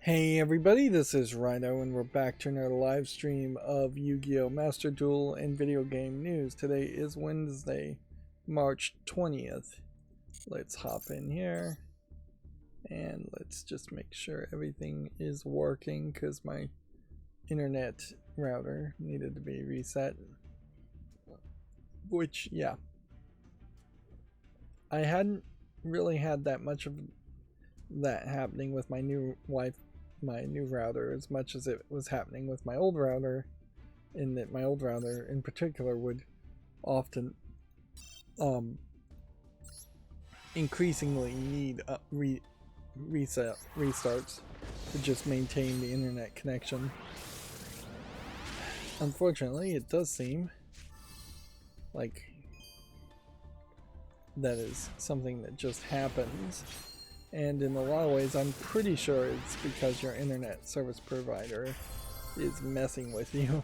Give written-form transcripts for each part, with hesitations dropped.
Hey everybody, this is Rydo and we're back to another live stream of Yu-Gi-Oh! Master Duel and video game news. Today is Wednesday, March 20th. Let's hop in here and let's just make sure everything is working because my internet router needed to be reset. Which, yeah. I hadn't really had that much of that happening with my new router as much as it was happening with my old router, in that my old router in particular would often increasingly need restarts to just maintain the internet connection. Unfortunately, it does seem like that is something that just happens. And in a lot of ways, I'm pretty sure it's because your internet service provider is messing with you.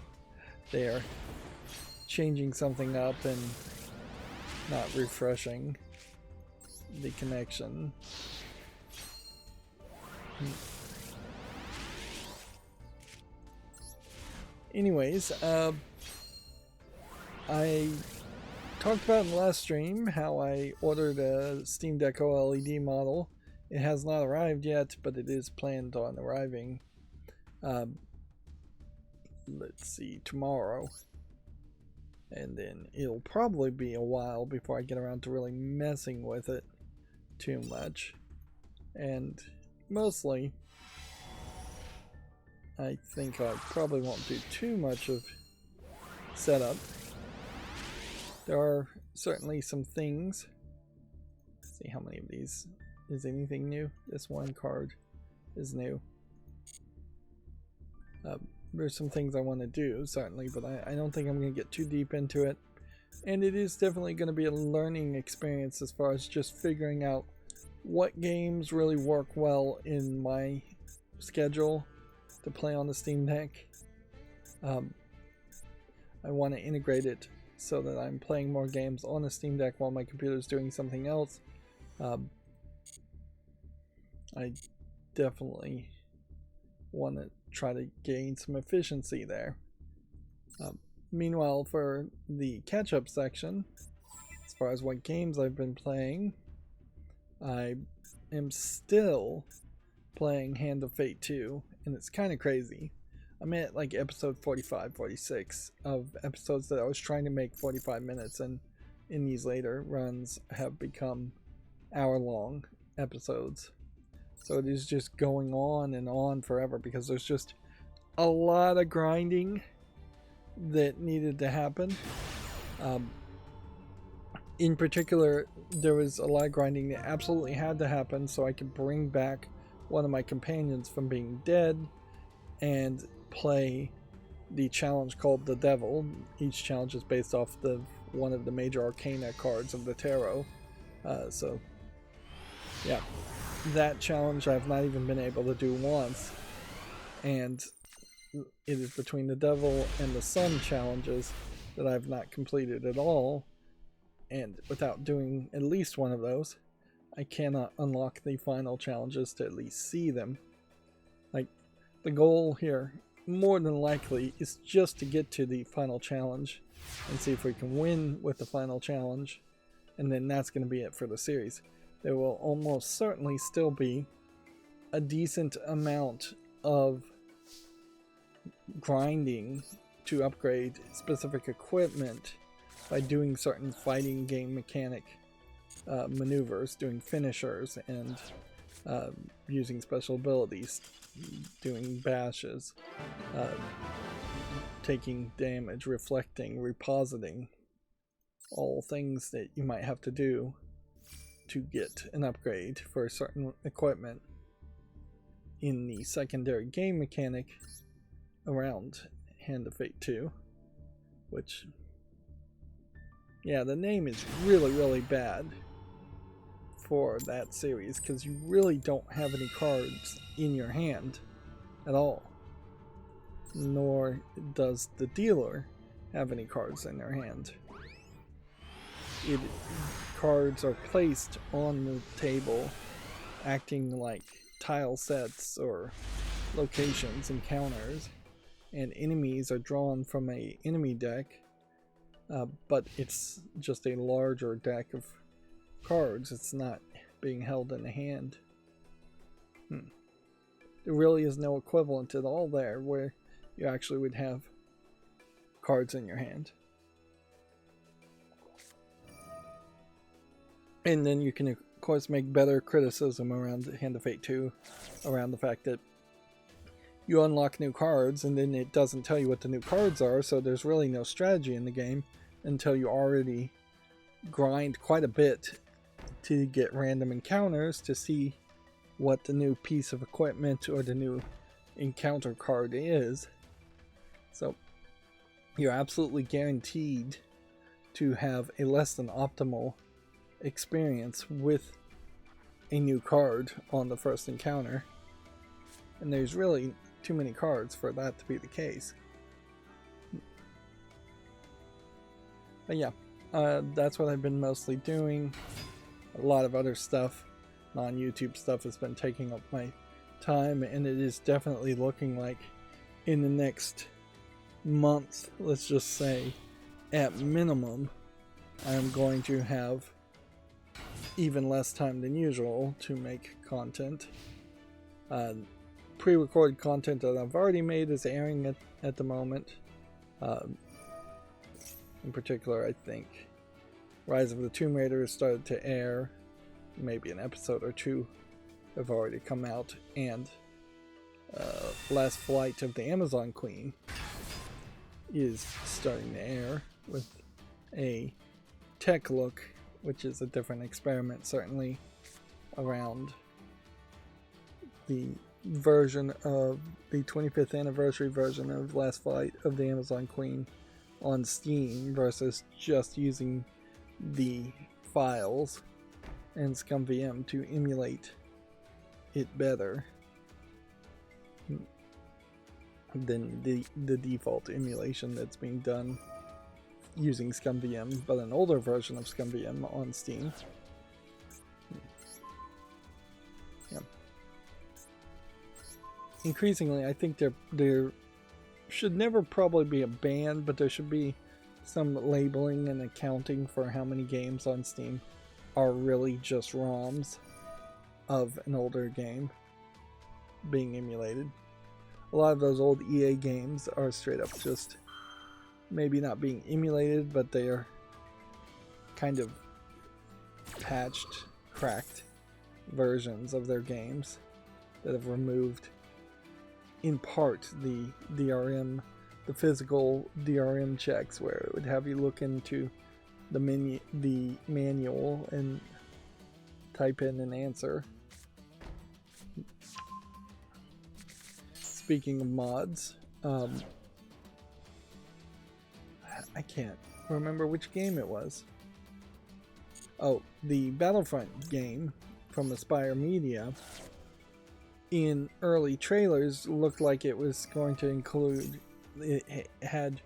They are changing something up and not refreshing the connection. Anyways, I talked about in the last stream how I ordered a Steam Deck OLED model. It has not arrived yet, but it is planned on arriving, let's see, tomorrow. And then it'll probably be a while before I get around to really messing with it too much. And mostly, I think I probably won't do too much of setup. There are certainly some things. Let's see how many of these. Is anything new? This one card is new. There's some things I want to do, certainly, but I don't think I'm going to get too deep into it. And it is definitely going to be a learning experience as far as just figuring out what games really work well in my schedule to play on the Steam Deck. I want to integrate it so that I'm playing more games on the Steam Deck while my computer is doing something else. I definitely want to try to gain some efficiency there. Meanwhile, for the catch-up section, as far as what games I've been playing, I am still playing Hand of Fate 2, and it's kind of crazy. I'm at like episode 45, 46 of episodes that I was trying to make 45 minutes, and in these later runs have become hour-long episodes. So it is just going on and on forever because there's just a lot of grinding that needed to happen. In particular, there was a lot of grinding that absolutely had to happen so I could bring back one of my companions from being dead and play the challenge called the Devil. Each challenge is based off one of the major arcana cards of the tarot. So yeah. That challenge I've not even been able to do once, and it is between the Devil and the Sun challenges that I've not completed at all, and without doing at least one of those, I cannot unlock the final challenges to at least see them. Like, the goal here, more than likely, is just to get to the final challenge and see if we can win with the final challenge, and then that's going to be it for the series. There will almost certainly still be a decent amount of grinding to upgrade specific equipment by doing certain fighting game mechanic maneuvers, doing finishers, and using special abilities, doing bashes, taking damage, reflecting, repositing, all things that you might have to do to get an upgrade for certain equipment in the secondary game mechanic around Hand of Fate 2, which, yeah, the name is really bad for that series because you really don't have any cards in your hand at all, nor does the dealer have any cards in their hand. Cards are placed on the table acting like tile sets or locations, encounters, and enemies are drawn from a enemy deck, but it's just a larger deck of cards. It's not being held in the hand. There really is no equivalent at all there where you actually would have cards in your hand. And then you can, of course, make better criticism around Hand of Fate 2, around the fact that you unlock new cards and then it doesn't tell you what the new cards are, so there's really no strategy in the game until you already grind quite a bit to get random encounters to see what the new piece of equipment or the new encounter card is. So you're absolutely guaranteed to have a less than optimal experience with a new card on the first encounter, and there's really too many cards for that to be the case. But yeah, that's what I've been mostly doing. A lot of other stuff, non-YouTube stuff, has been taking up my time, and it is definitely looking like in the next month, let's just say, at minimum, I'm going to have even less time than usual to make content. Pre-recorded content that I've already made is airing at the moment. In particular, I think Rise of the Tomb Raider has started to air. Maybe an episode or two have already come out, and Last Flight of the Amazon Queen is starting to air with a tech look, which is a different experiment, certainly, around the version of the 25th anniversary version of Last Flight of the Amazon Queen on Steam versus just using the files and ScumVM to emulate it better than the default emulation that's being done using ScumVM, but an older version of ScumVM on Steam. Yeah. Increasingly, I think there should never probably be a ban, but there should be some labeling and accounting for how many games on Steam are really just ROMs of an older game being emulated. A lot of those old EA games are straight up just maybe not being emulated, but they are kind of patched, cracked versions of their games that have removed, in part, the DRM, the physical DRM checks, where it would have you look into the manual and type in an answer. Speaking of mods, I can't remember which game it was. Oh, the Battlefront game from Aspire Media in early trailers looked like it was going to include, it had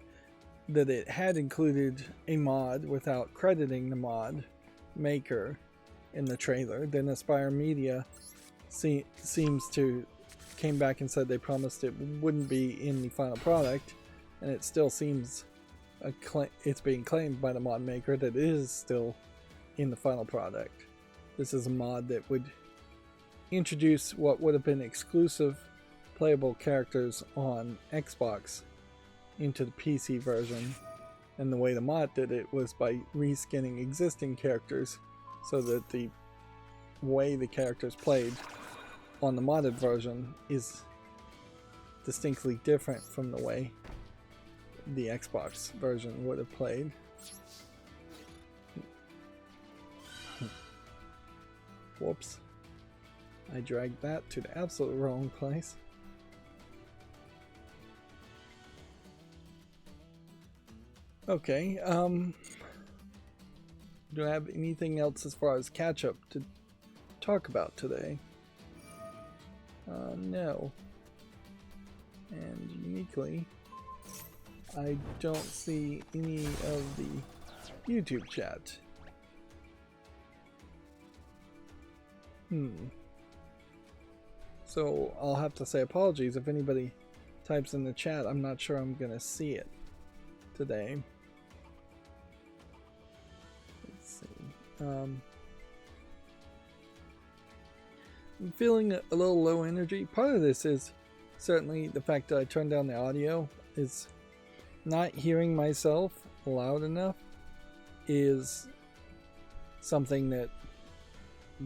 included a mod without crediting the mod maker in the trailer. Then Aspire Media seems to came back and said they promised it wouldn't be in the final product, and it still seems it's being claimed by the mod maker that it is still in the final product. This is a mod that would introduce what would have been exclusive playable characters on Xbox into the PC version, and the way the mod did it was by reskinning existing characters so that the way the characters played on the modded version is distinctly different from the way the Xbox version would have played. Whoops. I dragged that to the absolute wrong place. Okay, do I have anything else as far as catch-up to talk about today? No. And uniquely, I don't see any of the YouTube chat. So I'll have to say apologies if anybody types in the chat. I'm not sure I'm gonna see it today. Let's see. I'm feeling a little low energy. Part of this is certainly the fact that I turned down the audio. Is not hearing myself loud enough is something that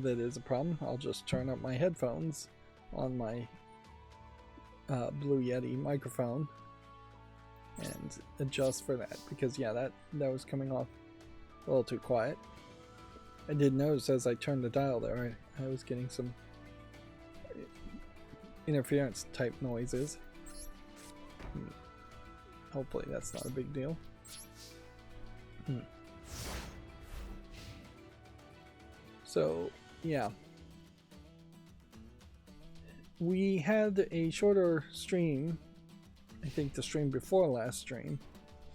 is a problem. I'll just turn up my headphones on my Blue Yeti microphone and adjust for that, because yeah, that was coming off a little too quiet. I did notice as I turned the dial there, I was getting some interference type noises. Hopefully that's not a big deal. So yeah, we had a shorter stream, I think the stream before last stream,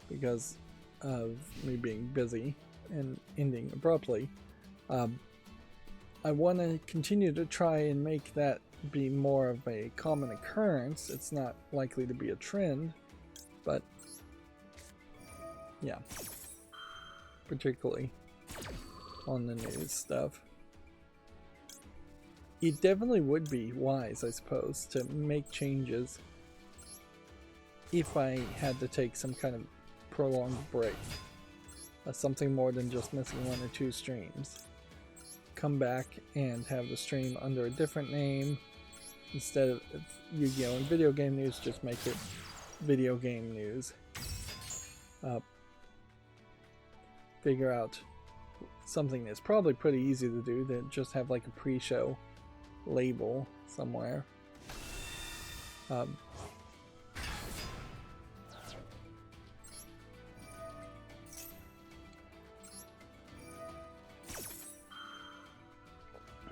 because of me being busy and ending abruptly. I want to continue to try and make that be more of a common occurrence. It's not likely to be a trend, but yeah, particularly on the news stuff. It definitely would be wise, I suppose, to make changes if I had to take some kind of prolonged break. Something more than just missing 1 or 2 streams. Come back and have the stream under a different name. Instead of Yu-Gi-Oh! And video game news, just make it video game news. Figure out something that's probably pretty easy to do, that just have like a pre-show label somewhere.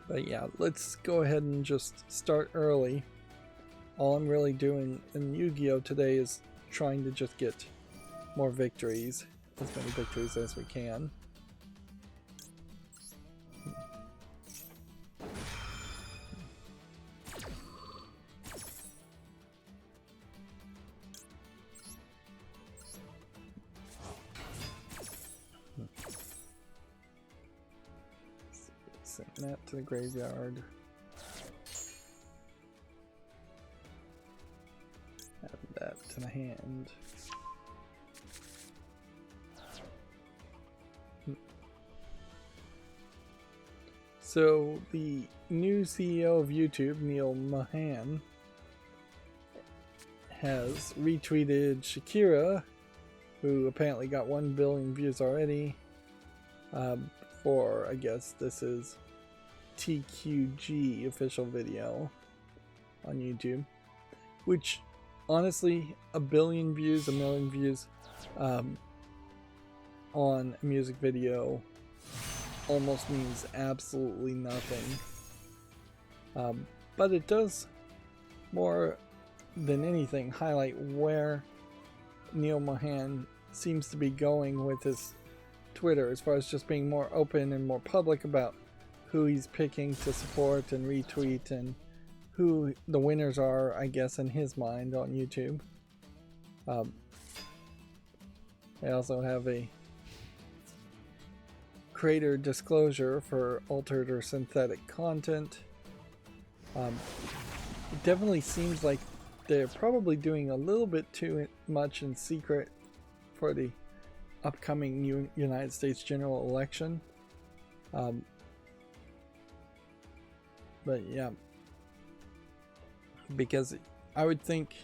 But yeah, let's go ahead and just start early. All I'm really doing in Yu-Gi-Oh! Today is trying to just get more victories, as many victories as we can. Send that to the graveyard. Add that to the hand. So the new CEO of YouTube, Neil Mahan, has retweeted Shakira, who apparently got 1 billion views already, for, I guess this is TQG official video on YouTube, which honestly, 1 billion views, 1 million views on a music video almost means absolutely nothing. But it does, more than anything, highlight where Neil Mahan seems to be going with his Twitter, as far as just being more open and more public about who he's picking to support and retweet, and who the winners are, I guess, in his mind on YouTube. They also have a creator disclosure for altered or synthetic content. It definitely seems like they're probably doing a little bit too much in secret for the upcoming United States general election. But yeah, because I would think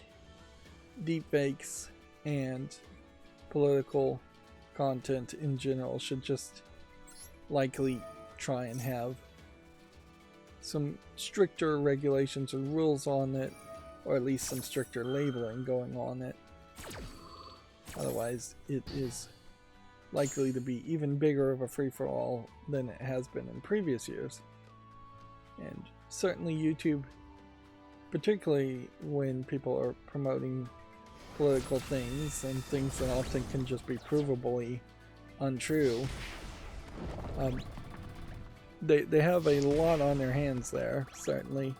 deepfakes and political content in general should just likely try and have some stricter regulations or rules on it, or at least some stricter labeling going on it. Otherwise, it is likely to be even bigger of a free-for-all than it has been in previous years. And certainly YouTube, particularly when people are promoting political things and things that often can just be provably untrue, they have a lot on their hands there, certainly.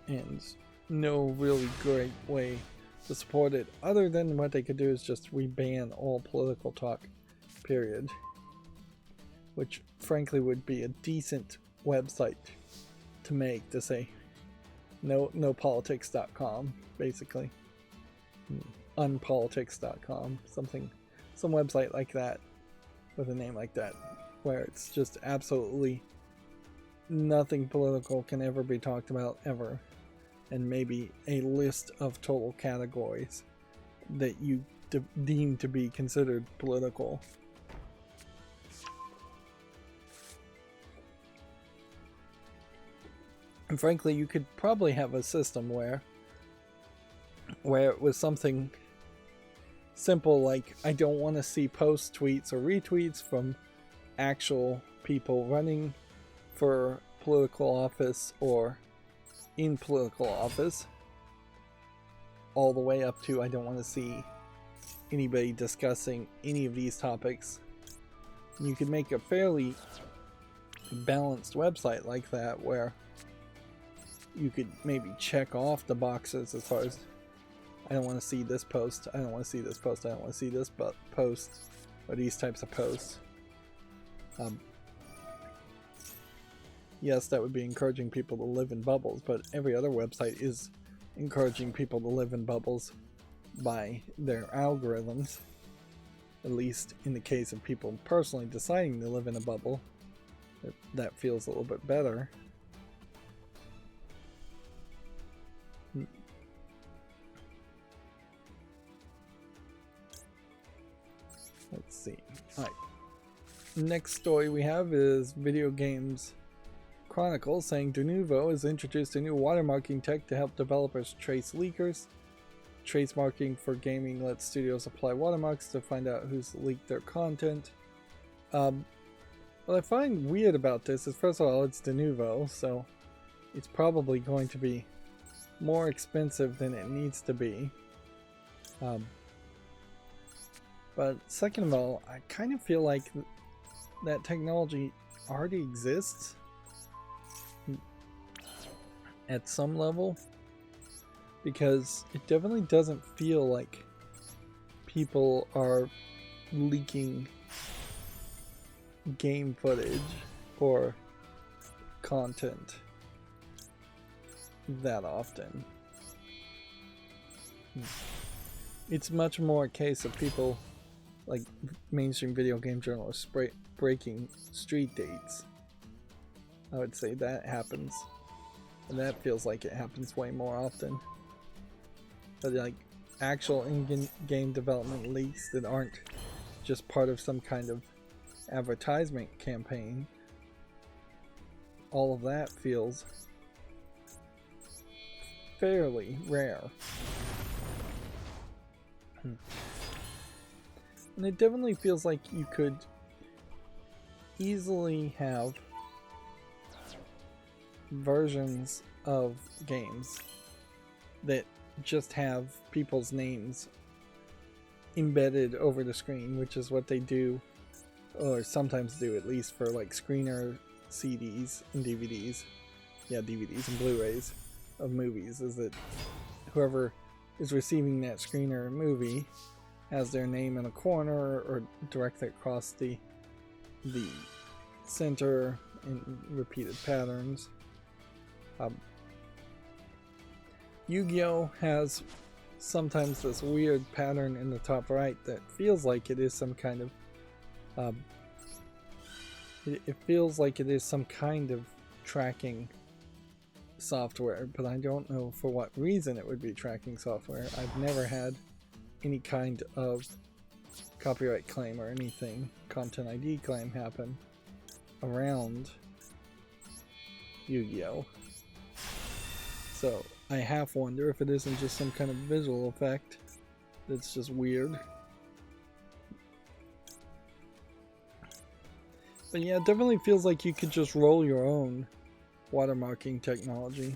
And no really great way to support it other than what they could do is just reban all political talk, period. Which frankly would be a decent website to make, to say no politics.com, basically. Unpolitics.com, some website like that with a name like that, where it's just absolutely nothing political can ever be talked about ever, and maybe a list of total categories that you deem to be considered political. And frankly, you could probably have a system where it was something simple like, I don't want to see post tweets or retweets from actual people running for political office or in political office, all the way up to I don't want to see anybody discussing any of these topics. You could make a fairly balanced website like that where you could maybe check off the boxes as far as I don't want to see this post, I don't want to see this post, I don't want to see this post, or these types of posts. Yes, that would be encouraging people to live in bubbles, but every other website is encouraging people to live in bubbles by their algorithms. At least in the case of people personally deciding to live in a bubble, that feels a little bit better. Let's see. Alright. Next story we have is Video Games Chronicle saying Denuvo has introduced a new watermarking tech to help developers trace leakers. Trace marking for gaming lets studios apply watermarks to find out who's leaked their content. What I find weird about this is, first of all, it's Denuvo, so it's probably going to be more expensive than it needs to be. But second of all, I kind of feel like that technology already exists at some level, because it definitely doesn't feel like people are leaking game footage or content that often. It's much more a case of people like mainstream video game journalists breaking street dates. I would say that happens, and that feels like it happens way more often. But like actual in-game development leaks that aren't just part of some kind of advertisement campaign, all of that feels fairly rare. And it definitely feels like you could easily have versions of games that just have people's names embedded over the screen, which is what they do, or sometimes do, at least for like screener CDs and DVDs. Yeah, DVDs and Blu-rays of movies, is that whoever is receiving that screener movie has their name in a corner or directly across the center in repeated patterns. Yu-Gi-Oh! Has sometimes this weird pattern in the top right that feels like it is some kind of it feels like it is some kind of tracking software, but I don't know for what reason it would be tracking software. I've never had any kind of copyright claim or anything, content ID claim happen around Yu-Gi-Oh! So I half wonder if it isn't just some kind of visual effect that's just weird. But yeah, it definitely feels like you could just roll your own watermarking technology.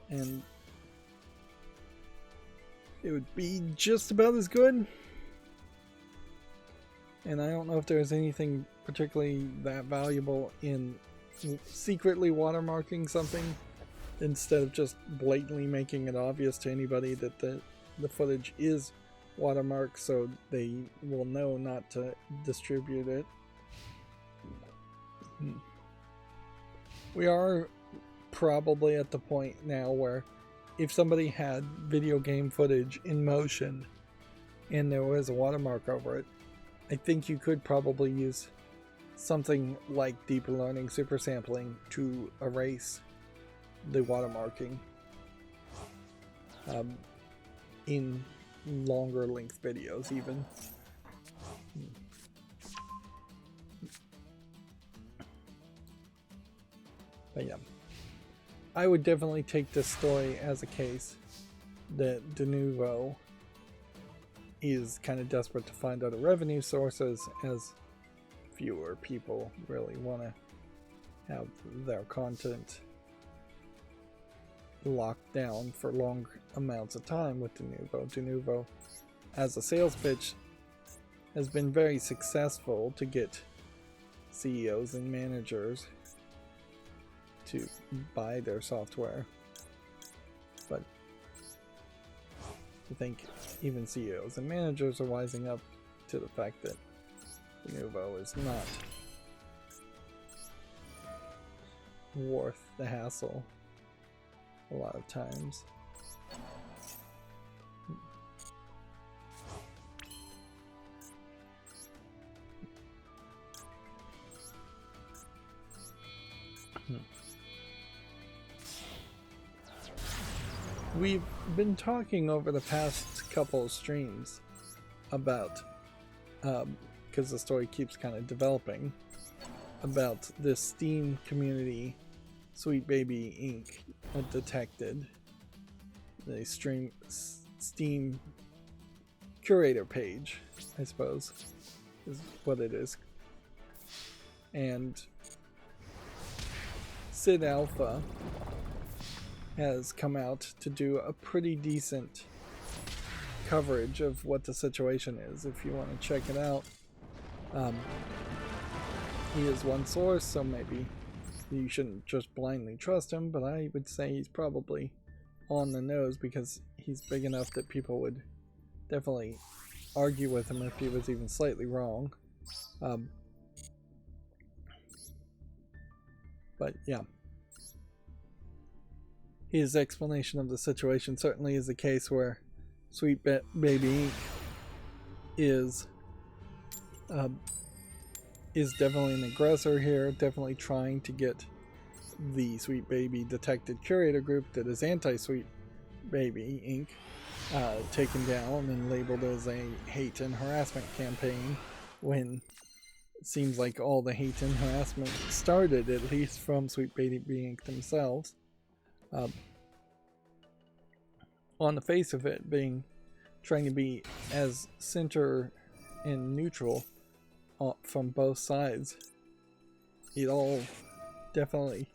And it would be just about as good. And I don't know if there's anything particularly that valuable in secretly watermarking something instead of just blatantly making it obvious to anybody that the footage is watermarked, so they will know not to distribute it. We are probably at the point now where if somebody had video game footage in motion and there was a watermark over it, I think you could probably use something like deep learning super sampling to erase the watermarking in longer length videos even. But yeah, I would definitely take this story as a case that De Novo is kind of desperate to find other revenue sources, as fewer people really want to have their content locked down for long amounts of time with De Novo. De Novo, as a sales pitch, has been very successful to get CEOs and managers to buy their software, but I think even CEOs and managers are wising up to the fact that De Novo is not worth the hassle a lot of times. We've been talking over the past couple of streams about, because the story keeps kind of developing, about this Steam community, Sweet Baby Inc. detected. The Steam curator page, I suppose, is what it is. And Sid Alpha has come out to do a pretty decent coverage of what the situation is. If you want to check it out, he is one source, so maybe you shouldn't just blindly trust him, but I would say he's probably on the nose because he's big enough that people would definitely argue with him if he was even slightly wrong. But yeah, his explanation of the situation certainly is a case where Sweet Baby Inc. is definitely an aggressor here, definitely trying to get the Sweet Baby detected curator group that is anti-Sweet Baby Inc. Taken down and labeled as a hate and harassment campaign, when it seems like all the hate and harassment started, at least from Sweet Baby Inc. themselves. On the face of it, trying to be as center and neutral from both sides, it all definitely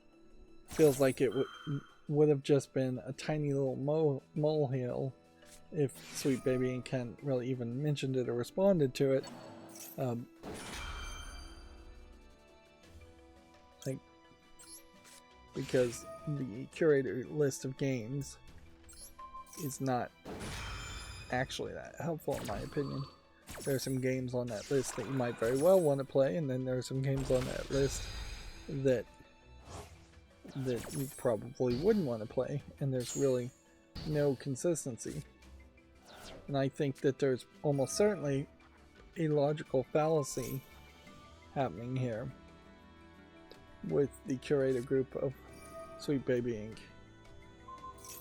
feels like it would have just been a tiny little molehill if Sweet Baby Inc. hadn't really even mentioned it or responded to it. Because the curator list of games is not actually that helpful in my opinion. There are some games on that list that you might very well want to play, and then there are some games on that list that you probably wouldn't want to play, and there's really no consistency. And I think that there's almost certainly a logical fallacy happening here with the curator group of Sweet Baby Inc.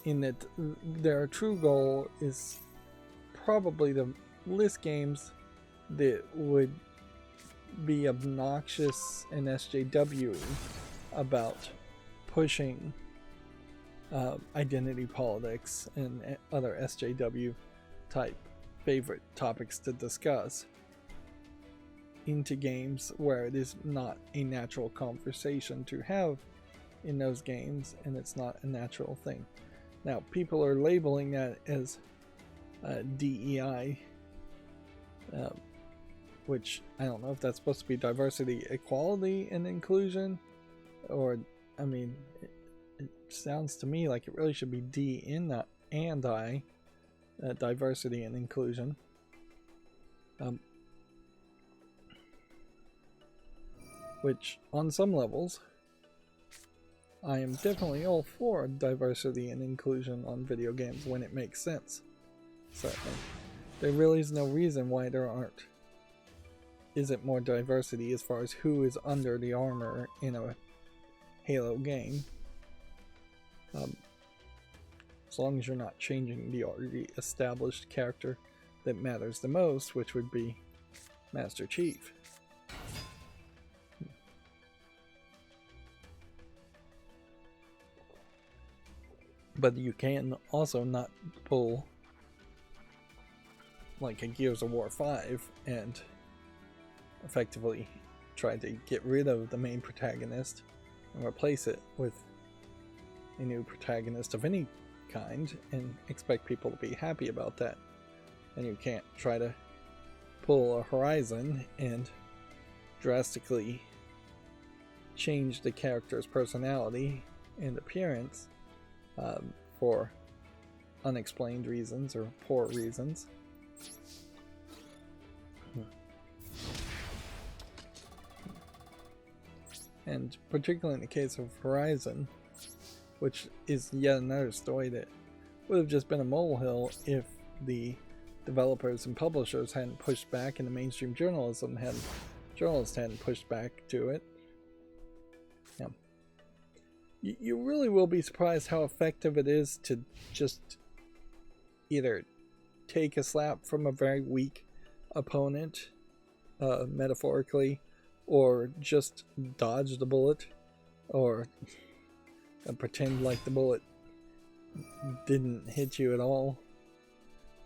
in that their true goal is probably to list games that would be obnoxious and SJW about pushing identity politics and other SJW type favorite topics to discuss into games where it is not a natural conversation to have in those games, and it's not a natural thing. Now, people are labeling that as DEI which I don't know if that's supposed to be diversity, equality, and inclusion, or I mean, it sounds to me like it really should be D in that and I, diversity and inclusion. Which on some levels, I am definitely all for diversity and inclusion on video games when it makes sense. Certainly. There really is no reason why there isn't more diversity as far as who is under the armor in a Halo game. As long as you're not changing the already established character that matters the most, which would be Master Chief. But you can also not pull like a Gears of War 5 and effectively try to get rid of the main protagonist and replace it with a new protagonist of any kind and expect people to be happy about that. And you can't try to pull a Horizon and drastically change the character's personality and appearance for unexplained reasons or poor reasons. And particularly in the case of Horizon, which is yet another story that would have just been a molehill if the developers and publishers hadn't pushed back and the mainstream journalists hadn't pushed back to it. Yeah. You really will be surprised how effective it is to just either take a slap from a very weak opponent, metaphorically, or just dodge the bullet, or pretend like the bullet didn't hit you at all.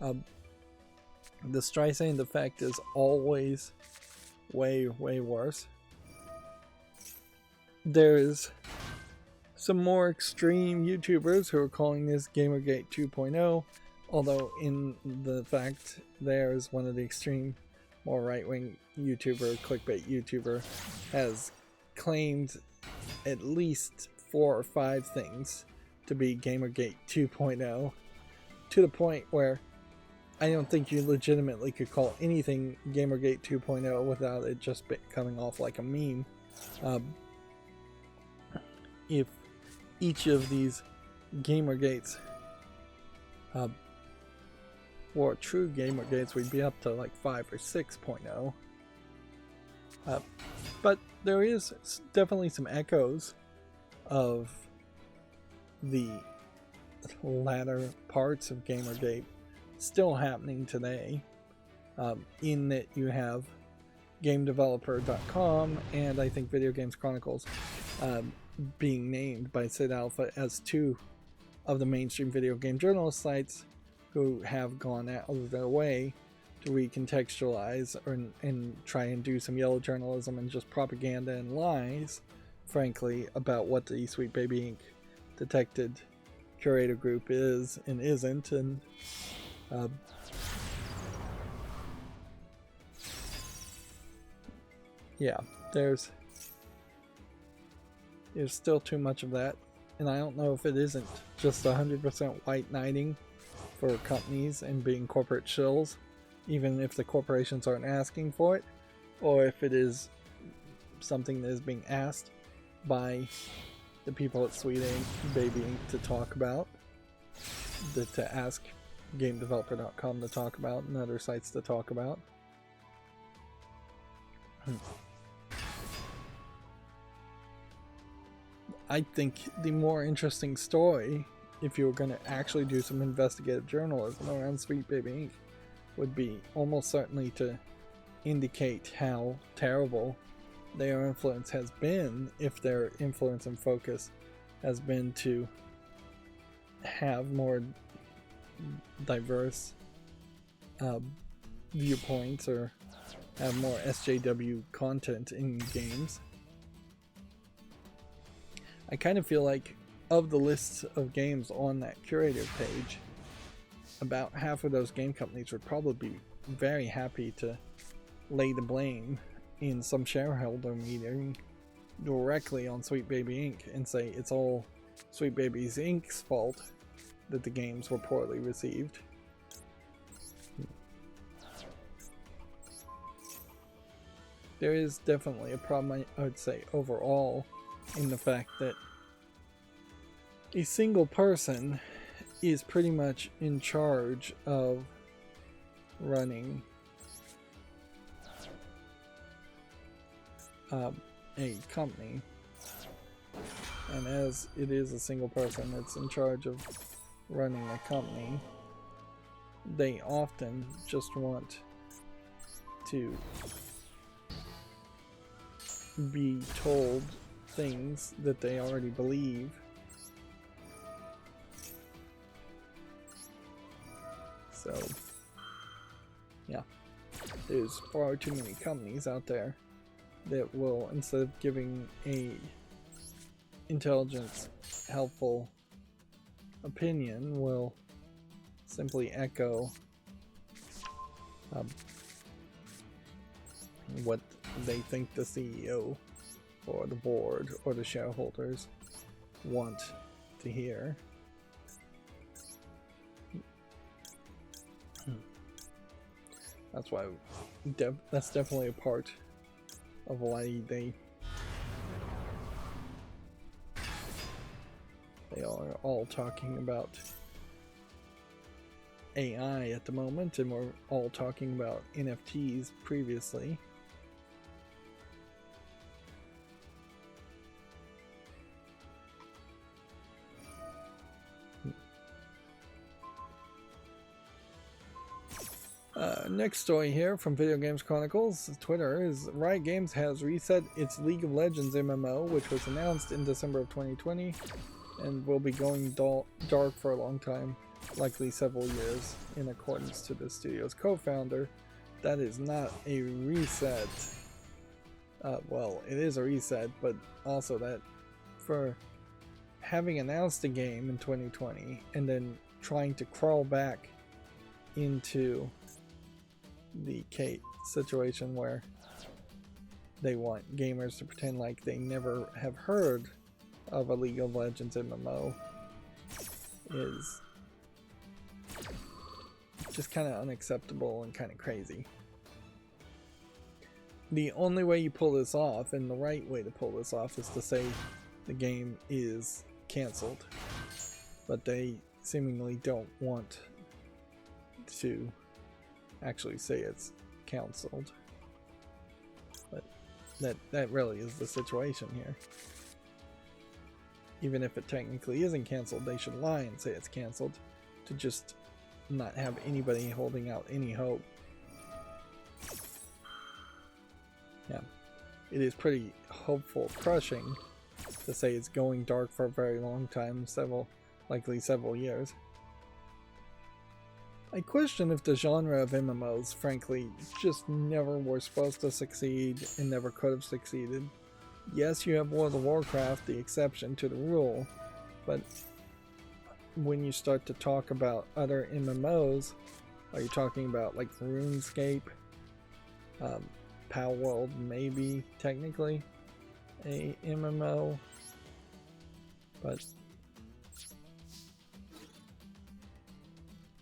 The Streisand effect is always way worse. There's some more extreme YouTubers who are calling this Gamergate 2.0, although in the fact there's one of the extreme, more right-wing YouTuber, clickbait YouTuber, has claimed at least 4 or 5 things to be Gamergate 2.0, to the point where I don't think you legitimately could call anything Gamergate 2.0 without it just coming off like a meme. If each of these Gamergates were true Gamergates, we'd be up to like 5 or 6.0. But there is definitely some echoes of the latter parts of Gamergate still happening today, in that you have GameDeveloper.com and I think Video Games Chronicles being named by Sid Alpha as 2 of the mainstream video game journalist sites who have gone out of their way to recontextualize and try and do some yellow journalism and just propaganda and lies, frankly, about what the Sweet Baby Inc. detected curator group is and isn't. And yeah, there's still too much of that, and I don't know if it isn't just 100% white knighting for companies and being corporate shills, even if the corporations aren't asking for it, or if it is something that is being asked by the people at Sweet Baby Inc. to talk about, to ask GameDeveloper.com to talk about and other sites to talk about. I think the more interesting story, if you were going to actually do some investigative journalism around Sweet Baby Inc., would be almost certainly to indicate how terrible their influence has been, if their influence and focus has been to have more diverse viewpoints or have more SJW content in games. I kind of feel like of the lists of games on that curator page, about half of those game companies would probably be very happy to lay the blame in some shareholder meeting directly on Sweet Baby Inc. and say it's all Sweet Baby Inc.'s fault that the games were poorly received. There is definitely a problem, I would say, overall, in the fact that a single person is pretty much in charge of running a company, and as it is a single person that's in charge of running a company, they often just want to be told things that they already believe. So, yeah, there's far too many companies out there that will, instead of giving a intelligent, helpful opinion, will simply echo what they think the CEO or the board or the shareholders want to hear. That's why that's definitely a part of why they are all talking about AI at the moment, and we're all talking about NFTs previously. Next story here from Video Games Chronicles Twitter is Riot Games has reset its League of Legends MMO, which was announced in December of 2020 and will be going dark for a long time, likely several years, in accordance to the studio's co-founder. That is not a reset. Well, it is a reset, but also that for having announced a game in 2020 and then trying to crawl back into the situation where they want gamers to pretend like they never have heard of a League of Legends MMO is just kind of unacceptable and kind of crazy. The only way you pull this off, and the right way to pull this off, is to say the game is cancelled, but they seemingly don't want to actually say it's cancelled. But that really is the situation here. Even if it technically isn't cancelled, they should lie and say it's cancelled to just not have anybody holding out any hope. Yeah, it is pretty hopeful crushing to say it's going dark for a very long time, likely several years. I question if the genre of MMOs, frankly, just never were supposed to succeed and never could have succeeded. Yes, you have World of Warcraft, the exception to the rule, but when you start to talk about other MMOs, are you talking about like RuneScape, Palworld, maybe technically a MMO, but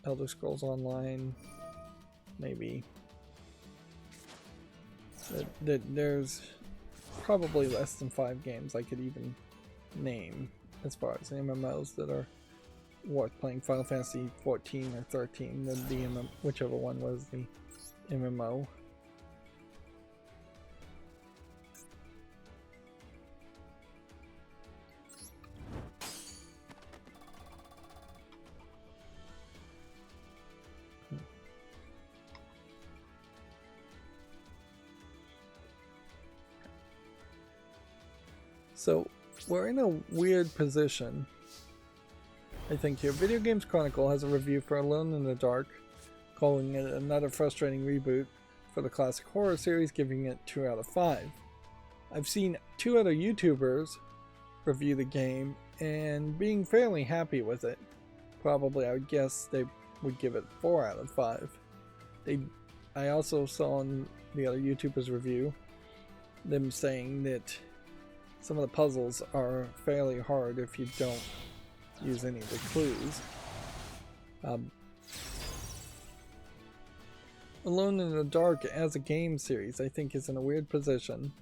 Elder Scrolls Online, maybe. There's probably less than 5 games I could even name as far as MMOs that are worth playing. Final Fantasy 14 or 13, whichever one was the MMO. So we're in a weird position, I think, here. Video Games Chronicle has a review for Alone in the Dark, calling it another frustrating reboot for the classic horror series, giving it 2 out of 5. I've seen 2 other YouTubers review the game and being fairly happy with it. Probably, I would guess they would give it 4 out of 5. They I also saw on the other YouTubers' review them saying that some of the puzzles are fairly hard if you don't use any of the clues. Alone in the Dark as a game series, I think, is in a weird position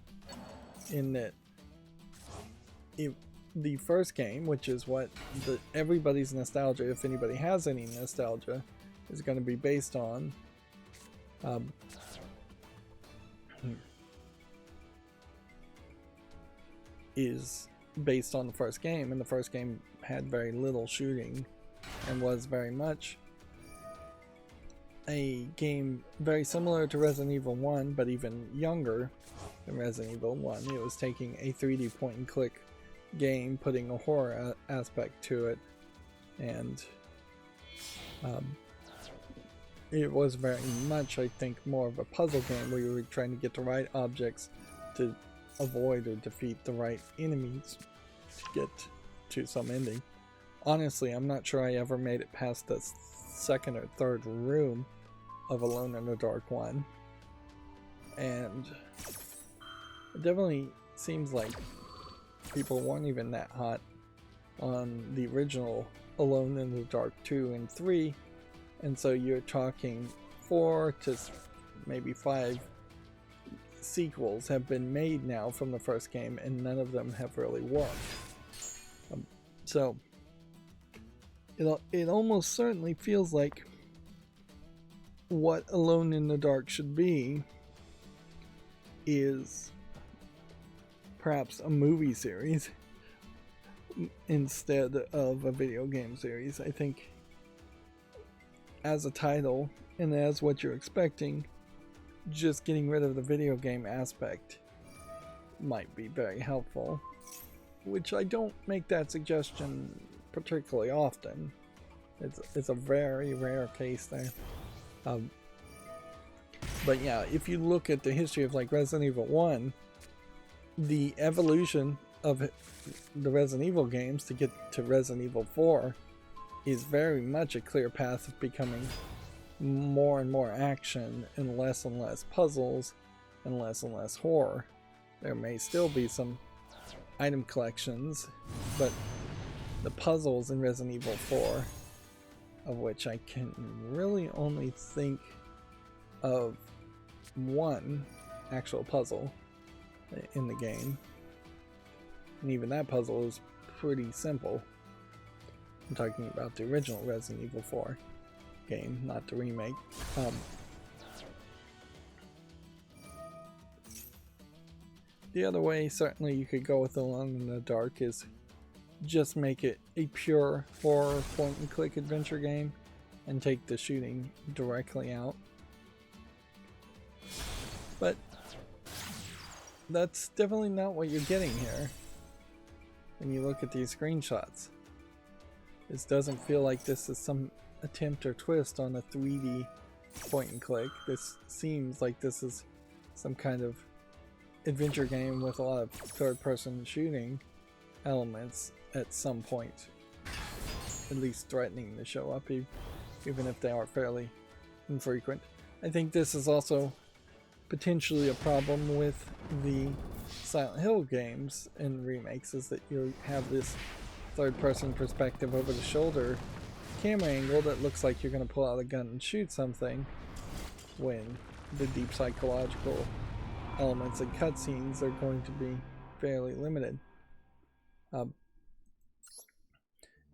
in that the first game, which is what everybody's nostalgia, if anybody has any nostalgia, is going to be based on, is based on the first game, and the first game had very little shooting and was very much a game very similar to Resident Evil 1, but even younger than Resident Evil 1. It was taking a 3D point and click game, putting a horror aspect to it, and it was very much, I think, more of a puzzle game where you were trying to get the right objects to avoid or defeat the right enemies to get to some ending. Honestly, I'm not sure I ever made it past the second or third room of Alone in the Dark 1, and it definitely seems like people weren't even that hot on the original Alone in the Dark 2 and 3, and so you're talking 4 to maybe 5 sequels have been made now from the first game, and none of them have really worked. So it almost certainly feels like what Alone in the Dark should be is perhaps a movie series instead of a video game series. I think as a title and as what you're expecting, just getting rid of the video game aspect might be very helpful, which I don't make that suggestion particularly often. It's a very rare case there. But yeah, if you look at the history of like Resident Evil 1, the evolution of the Resident Evil games to get to Resident Evil 4 is very much a clear path of becoming more and more action and less puzzles and less horror. There may still be some item collections, but the puzzles in Resident Evil 4, of which I can really only think of one actual puzzle in the game, and even that puzzle is pretty simple. I'm talking about the original Resident Evil 4 game, not the remake. The other way certainly you could go with Alone in the Dark is just make it a pure horror point and click adventure game and take the shooting directly out. But that's definitely not what you're getting here when you look at these screenshots. This doesn't feel like this is some attempt or twist on a 3D point and click. This seems like this is some kind of adventure game with a lot of third-person shooting elements at some point, at least threatening to show up, even if they are fairly infrequent. I think this is also potentially a problem with the Silent Hill games and remakes, is that you have this third-person perspective over the shoulder camera angle that looks like you're going to pull out a gun and shoot something, when the deep psychological elements and cutscenes are going to be fairly limited.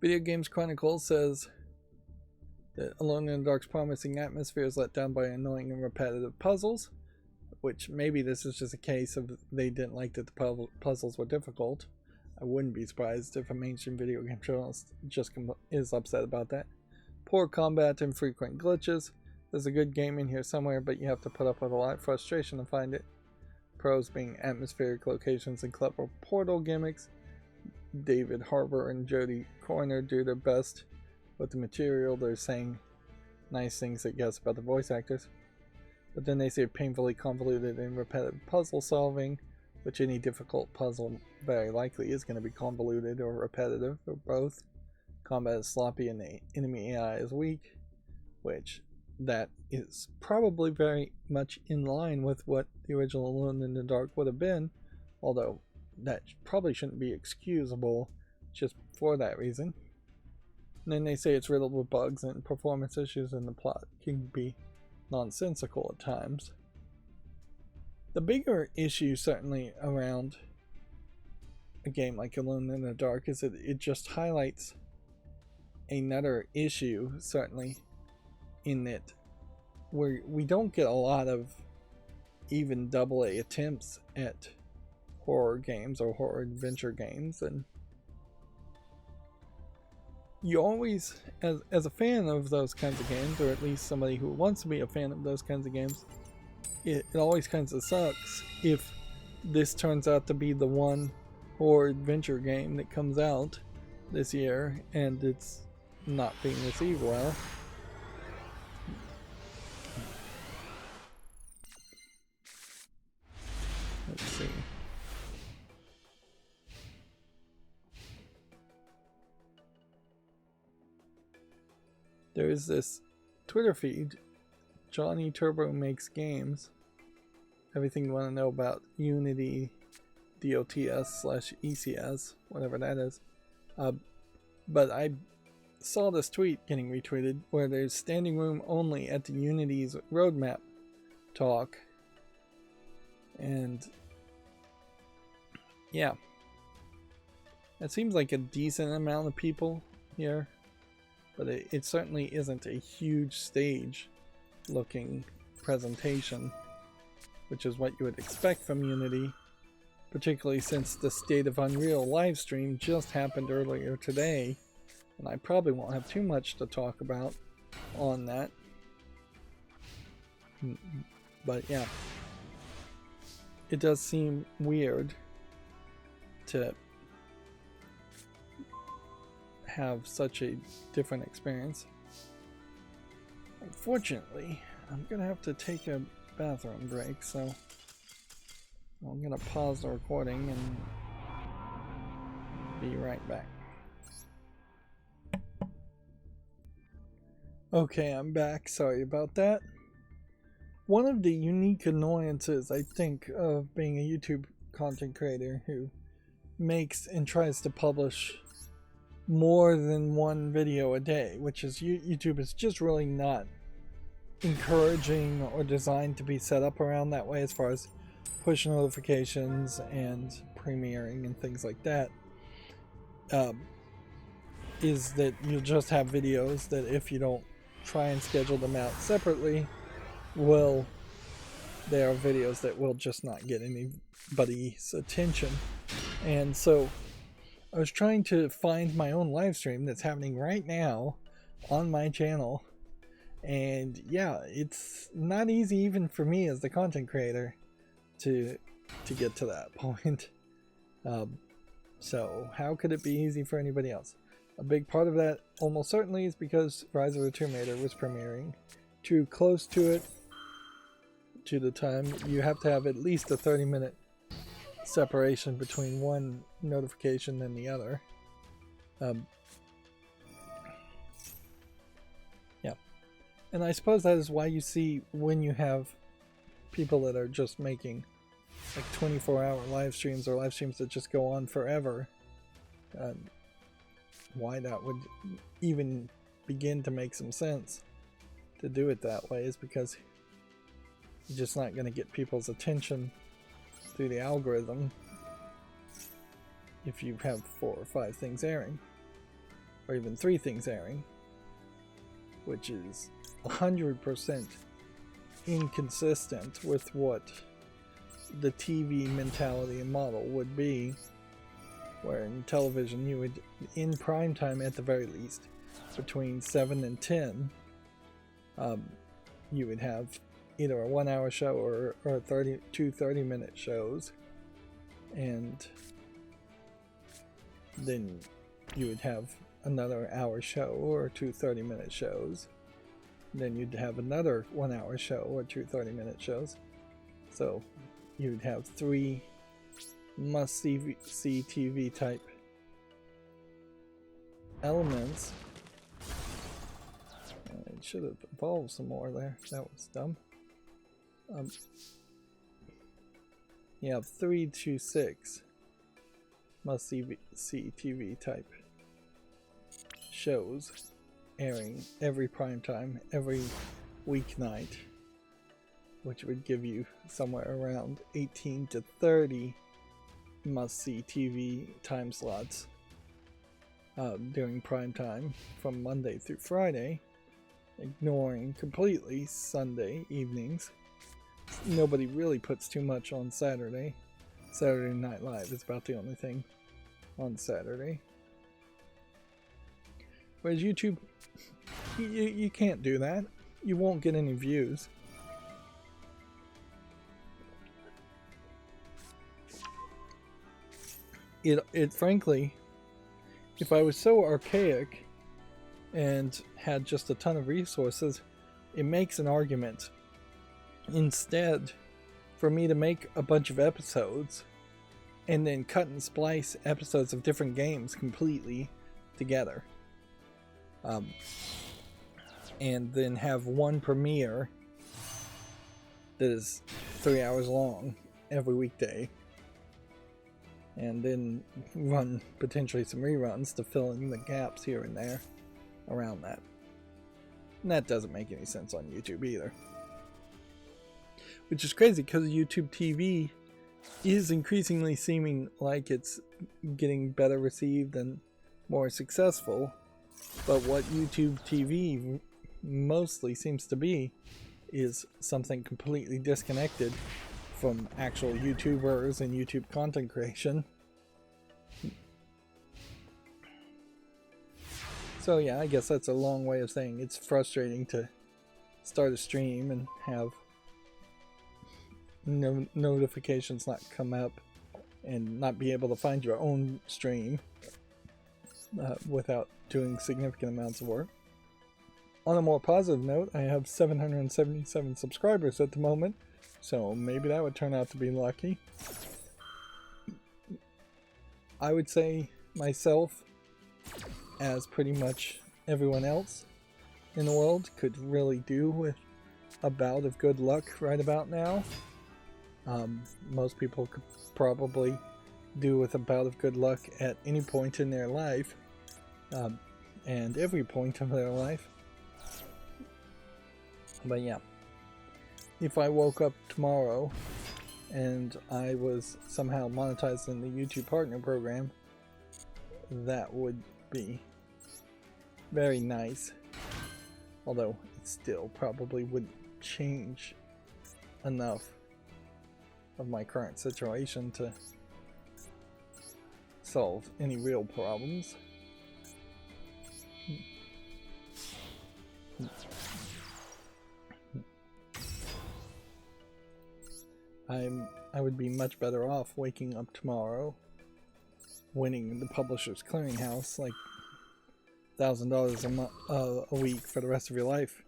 Video Games Chronicle says that Alone in the Dark's promising atmosphere is let down by annoying and repetitive puzzles, which maybe this is just a case of they didn't like that the puzzles were difficult. I wouldn't be surprised if a mainstream video game journalist just is upset about that. Poor combat and frequent glitches. There's a good game in here somewhere, but you have to put up with a lot of frustration to find it. Pros being atmospheric locations and clever portal gimmicks. David Harbour and Jodie Coyner do their best with the material. They're saying nice things, I guess, about the voice actors. But then they say painfully convoluted and repetitive puzzle solving, which any difficult puzzle very likely is going to be convoluted or repetitive, or both. Combat is sloppy and the enemy AI is weak, which that is probably very much in line with what the original Alone in the Dark would have been, although that probably shouldn't be excusable just for that reason. And then they say it's riddled with bugs and performance issues, and the plot can be nonsensical at times. The bigger issue certainly around a game like Alone in the Dark is that it just highlights another issue, certainly, in that we don't get a lot of even AA attempts at horror games or horror adventure games, and you always, as a fan of those kinds of games, or at least somebody who wants to be a fan of those kinds of games, it always kind of sucks if this turns out to be the one horror adventure game that comes out this year and it's not being received well. Let's see. There is this Twitter feed, Johnny Turbo Makes Games. Everything you want to know about Unity, DOTS/ECS, whatever that is. But I saw this tweet getting retweeted where there's standing room only at the Unity's roadmap talk. And yeah, it seems like a decent amount of people here, but it certainly isn't a huge stage looking presentation, which is what you would expect from Unity, particularly since the State of Unreal livestream just happened earlier today, and I probably won't have too much to talk about on that. But yeah, it does seem weird to have such a different experience. Unfortunately, I'm gonna have to take a bathroom break, so I'm gonna pause the recording and be right back. Okay, I'm back. Sorry about that. One of the unique annoyances, I think, of being a YouTube content creator who makes and tries to publish more than one video a day, which is YouTube is just really not encouraging or designed to be set up around that way as far as push notifications and premiering and things like that, is that you'll just have videos that if you don't try and schedule them out separately, they are videos that will just not get anybody's attention. And so I was trying to find my own live stream that's happening right now on my channel, and yeah, it's not easy even for me as the content creator to get to that point. So how could it be easy for anybody else? A big part of that almost certainly is because Rise of the Tomb Raider was premiering too close to it, to the time you have to have at least a 30-minute separation between one notification and the other. Yeah, and I suppose that is why you see when you have people that are just making like 24-hour live streams or live streams that just go on forever, why that would even begin to make some sense to do it that way is because you're just not going to get people's attention through the algorithm if you have 4 or 5 things airing, or even 3 things airing, which is 100% inconsistent with what the TV mentality and model would be, where in television you would, in prime time at the very least, between 7 and 10, you would have either a 1-hour show or 2 30-minute shows, and then you would have another hour show or 2 30-minute shows. Then you'd have another 1-hour show or 2 30-minute shows. So you'd have 3 must-see TV type elements. I should have evolved some more there. That was dumb. You have 3 to 6 must-see TV type shows airing every primetime, every weeknight, which would give you somewhere around 18 to 30 must-see TV time slots during prime time from Monday through Friday, ignoring completely Sunday evenings. Nobody really puts too much on Saturday. Saturday Night Live is about the only thing on Saturday. Whereas YouTube, you can't do that. You won't get any views. It frankly, if I was so archaic and had just a ton of resources, it makes an argument instead for me to make a bunch of episodes and then cut and splice episodes of different games completely together, and then have one premiere that is 3 hours long every weekday, and then run potentially some reruns to fill in the gaps here and there around that. And that doesn't make any sense on YouTube either. Which is crazy because YouTube TV is increasingly seeming like it's getting better received and more successful. But what YouTube TV mostly seems to be is something completely disconnected from actual YouTubers and YouTube content creation. So yeah, I guess that's a long way of saying it's frustrating to start a stream and have notifications not come up and not be able to find your own stream without doing significant amounts of work. On a more positive note, I have 777 subscribers at the moment, so maybe that would turn out to be lucky. I would say myself, as pretty much everyone else in the world, could really do with a bout of good luck right about now. Most people could probably do with a bout of good luck at any point in their life, and every point of their life. But yeah, if I woke up tomorrow and I was somehow monetized in the YouTube Partner Program, that would be very nice. Although it still probably wouldn't change enough of my current situation to solve any real problems. I would be much better off waking up tomorrow, winning the Publishers Clearinghouse like $1,000 a week for the rest of your life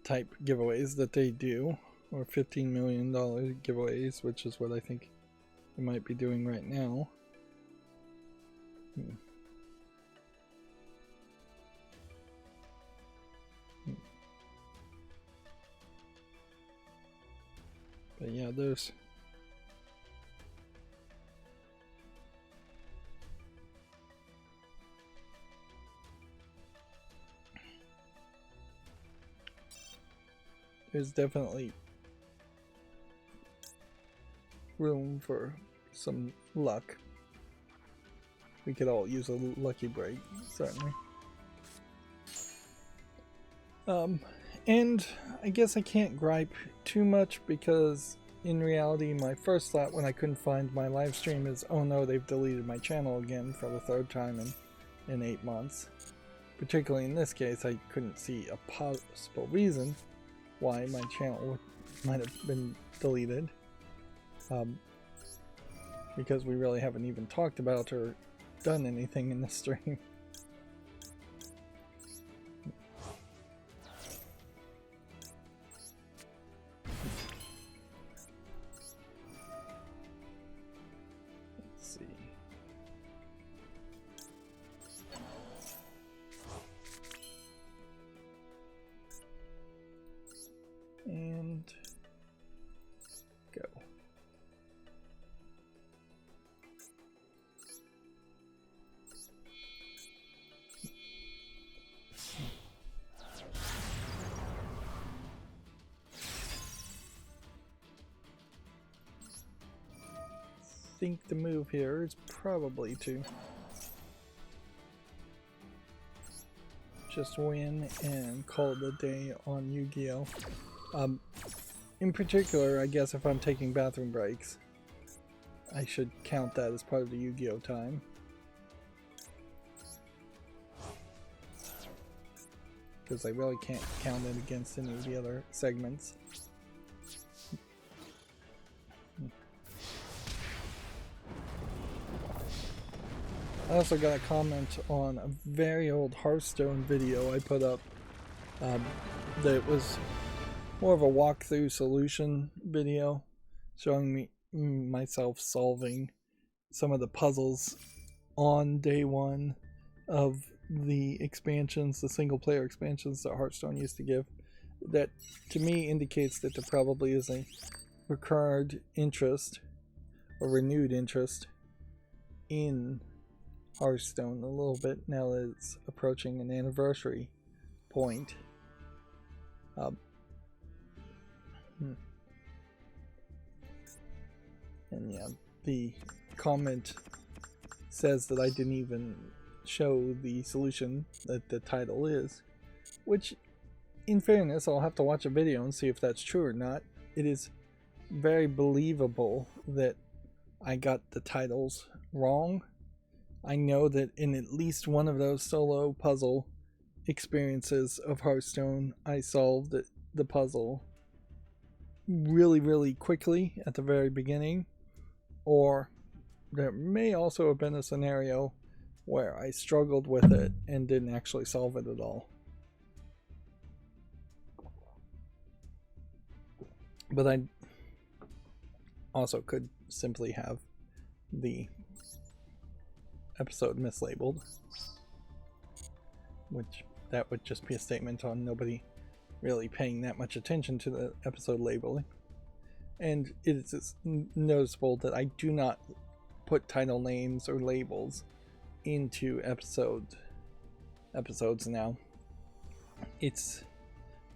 type giveaways that they do, or $15 million giveaways, which is what I think they might be doing right now. But yeah, there's definitely room for some luck. We could all use a lucky break, certainly. And I guess I can't gripe too much because in reality my first thought when I couldn't find my live stream is, oh no, they've deleted my channel again for the third time in 8 months. Particularly in this case, I couldn't see a possible reason why my channel might have been deleted, because we really haven't even talked about or done anything in the stream. Let's see. think the move here is probably to just win and call it a day on Yu-Gi-Oh! In particular, I guess if I'm taking bathroom breaks, I should count that as part of the Yu-Gi-Oh! Time. Because I really can't count it against any of the other segments. I also got a comment on a very old Hearthstone video I put up that was more of a walkthrough solution video showing me myself solving some of the puzzles on day one of the expansions, the single player expansions that Hearthstone used to give. That to me indicates that there probably is a recurred interest or renewed interest in Hearthstone a little bit now that it's approaching an anniversary point. And yeah, the comment says that I didn't even show the solution that the title is, which in fairness I'll have to watch a video and see if that's true or not. It is very believable that I got the titles wrong. I know that in at least one of those solo puzzle experiences of Hearthstone, I solved the puzzle really quickly at the very beginning, or there may also have been a scenario where I struggled with it and didn't actually solve it at all. But I also could simply have the episode mislabeled, which that would just be a statement on nobody really paying that much attention to the episode labeling. And it is noticeable that I do not put title names or labels into episodes now.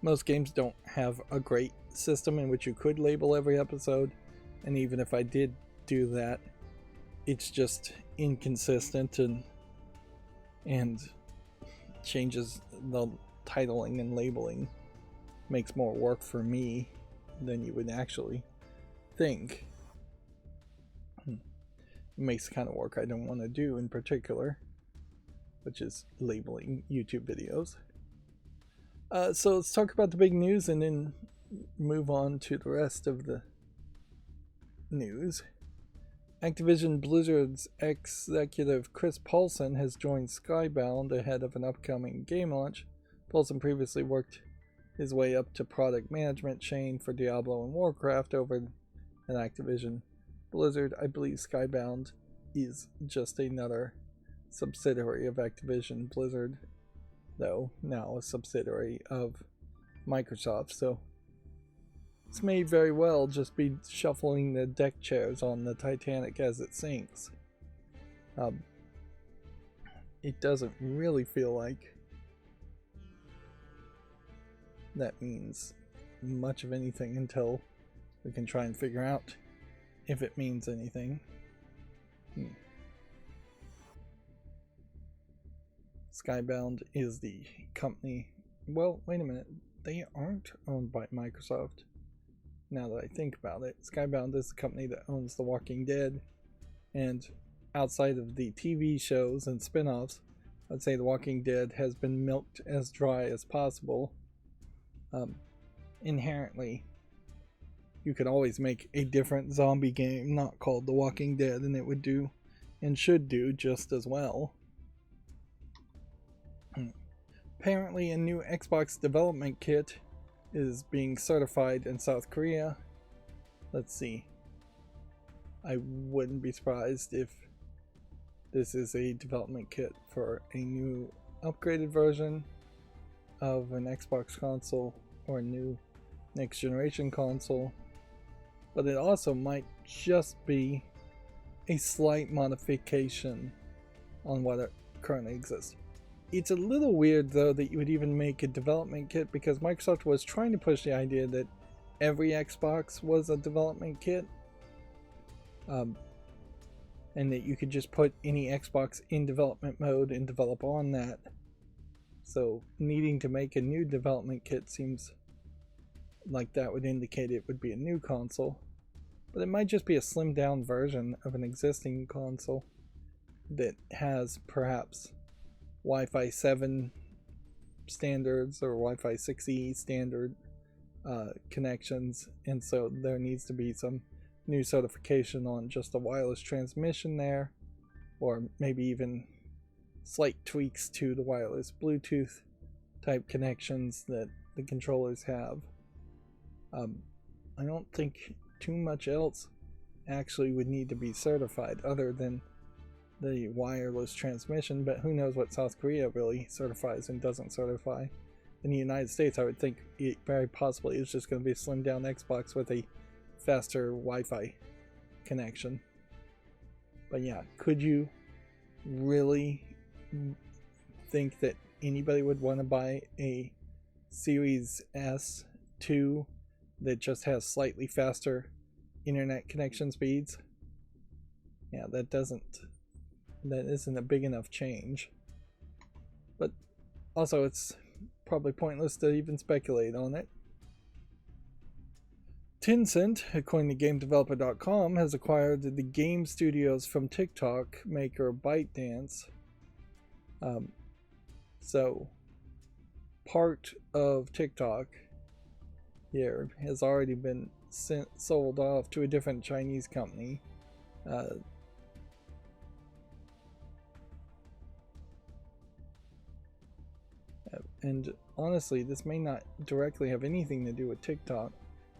Most games don't have a great system in which you could label every episode, and even if I did do that, it's just inconsistent and changes the titling and labeling, makes more work for me than you would actually think. It makes the kind of work I don't want to do in particular, which is labeling YouTube videos. So let's talk about the big news and then move on to the rest of the news. Activision Blizzard's executive Chris Paulson has joined Skybound ahead of an upcoming game launch. Paulson previously worked his way up to product management chain for Diablo and Warcraft over at Activision Blizzard. I believe Skybound is just another subsidiary of Activision Blizzard, though now a subsidiary of Microsoft, so this may very well just be shuffling the deck chairs on the Titanic as it sinks. It doesn't really feel like that means much of anything until we can try and figure out if it means anything. Skybound is the company. Well, wait a minute. They aren't owned by Microsoft. Now that I think about it, Skybound is the company that owns The Walking Dead, and outside of the TV shows and spin-offs, I'd say The Walking Dead has been milked as dry as possible. Inherently, you could always make a different zombie game not called The Walking Dead, and it would do and should do just as well. Apparently, a new Xbox development kit is being certified in South Korea. Let's see. I wouldn't be surprised if this is a development kit for a new upgraded version of an Xbox console or a new next generation console, but it also might just be a slight modification on what currently exists. It's a little weird though that you would even make a development kit, because Microsoft was trying to push the idea that every Xbox was a development kit. and that you could just put any Xbox in development mode and develop on that. So needing to make a new development kit seems like that would indicate it would be a new console. But it might just be a slimmed down version of an existing console that has perhaps Wi-Fi 7 standards or Wi-Fi 6E standard connections, and so there needs to be some new certification on just the wireless transmission there, or maybe even slight tweaks to the wireless Bluetooth type connections that the controllers have. I don't think too much else actually would need to be certified other than the wireless transmission, but who knows what South Korea really certifies and doesn't certify. In the United States, I would think it very possibly is just going to be a slimmed down Xbox with a faster Wi-Fi connection. But yeah, could you really think that anybody would want to buy a Series S2 that just has slightly faster internet connection speeds? Yeah, that isn't a big enough change. But also, it's probably pointless to even speculate on it. Tencent, according to GameDeveloper.com, has acquired the game studios from TikTok maker ByteDance. So, part of TikTok here has already been sold off to a different Chinese company. And honestly, this may not directly have anything to do with TikTok,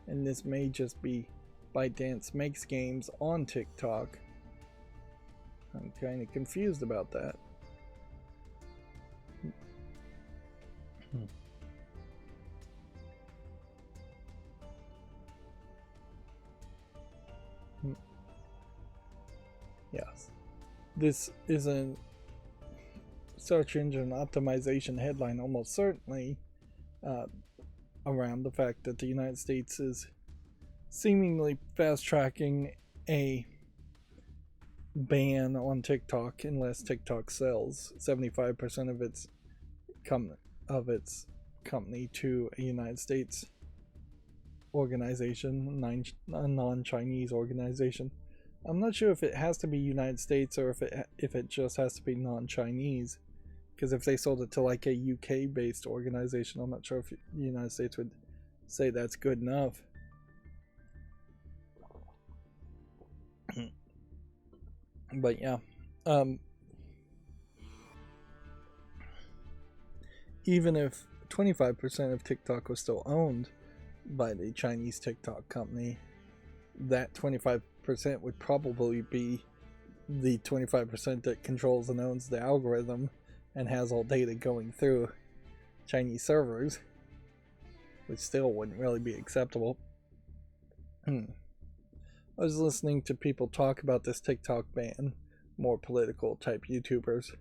and this may just be ByteDance makes games on TikTok. I'm kind of confused about that. Yes, this is a search engine optimization headline, almost certainly around the fact that the United States is seemingly fast tracking a ban on TikTok unless TikTok sells 75% of its company to a United States organization, a non-Chinese organization. I'm not sure if it has to be United States or if it just has to be non-Chinese. Because if they sold it to like a UK-based organization, I'm not sure if the United States would say that's good enough. But yeah, even if 25% of TikTok was still owned by the Chinese TikTok company, that 25% would probably be the 25% that controls and owns the algorithm and has all data going through Chinese servers, which still wouldn't really be acceptable. I was listening to people talk about this TikTok ban, more political type YouTubers,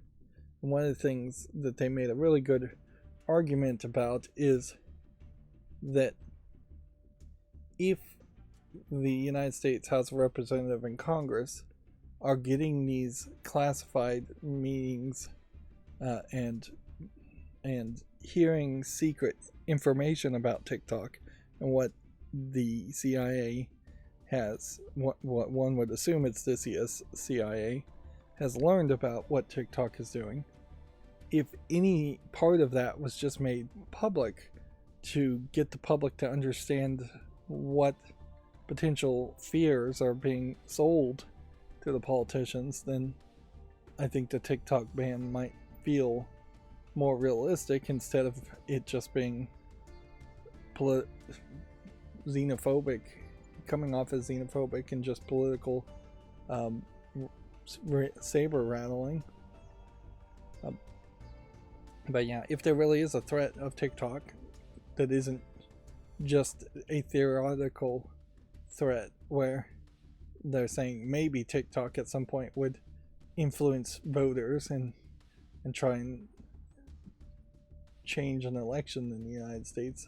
and one of the things that they made a really good argument about is that if the United States House of Representatives and Congress are getting these classified meetings and hearing secret information about TikTok and what the CIA has, what one would assume it's the CIA, has learned about what TikTok is doing. If any part of that was just made public to get the public to understand what potential fears are being sold to the politicians, then I think the TikTok ban might feel more realistic instead of it just being xenophobic, coming off as xenophobic and just political saber rattling. But yeah, if there really is a threat of TikTok that isn't just a theoretical threat where they're saying maybe TikTok at some point would influence voters and try and change an election in the United States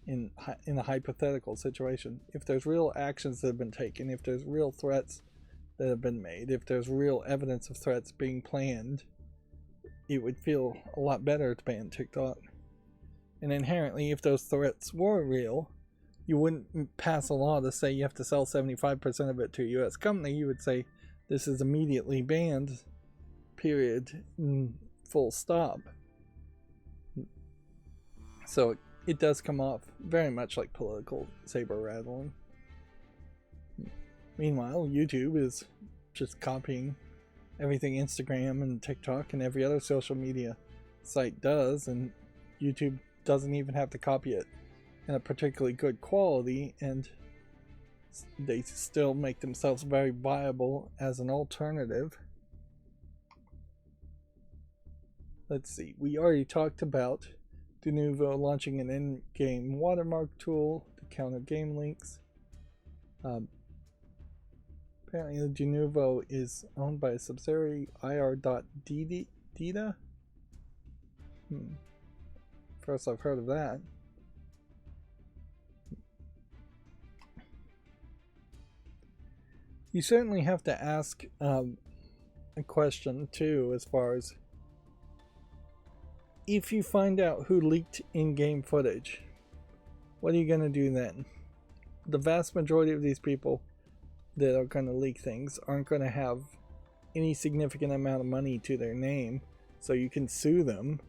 in a hypothetical situation. If there's real actions that have been taken, if there's real threats that have been made, if there's real evidence of threats being planned, it would feel a lot better to ban TikTok. And inherently, if those threats were real, you wouldn't pass a law to say you have to sell 75% of it to a US company. You would say this is immediately banned, period, full stop. So it does come off very much like political saber rattling. Meanwhile, YouTube is just copying everything Instagram and TikTok and every other social media site does, and YouTube doesn't even have to copy it in a particularly good quality, and they still make themselves very viable as an alternative. Let's see, we already talked about Denuvo launching an in-game watermark tool to counter game links. Apparently the Denuvo is owned by a subsidiary, ir.dita. First I've heard of that. You certainly have to ask a question too, as far as if you find out who leaked in-game footage, what are you going to do then? The vast majority of these people that are going to leak things aren't going to have any significant amount of money to their name, so you can sue them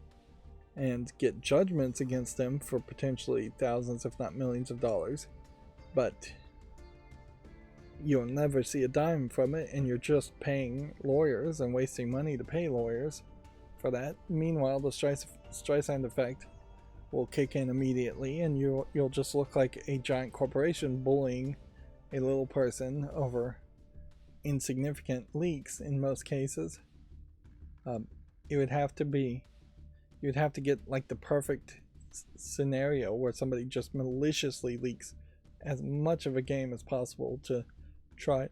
and get judgments against them for potentially thousands if not millions of dollars, but you'll never see a dime from it, and you're just paying lawyers and wasting money to pay lawyers for that. Meanwhile, the Streisand effect will kick in immediately, and you'll just look like a giant corporation bullying a little person over insignificant leaks in most cases. You'd have to get like the perfect scenario where somebody just maliciously leaks as much of a game as possible to try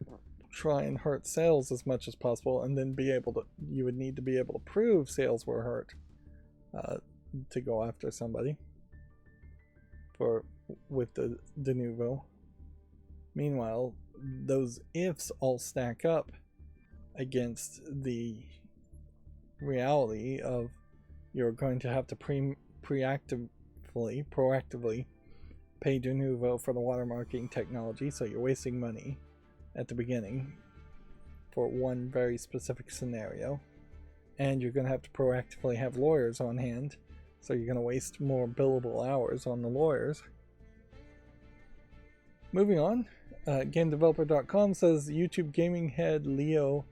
and hurt sales as much as possible, and then you would need to be able to prove sales were hurt to go after somebody with the Denuvo. Meanwhile, those ifs all stack up against the reality of you're going to have to proactively pay Denuvo for the watermarking technology, so you're wasting money at the beginning for one very specific scenario, and you're going to have to proactively have lawyers on hand, so you're going to waste more billable hours on the lawyers. Moving on, GameDeveloper.com says YouTube gaming head Leo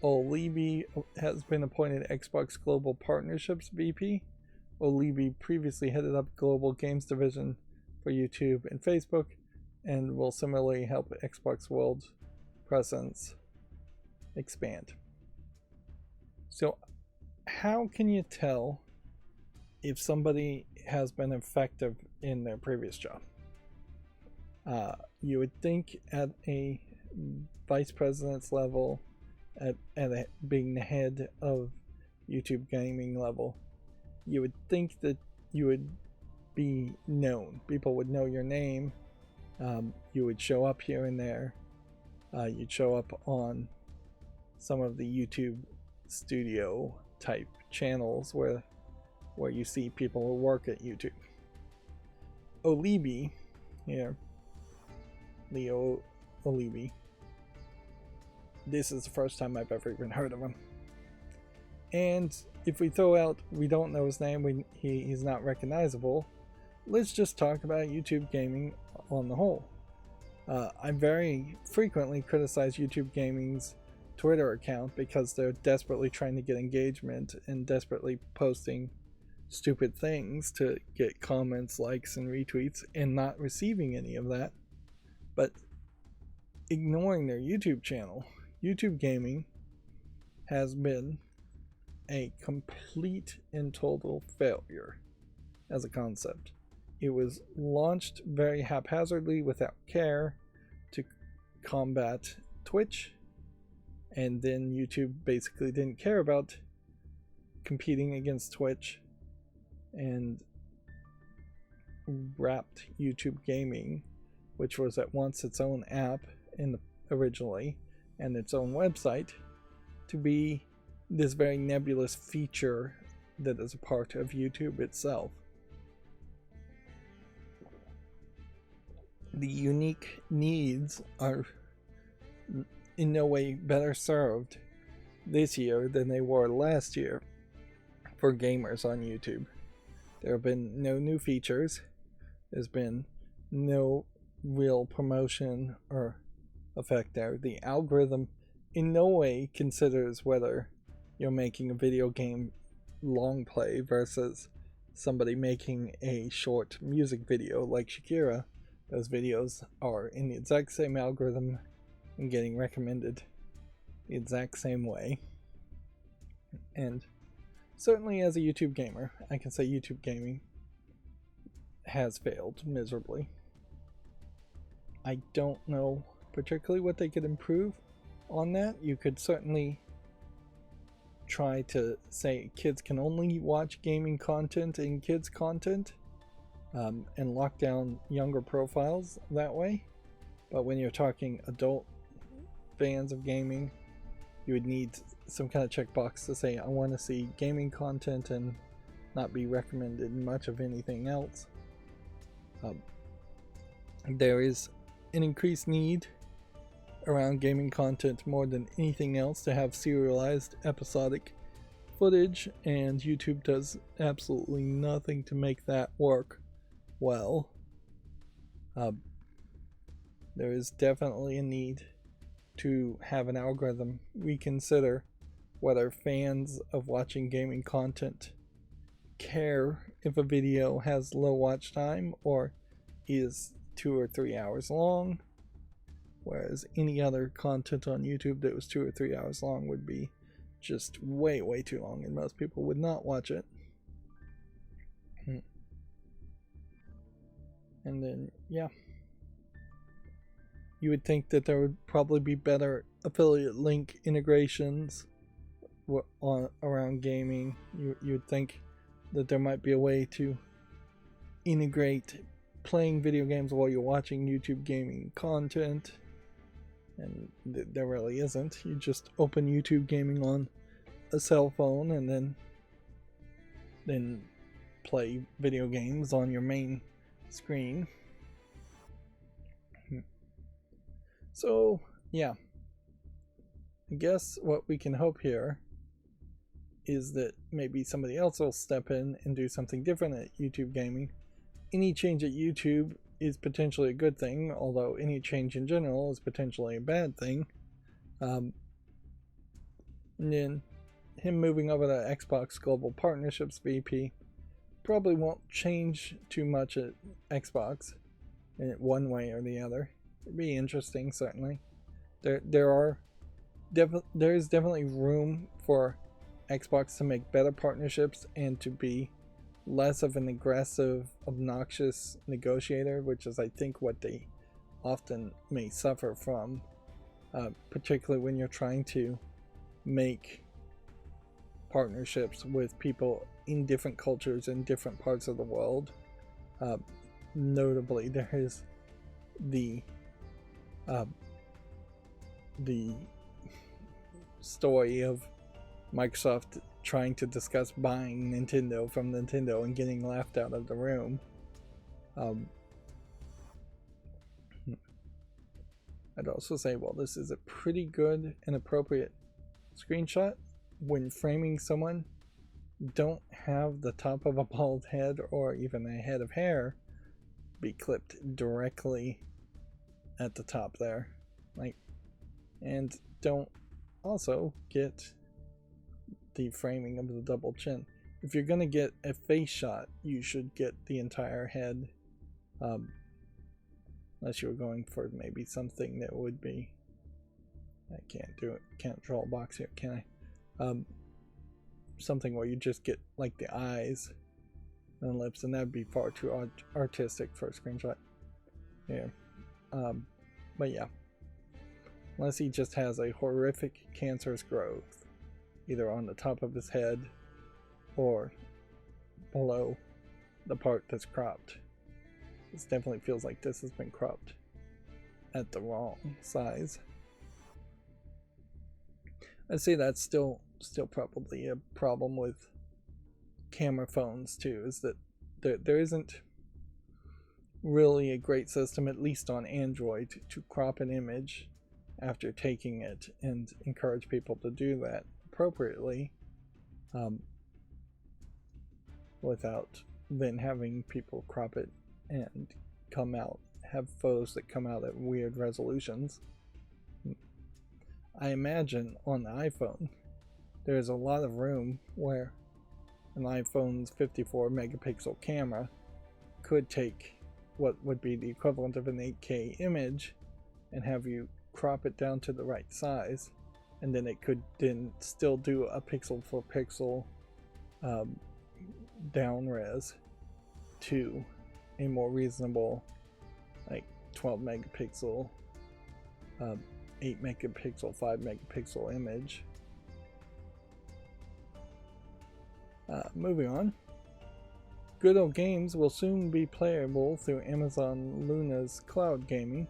Olibi has been appointed Xbox Global Partnerships VP. Olibi previously headed up Global Games Division for YouTube and Facebook, and will similarly help Xbox World presence expand. So how can you tell if somebody has been effective in their previous job? You would think at a vice president's level, at being the head of YouTube gaming level, you would think that you would be known. People would know your name. You would show up here and there. You'd show up on some of the YouTube studio type channels where you see people who work at YouTube. Olibi here, Leo Olibi, this is the first time I've ever even heard of him. And if we throw out we don't know his name, he's not recognizable, let's just talk about YouTube gaming on the whole. I very frequently criticize YouTube Gaming's Twitter account because they're desperately trying to get engagement and desperately posting stupid things to get comments, likes, and retweets, and not receiving any of that, but ignoring their YouTube channel. YouTube Gaming has been a complete and total failure as a concept. It was launched very haphazardly without care to combat Twitch, and then YouTube basically didn't care about competing against Twitch and wrapped YouTube Gaming, which was at once its own app originally, and its own website to be this very nebulous feature that is a part of YouTube itself. The unique needs are in no way better served this year than they were last year for gamers on YouTube. There have been no new features. There's been no real promotion or effect there. The algorithm in no way considers whether you're making a video game long play versus somebody making a short music video like Shakira. Those videos are in the exact same algorithm and getting recommended the exact same way. And certainly as a YouTube gamer, I can say YouTube gaming has failed miserably. I don't know particularly what they could improve on that. You could certainly try to say kids can only watch gaming content and kids content, and lock down younger profiles that way. But when you're talking adult fans of gaming, you would need some kind of checkbox to say I want to see gaming content and not be recommended much of anything else. There is an increased need around gaming content more than anything else to have serialized episodic footage, and YouTube does absolutely nothing to make that work well. There is definitely a need to have an algorithm reconsider whether fans of watching gaming content care if a video has low watch time or is 2 or 3 hours long, whereas any other content on YouTube that was 2 or 3 hours long would be just way too long and most people would not watch it. And then, yeah, you would think that there would probably be better affiliate link integrations around gaming. You'd think that there might be a way to integrate playing video games while you're watching YouTube gaming content, and there really isn't. You just open YouTube gaming on a cell phone and then play video games on your main screen. So yeah, I guess what we can hope here is that maybe somebody else will step in and do something different at YouTube gaming. Any change at YouTube is potentially a good thing, although any change in general is potentially a bad thing. And then him moving over to Xbox Global Partnerships VP probably won't change too much at Xbox in one way or the other. It'd be interesting, certainly. There is definitely room for Xbox to make better partnerships and to be less of an aggressive, obnoxious negotiator, which is, I think, what they often may suffer from, particularly when you're trying to make partnerships with people in different cultures in different parts of the world. Notably, there is the story of Microsoft trying to discuss buying Nintendo from Nintendo and getting laughed out of the room. I'd also say, well, this is a pretty good and appropriate screenshot. When framing someone, don't have the top of a bald head or even a head of hair be clipped directly at the top there, and don't also get the framing of the double chin. If you're gonna get a face shot, you should get the entire head, unless you were going for maybe something that would be, I can't do it, can't draw a box here, can I? Something where you just get like the eyes and lips, and that'd be far too artistic for a screenshot. Yeah. But yeah, unless he just has a horrific cancerous growth either on the top of his head or below the part that's cropped. This definitely feels like this has been cropped at the wrong size. I'd say that's still probably a problem with camera phones too, is that there isn't really a great system, at least on Android, to crop an image after taking it and encourage people to do that appropriately, without then having people crop it and have photos that come out at weird resolutions. I imagine on the iPhone there's a lot of room where an iPhone's 54 megapixel camera could take what would be the equivalent of an 8K image and have you crop it down to the right size, and then it could then still do a pixel for pixel down res to a more reasonable, like 12 megapixel, 8 megapixel, 5 megapixel image. Moving on. Good Old Games will soon be playable through Amazon Luna's cloud gaming.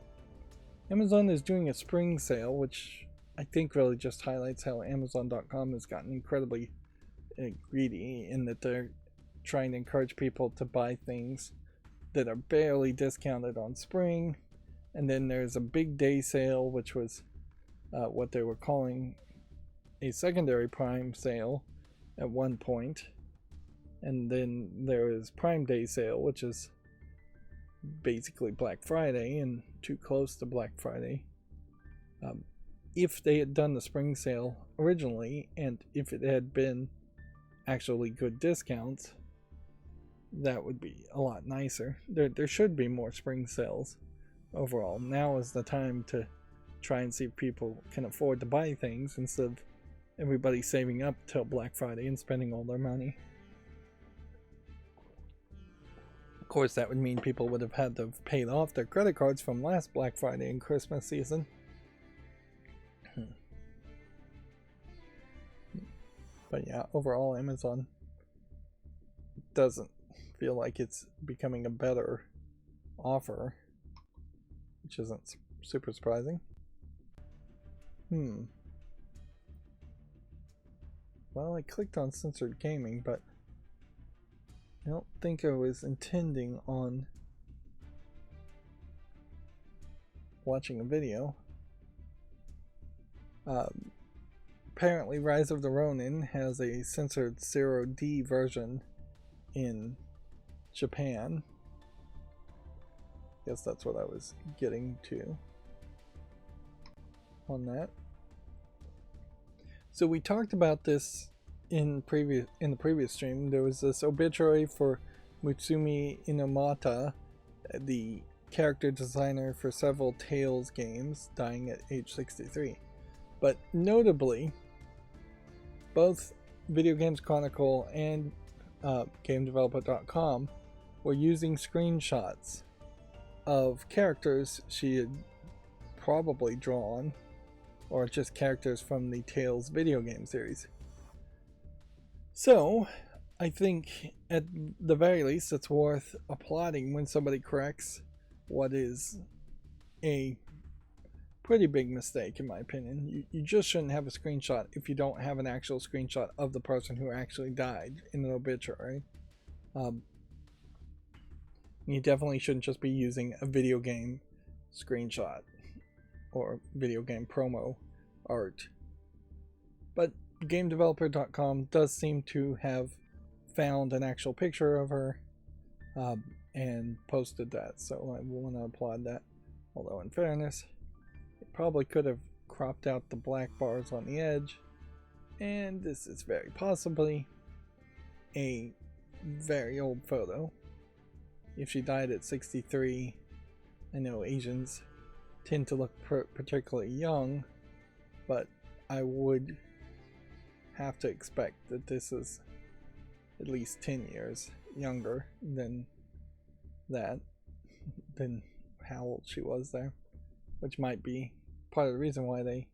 Amazon is doing a spring sale, which I think really just highlights how Amazon.com has gotten incredibly greedy in that they're trying to encourage people to buy things that are barely discounted on spring. And then there's a big day sale, which was what they were calling a secondary Prime sale at one point. And then there is Prime Day sale, which is basically Black Friday and too close to Black Friday. If they had done the spring sale originally, and if it had been actually good discounts, that would be a lot nicer. There should be more spring sales overall. Now is the time to try and see if people can afford to buy things instead of everybody saving up till Black Friday and spending all their money. Of course, that would mean people would have had to have paid off their credit cards from last Black Friday and Christmas season. But yeah, overall, Amazon doesn't feel like it's becoming a better offer, which isn't super surprising. Well, I clicked on censored gaming, but I don't think I was intending on watching a video. Apparently Rise of the Ronin has a censored 0D version in Japan. Guess that's what I was getting to on that. So we talked about this in the previous stream. There was this obituary for Mutsumi Inomata, the character designer for several Tales games, dying at age 63. But notably, both Video Games Chronicle and GameDeveloper.com were using screenshots of characters she had probably drawn, or just characters from the Tales video game series. So, I think at the very least it's worth applauding when somebody corrects what is a pretty big mistake, in my opinion. You just shouldn't have a screenshot if you don't have an actual screenshot of the person who actually died in an obituary. You definitely shouldn't just be using a video game screenshot or video game promo art. But GameDeveloper.com does seem to have found an actual picture of her and posted that, so I want to applaud that. Although in fairness, it probably could have cropped out the black bars on the edge, and this is very possibly a very old photo. If she died at 63, I know Asians tend to look particularly young, but I would have to expect that this is at least 10 years younger than that, than how old she was there, which might be part of the reason why they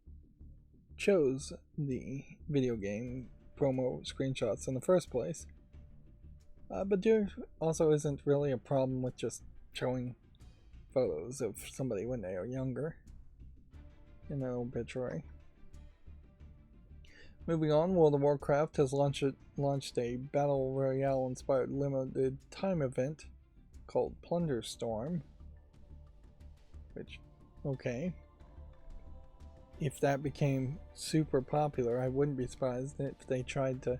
chose the video game promo screenshots in the first place. But there also isn't really a problem with just showing photos of somebody when they are younger in an obituary. Moving on, World of Warcraft has launched a Battle Royale inspired limited time event called Plunder Storm. Which, okay. If that became super popular, I wouldn't be surprised if they tried to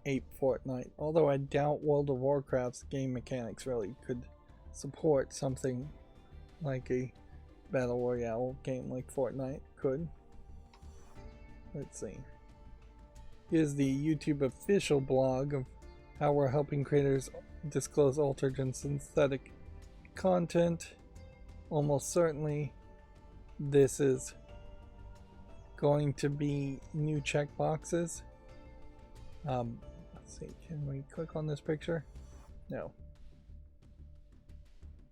ape Fortnite. Although I doubt World of Warcraft's game mechanics really could support something like a Battle Royale game like Fortnite could. Let's see. Here's the YouTube official blog of how we're helping creators disclose altered and synthetic content. Almost certainly this is going to be new checkboxes. Let's see, can we click on this picture? No.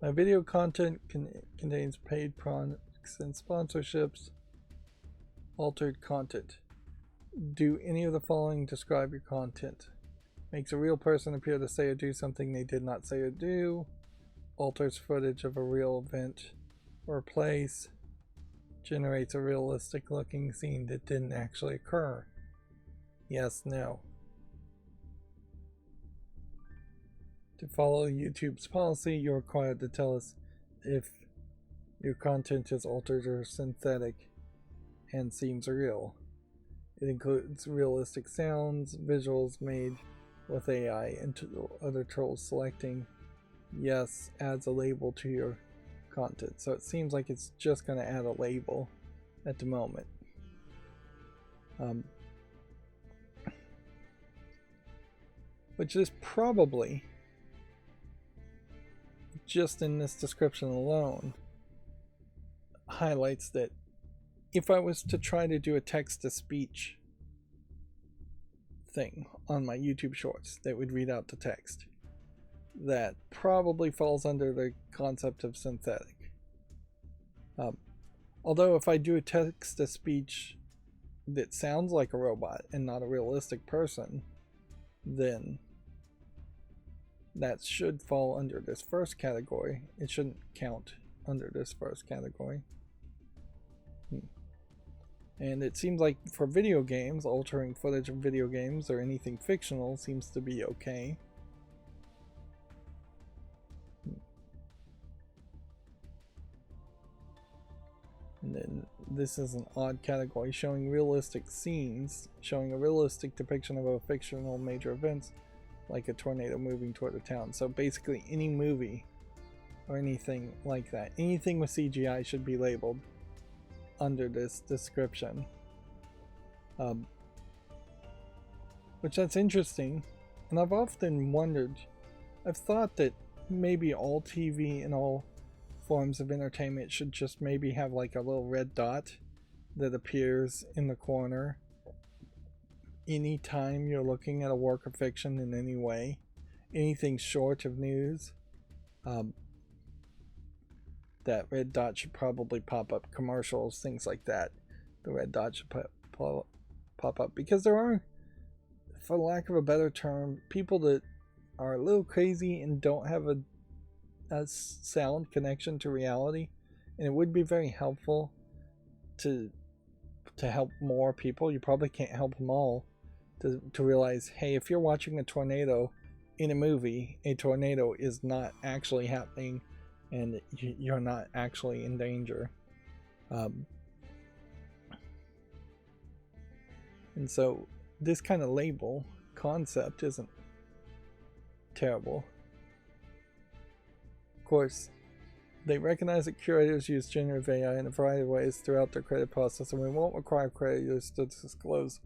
My video content contains paid products and sponsorships. Altered content. Do any of the following describe your content? Makes a real person appear to say or do something they did not say or do. Alters footage of a real event or place. Generates a realistic looking scene that didn't actually occur. Yes, no. To follow YouTube's policy, you're required to tell us if your content is altered or synthetic and seems real. It includes realistic sounds, visuals made with AI, and other tools. Selecting yes adds a label to your content. So it seems like it's just going to add a label at the moment. Which is probably, just in this description alone, highlights that if I was to try to do a text-to-speech thing on my YouTube shorts that would read out the text, that probably falls under the concept of synthetic. Although if I do a text-to-speech that sounds like a robot and not a realistic person, then that should fall under this first category. It shouldn't count under this first category. And it seems like for video games, altering footage of video games or anything fictional seems to be okay. And then this is an odd category, showing realistic scenes, showing a realistic depiction of a fictional major events, like a tornado moving toward a town. So basically any movie or anything like that, anything with CGI should be labeled under this description. Which that's interesting, and I've often wondered, I've thought that maybe all TV and all forms of entertainment should just maybe have like a little red dot that appears in the corner anytime you're looking at a work of fiction in any way, anything short of news. That red dot should probably pop up. Commercials, things like that, the red dot should pop up, because there are, for lack of a better term, people that are a little crazy and don't have a sound connection to reality, and it would be very helpful to help more people. You probably can't help them all to realize, hey, if you're watching a tornado in a movie, a tornado is not actually happening and you're not actually in danger. And so this kind of label concept isn't terrible. Of course, they recognize that curators use generative AI in a variety of ways throughout their creative process, and we won't require creators to disclose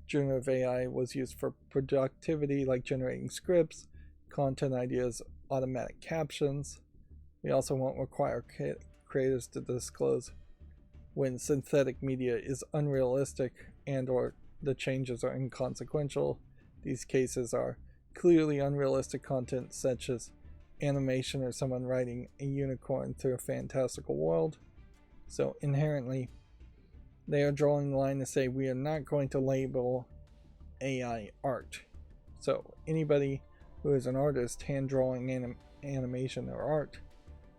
generative AI was used for productivity, like generating scripts, content ideas, automatic captions. We also won't require creators to disclose when synthetic media is unrealistic and or the changes are inconsequential. These cases are clearly unrealistic content, such as animation or someone riding a unicorn through a fantastical world. So inherently, they are drawing the line to say we are not going to label AI art. So anybody who is an artist hand drawing animation or art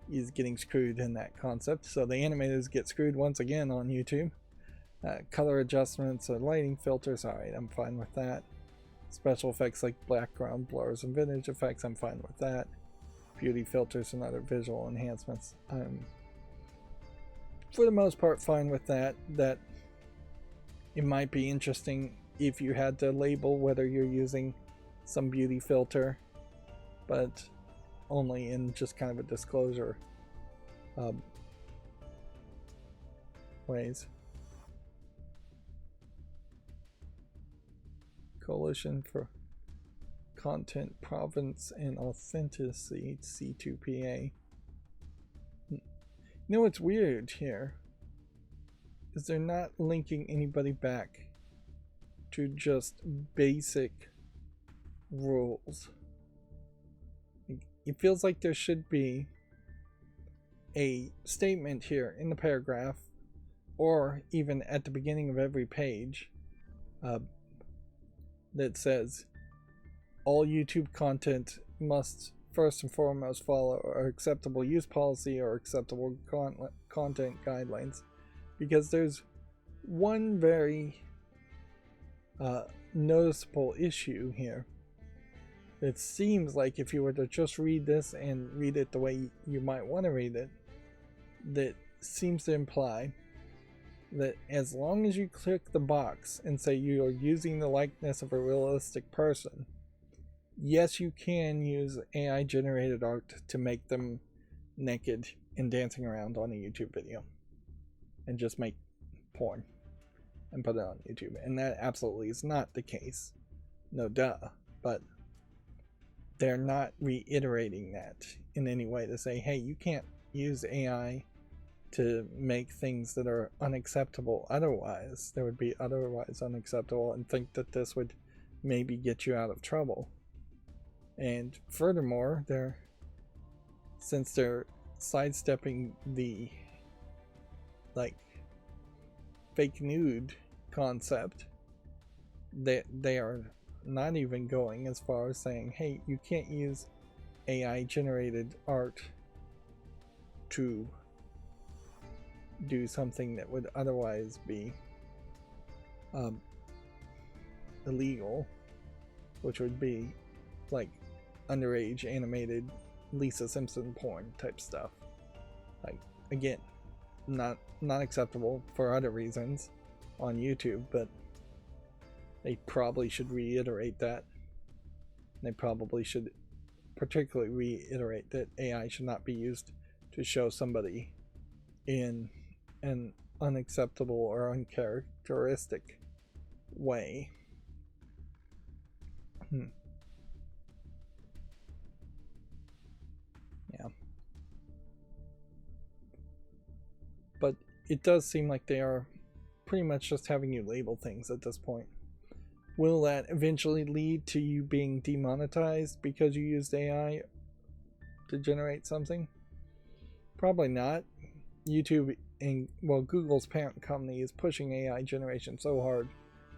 is getting screwed in that concept. So the animators get screwed once again on YouTube. Color adjustments or lighting filters, alright, I'm fine with that. Special effects like background blurs and vintage effects, I'm fine with that. Beauty filters and other visual enhancements, I'm for the most part fine with that. That it might be interesting if you had to label whether you're using some beauty filter, but only in just kind of a disclosure ways. Coalition for Content, Provenance, and Authenticity, C2PA. You know what's weird here is they're not linking anybody back to just basic rules. It feels like there should be a statement here in the paragraph, or even at the beginning of every page, that says all YouTube content must first and foremost follow our acceptable use policy or acceptable content guidelines, because there's one very noticeable issue here. It seems like if you were to just read this and read it the way you might want to read it, that seems to imply that as long as you click the box and say you are using the likeness of a realistic person, yes, you can use AI generated art to make them naked and dancing around on a YouTube video and just make porn and put it on YouTube. And that absolutely is not the case. No duh. But they're not reiterating that in any way to say, hey, you can't use AI to make things that are unacceptable otherwise. They would be otherwise unacceptable, and think that this would maybe get you out of trouble. And furthermore, since they're sidestepping the fake nude concept, they are not even going as far as saying, hey, you can't use AI generated art to do something that would otherwise be illegal, which would be like underage animated Lisa Simpson porn type stuff. Like, again, not acceptable for other reasons on YouTube, but they probably should reiterate that. They probably should particularly reiterate that AI should not be used to show somebody in an unacceptable or uncharacteristic way. Yeah. But it does seem like they are pretty much just having you label things at this point. Will that eventually lead to you being demonetized because you used AI to generate something? Probably not. YouTube and, well, Google's parent company is pushing AI generation so hard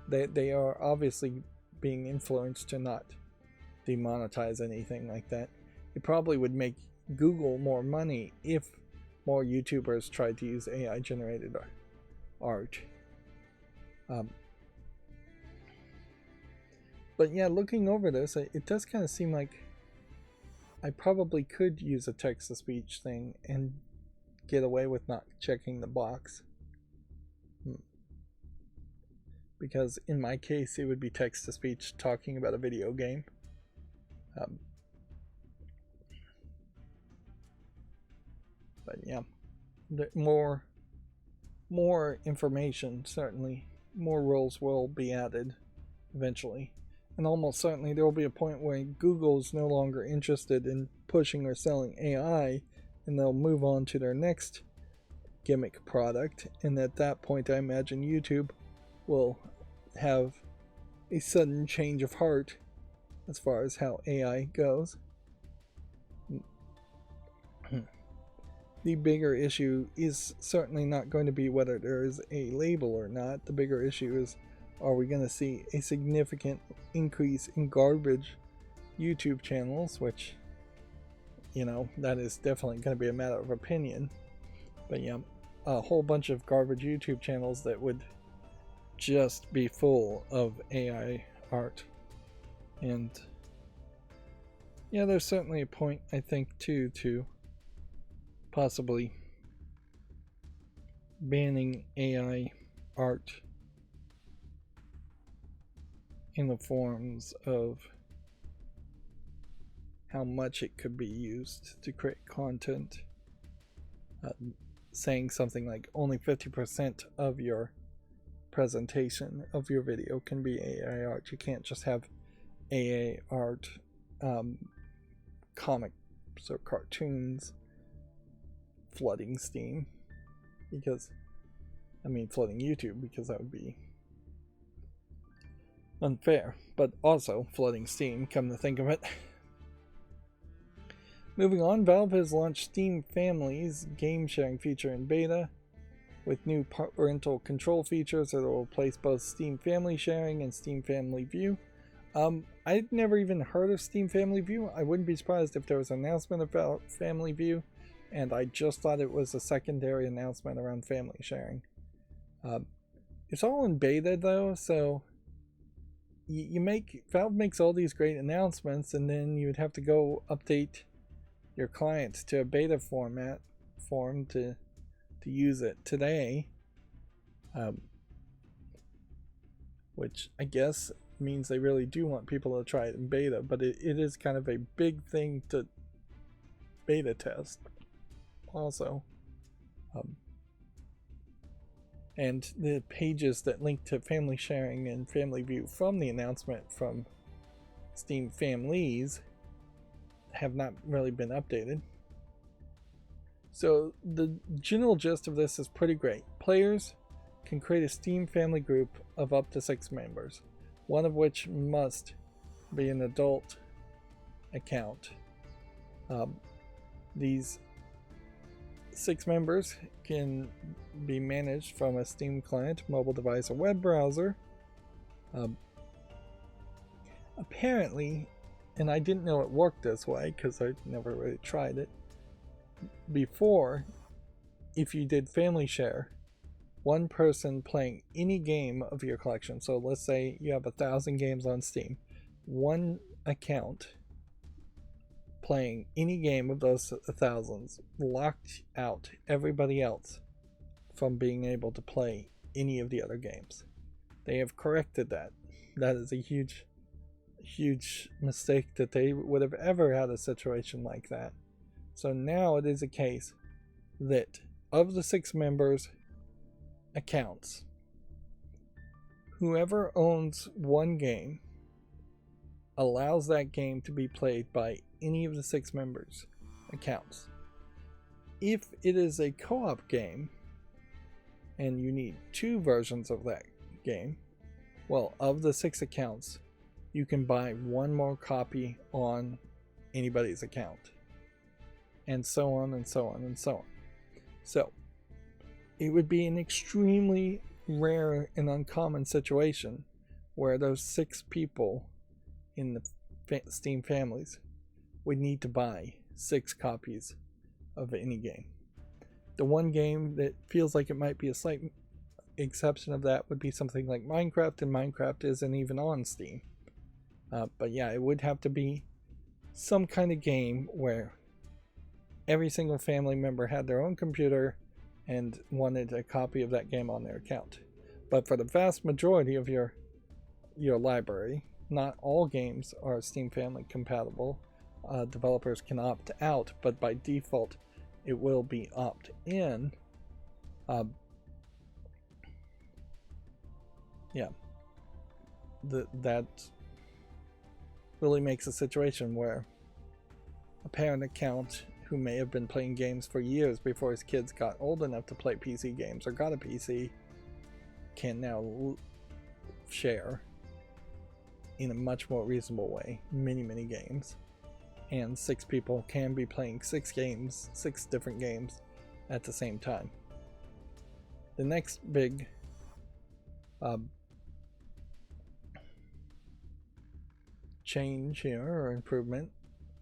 that they are obviously being influenced to not demonetize anything like that. It probably would make Google more money if more YouTubers tried to use AI generated art. But yeah, looking over this, it does kind of seem like I probably could use a text-to-speech thing and get away with not checking the box. Because in my case, it would be text-to-speech talking about a video game. But yeah, more information, certainly. More roles will be added eventually. And almost certainly there will be a point where Google's no longer interested in pushing or selling AI, and they'll move on to their next gimmick product. And at that point, I imagine YouTube will have a sudden change of heart as far as how AI goes. The bigger issue is certainly not going to be whether there is a label or not. The bigger issue is, are we going to see a significant increase in garbage YouTube channels, which, you know, that is definitely going to be a matter of opinion. But yeah, a whole bunch of garbage YouTube channels that would just be full of AI art. And yeah, there's certainly a point, I think, too, to possibly banning AI art in the forms of how much it could be used to create content. Saying something like only 50% of your presentation of your video can be AI art. You can't just have AI art, comics or cartoons flooding Steam, because flooding YouTube, because that would be unfair, but also flooding Steam, come to think of it. Moving on, Valve has launched Steam Families game sharing feature in beta with new parental control features that will replace both Steam Family Sharing and Steam Family View. I'd never even heard of Steam Family View. I wouldn't be surprised if there was an announcement about Family View, and I just thought it was a secondary announcement around family sharing. It's all in beta though, so Valve makes all these great announcements, and then you would have to go update your client to a beta form to use it today, which I guess means they really do want people to try it in beta, but it is kind of a big thing to beta test also. And the pages that link to family sharing and family view from the announcement from Steam Families have not really been updated. So the general gist of this is pretty great. Players can create a Steam family group of up to 6 members, one of which must be an adult account. These 6 members can be managed from a Steam client, mobile device, or web browser. Apparently, and I didn't know it worked this way because I never really tried it before, if you did family share, one person playing any game of your collection, so let's say you have 1,000 games on Steam, one account playing any game of those 1,000s locked out everybody else from being able to play any of the other games. They have corrected that. That is a huge mistake that they would have ever had a situation like that. So now it is a case that of the 6 members' accounts, whoever owns one game allows that game to be played by any of the 6 members' accounts. If it is a co-op game and you need 2 versions of that game, well, of the 6 accounts, you can buy 1 more copy on anybody's account, and so on and so on and so on. So it would be an extremely rare and uncommon situation where those 6 people in the Steam families would need to buy 6 copies of any game. The one game that feels like it might be a slight exception of that would be something like Minecraft, and Minecraft isn't even on Steam. But yeah, it would have to be some kind of game where every single family member had their own computer and wanted a copy of that game on their account. But for the vast majority of your library, not all games are Steam Family compatible. Developers can opt out, but by default it will be opt-in. That really makes a situation where a parent account who may have been playing games for years before his kids got old enough to play PC games or got a PC can now share in a much more reasonable way many games, and 6 people can be playing 6 different games at the same time. The next big change here, or improvement,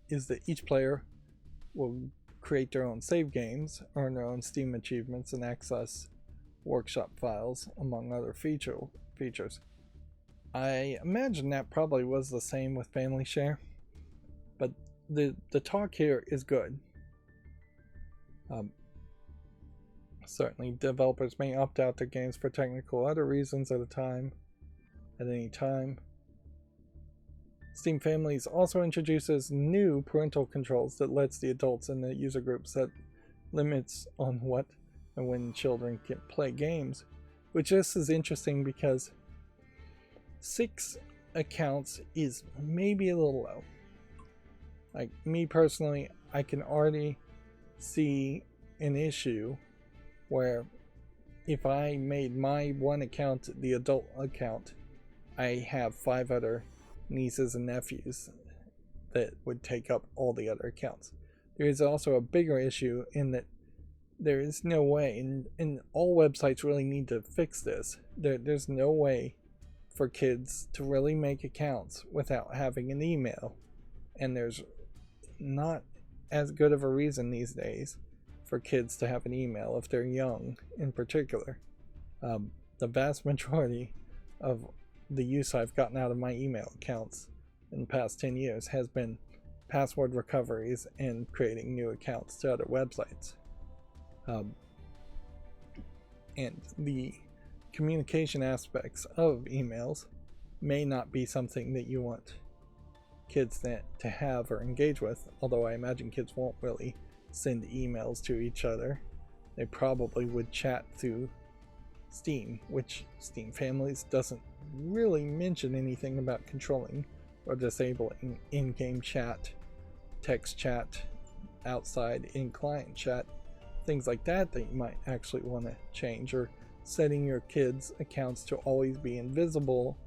is that each player will create their own save games, earn their own Steam achievements, and access workshop files, among other features. I imagine that probably was the same with Family Share, but the talk here is good. Certainly, developers may opt out their games for technical other reasons at any time. Steam Families also introduces new parental controls that lets the adults in the user group set limits on what and when children can play games, which this is interesting because 6 accounts is maybe a little low. Like me personally, I can already see an issue where if I made my one account the adult account, I have 5 other nieces and nephews that would take up all the other accounts. There is also a bigger issue in that there is no way, and all websites really need to fix this. There's no way for kids to really make accounts without having an email, and there's not as good of a reason these days for kids to have an email if they're young in particular. The vast majority of the use I've gotten out of my email accounts in the past 10 years has been password recoveries and creating new accounts to other websites. And the communication aspects of emails may not be something that you want kids to have or engage with, although I imagine kids won't really send emails to each other. They probably would chat through Steam, which Steam Families doesn't really mention anything about controlling or disabling in-game chat, text chat, outside in-client chat, things like that you might actually want to change, or setting your kids' accounts to always be invisible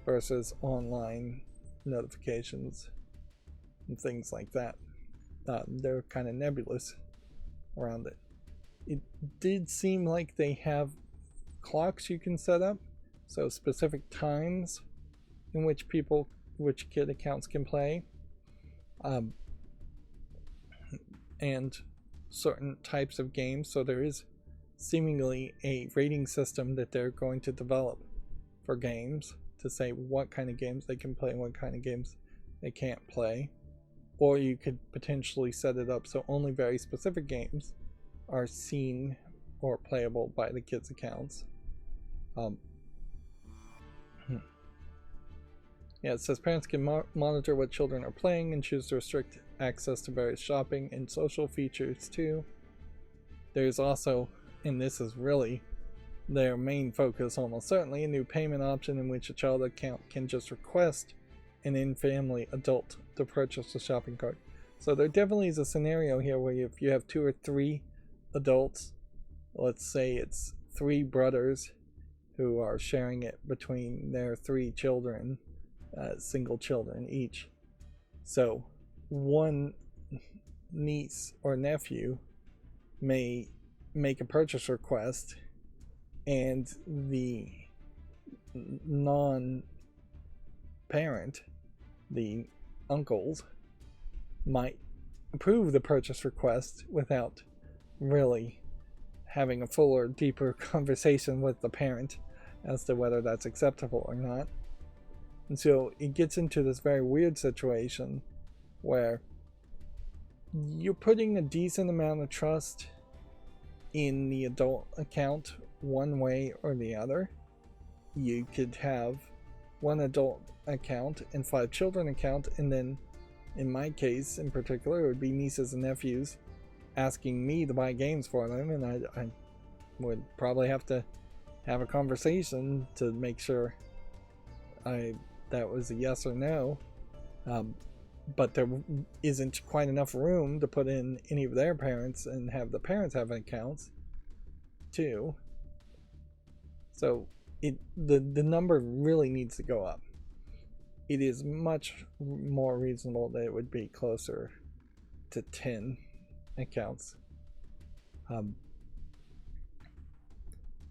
versus online notifications and things like that. They're kind of nebulous around it. It did seem like they have clocks you can set up, so specific times in which kid accounts can play, and certain types of games. So there is seemingly a rating system that they're going to develop for games to say what kind of games they can play and what kind of games they can't play. Or you could potentially set it up so only very specific games are seen or playable by the kids' accounts. Yeah, it says parents can monitor what children are playing and choose to restrict access to various shopping and social features too. There's also, and this is really their main focus almost certainly, a new payment option in which a child account can just request an in-family adult to purchase a shopping cart. So there definitely is a scenario here where if you have 2 or 3 adults, let's say it's 3 brothers who are sharing it between their 3 children, single children each. So one niece or nephew may make a purchase request and the non-parent, the uncles, might approve the purchase request without really having a fuller, deeper conversation with the parent as to whether that's acceptable or not. And so it gets into this very weird situation where you're putting a decent amount of trust in the adult account one way or the other. You could have one adult account and 5 children account, and then in my case in particular it would be nieces and nephews asking me to buy games for them, and I would probably have to have a conversation to make sure that was a yes or no. But there isn't quite enough room to put in any of their parents and have the parents have accounts too. So the number really needs to go up. It is much more reasonable that it would be closer to 10 accounts.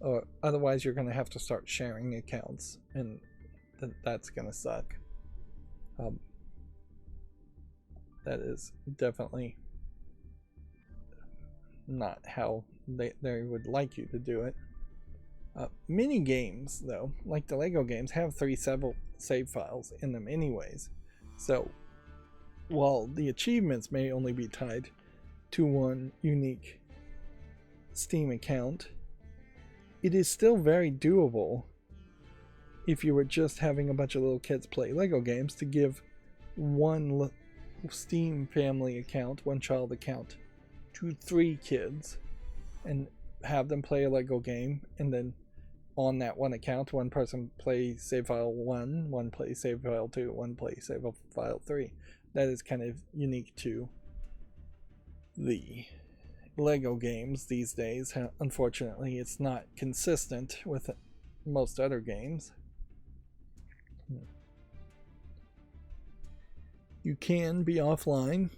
Or otherwise you're going to have to start sharing accounts, and that's going to suck. That is definitely not how they would like you to do it. Mini games, though, like the Lego games, have 3 several save files in them anyways. So while the achievements may only be tied to one unique Steam account, it is still very doable if you were just having a bunch of little kids play Lego games to give one Steam family account, one child account, to 3 kids and have them play a Lego game, and then on that one account, one person plays save file 1, one plays save file 2, one plays save file 3. That is kind of unique to the Lego games these days. Unfortunately, it's not consistent with most other games. You can be offline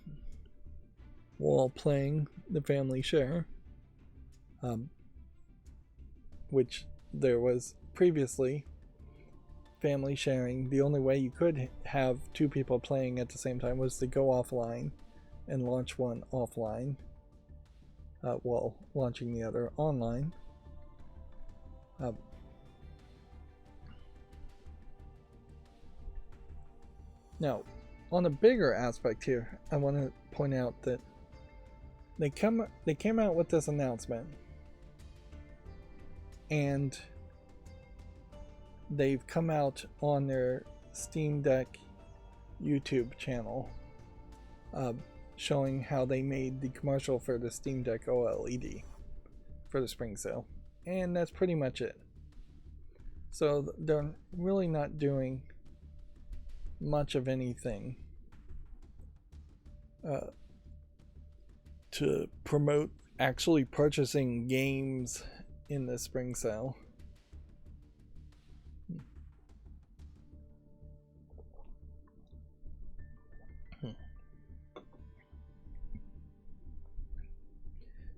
while playing the family share, which there was previously family sharing. The only way you could have 2 people playing at the same time was to go offline and launch one offline while launching the other online. Now, on a bigger aspect here, I want to point out that they came out with this announcement, and they've come out on their Steam Deck YouTube channel showing how they made the commercial for the Steam Deck OLED for the spring sale, and that's pretty much it. So they're really not doing much of anything to promote actually purchasing games in the spring sale.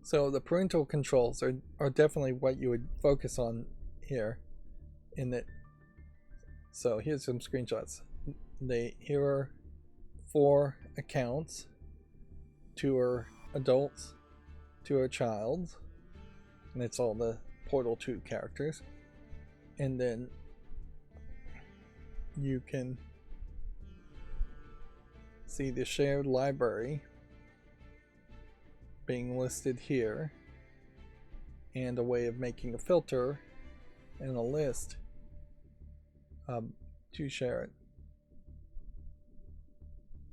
So the parental controls are definitely what you would focus on here in that. So here's some screenshots. Here are 4 accounts. 2 are adults, 2 are child, and it's all the Portal 2 characters. And then you can see the shared library being listed here, and a way of making a filter and a list to share it.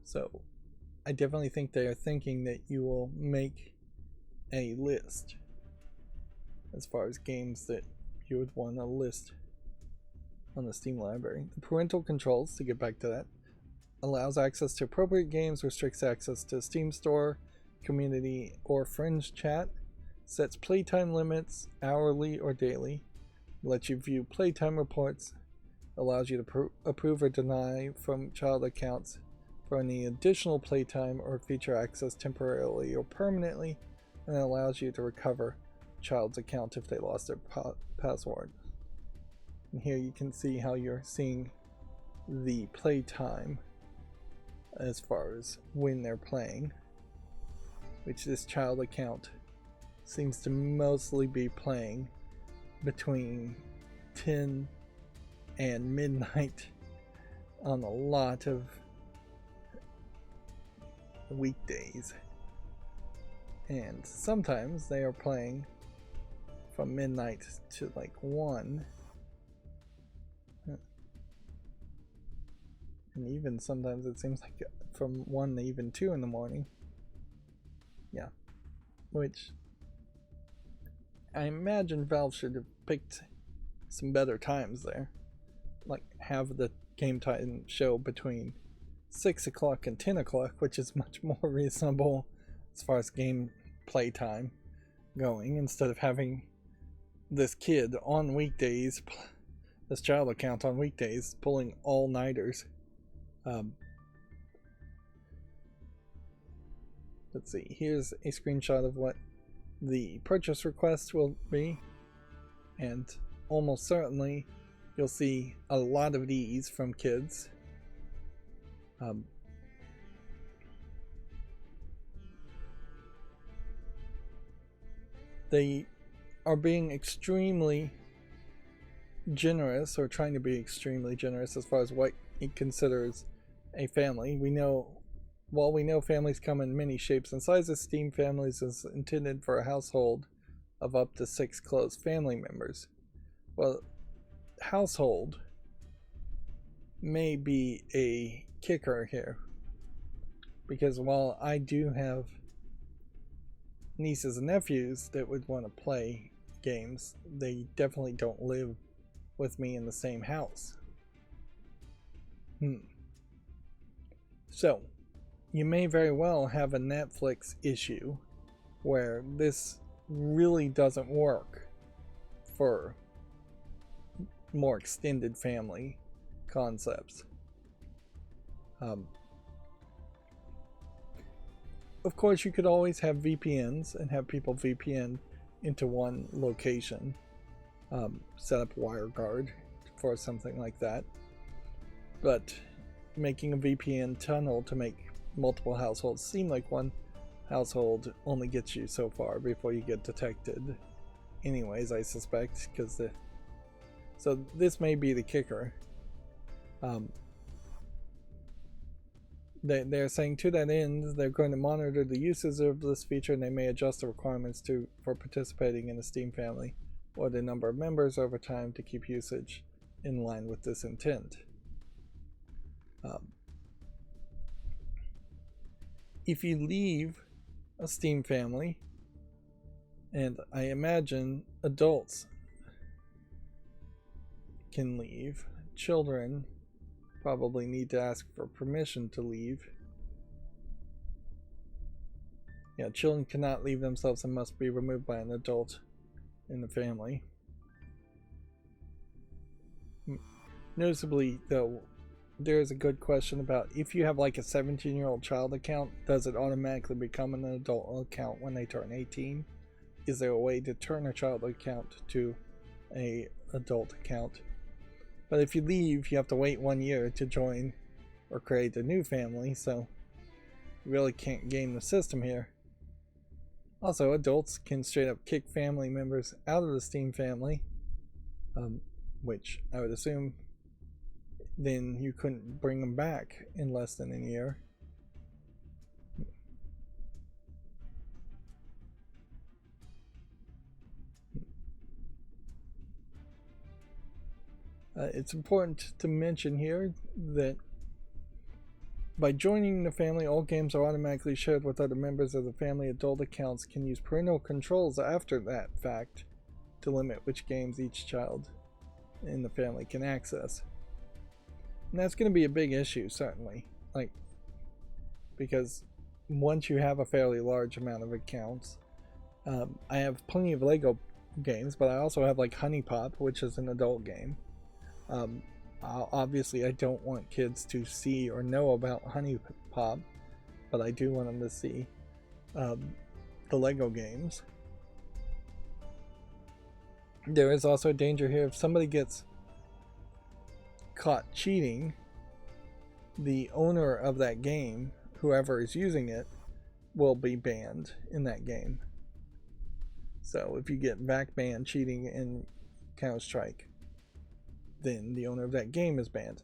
So I definitely think they are thinking that you will make a list as far as games that you would want to list on the Steam library. The parental controls, to get back to that, allows access to appropriate games, restricts access to Steam Store, community, or friends chat, sets playtime limits, hourly or daily, lets you view playtime reports, allows you to approve or deny from child accounts for any additional playtime or feature access temporarily or permanently, and allows you to recover child's account if they lost their password. And here you can see how you're seeing the playtime as far as when they're playing, which this child account seems to mostly be playing between 10 and midnight on a lot of weekdays, and sometimes they are playing from midnight to like 1, and even sometimes it seems like from 1 to even 2 in the morning. Yeah, which I imagine Valve should have picked some better times there, like have the game time show between 6 o'clock and 10 o'clock, which is much more reasonable as far as game play time going, instead of having this kid on weekdays, this child account on weekdays, pulling all-nighters. Let's see, here's a screenshot of what the purchase request will be, and almost certainly you'll see a lot of these from kids. They are being extremely generous, or trying to be extremely generous as far as what it considers a family. While we know families come in many shapes and sizes, Steam Families is intended for a household of up to 6 close family members. Well, household may be a kicker here, because while I do have nieces and nephews that would want to play games, they definitely don't live with me in the same house. So, you may very well have a Netflix issue where this really doesn't work for more extended family concepts. Of course, you could always have VPNs and have people VPN into one location. Set up WireGuard for something like that. But making a VPN tunnel to make multiple households seem like one household only gets you so far before you get detected. Anyways, I suspect, because so this may be the kicker. They're saying to that end, they're going to monitor the uses of this feature, and they may adjust the requirements for participating in the Steam family or the number of members over time to keep usage in line with this intent. If you leave a Steam family, and I imagine adults can leave, children probably need to ask for permission to leave. Yeah, children cannot leave themselves and must be removed by an adult in the family. Noticeably, though, there is a good question about if you have like a 17-year-old child account, does it automatically become an adult account when they turn 18? Is there a way to turn a child account to an adult account? But if you leave, you have to wait 1 year to join or create a new family, so you really can't game the system here. Also, adults can straight up kick family members out of the Steam family, which I would assume then you couldn't bring them back in less than a year. It's important to mention here that by joining the family, all games are automatically shared with other members of the family. Adult accounts can use parental controls after that fact to limit which games each child in the family can access. And that's going to be a big issue, certainly. Because once you have a fairly large amount of accounts, I have plenty of Lego games, but I also have like Honey Pop, which is an adult game. Obviously, I don't want kids to see or know about Honey Pop, but I do want them to see the Lego games. There is also a danger here. If somebody gets caught cheating, the owner of that game, whoever is using it, will be banned in that game. So if you get back banned cheating in Counter-Strike, then the owner of that game is banned.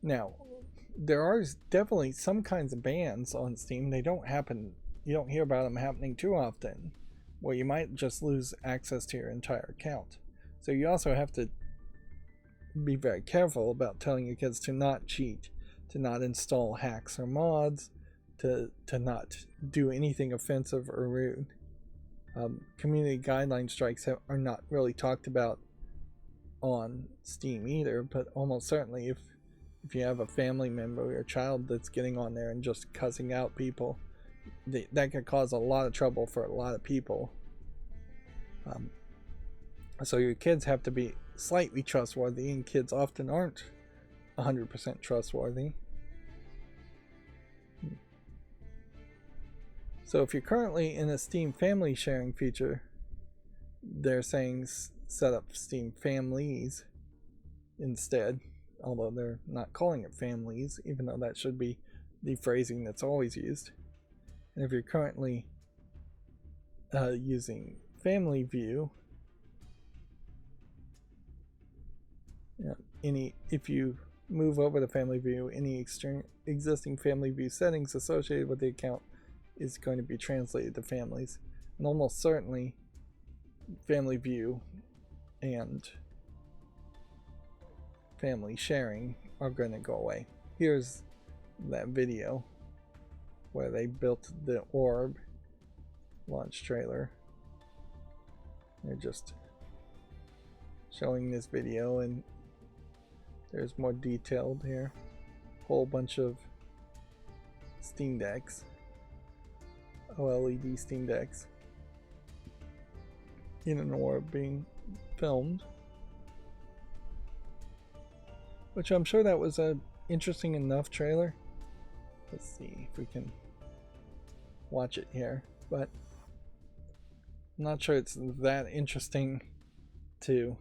Now, there are definitely some kinds of bans on Steam. They don't happen, you don't hear about them happening too often, where you might just lose access to your entire account. So you also have to be very careful about telling your kids to not cheat, to not install hacks or mods, to not do anything offensive or rude. Community guideline strikes are not really talked about on Steam either, but almost certainly if you have a family member or a child that's getting on there and just cussing out people, that could cause a lot of trouble for a lot of people. So your kids have to be slightly trustworthy, and kids often aren't 100% trustworthy. So if you're currently in a Steam family sharing feature, they're saying set up Steam families instead, although they're not calling it families, even though that should be the phrasing that's always used. And if you're currently using Family View, Yeah, if you move over to family view, any existing family view settings associated with the account is going to be translated to families, and almost certainly family view and family sharing are going to go away. Here's that video where they built the orb launch trailer. They're just showing this video, and there's more detailed here. Whole bunch of Steam Decks, OLED Steam Decks, in an orb being filmed. Which I'm sure that was a interesting enough trailer. Let's see if we can watch it here, but I'm not sure it's that interesting to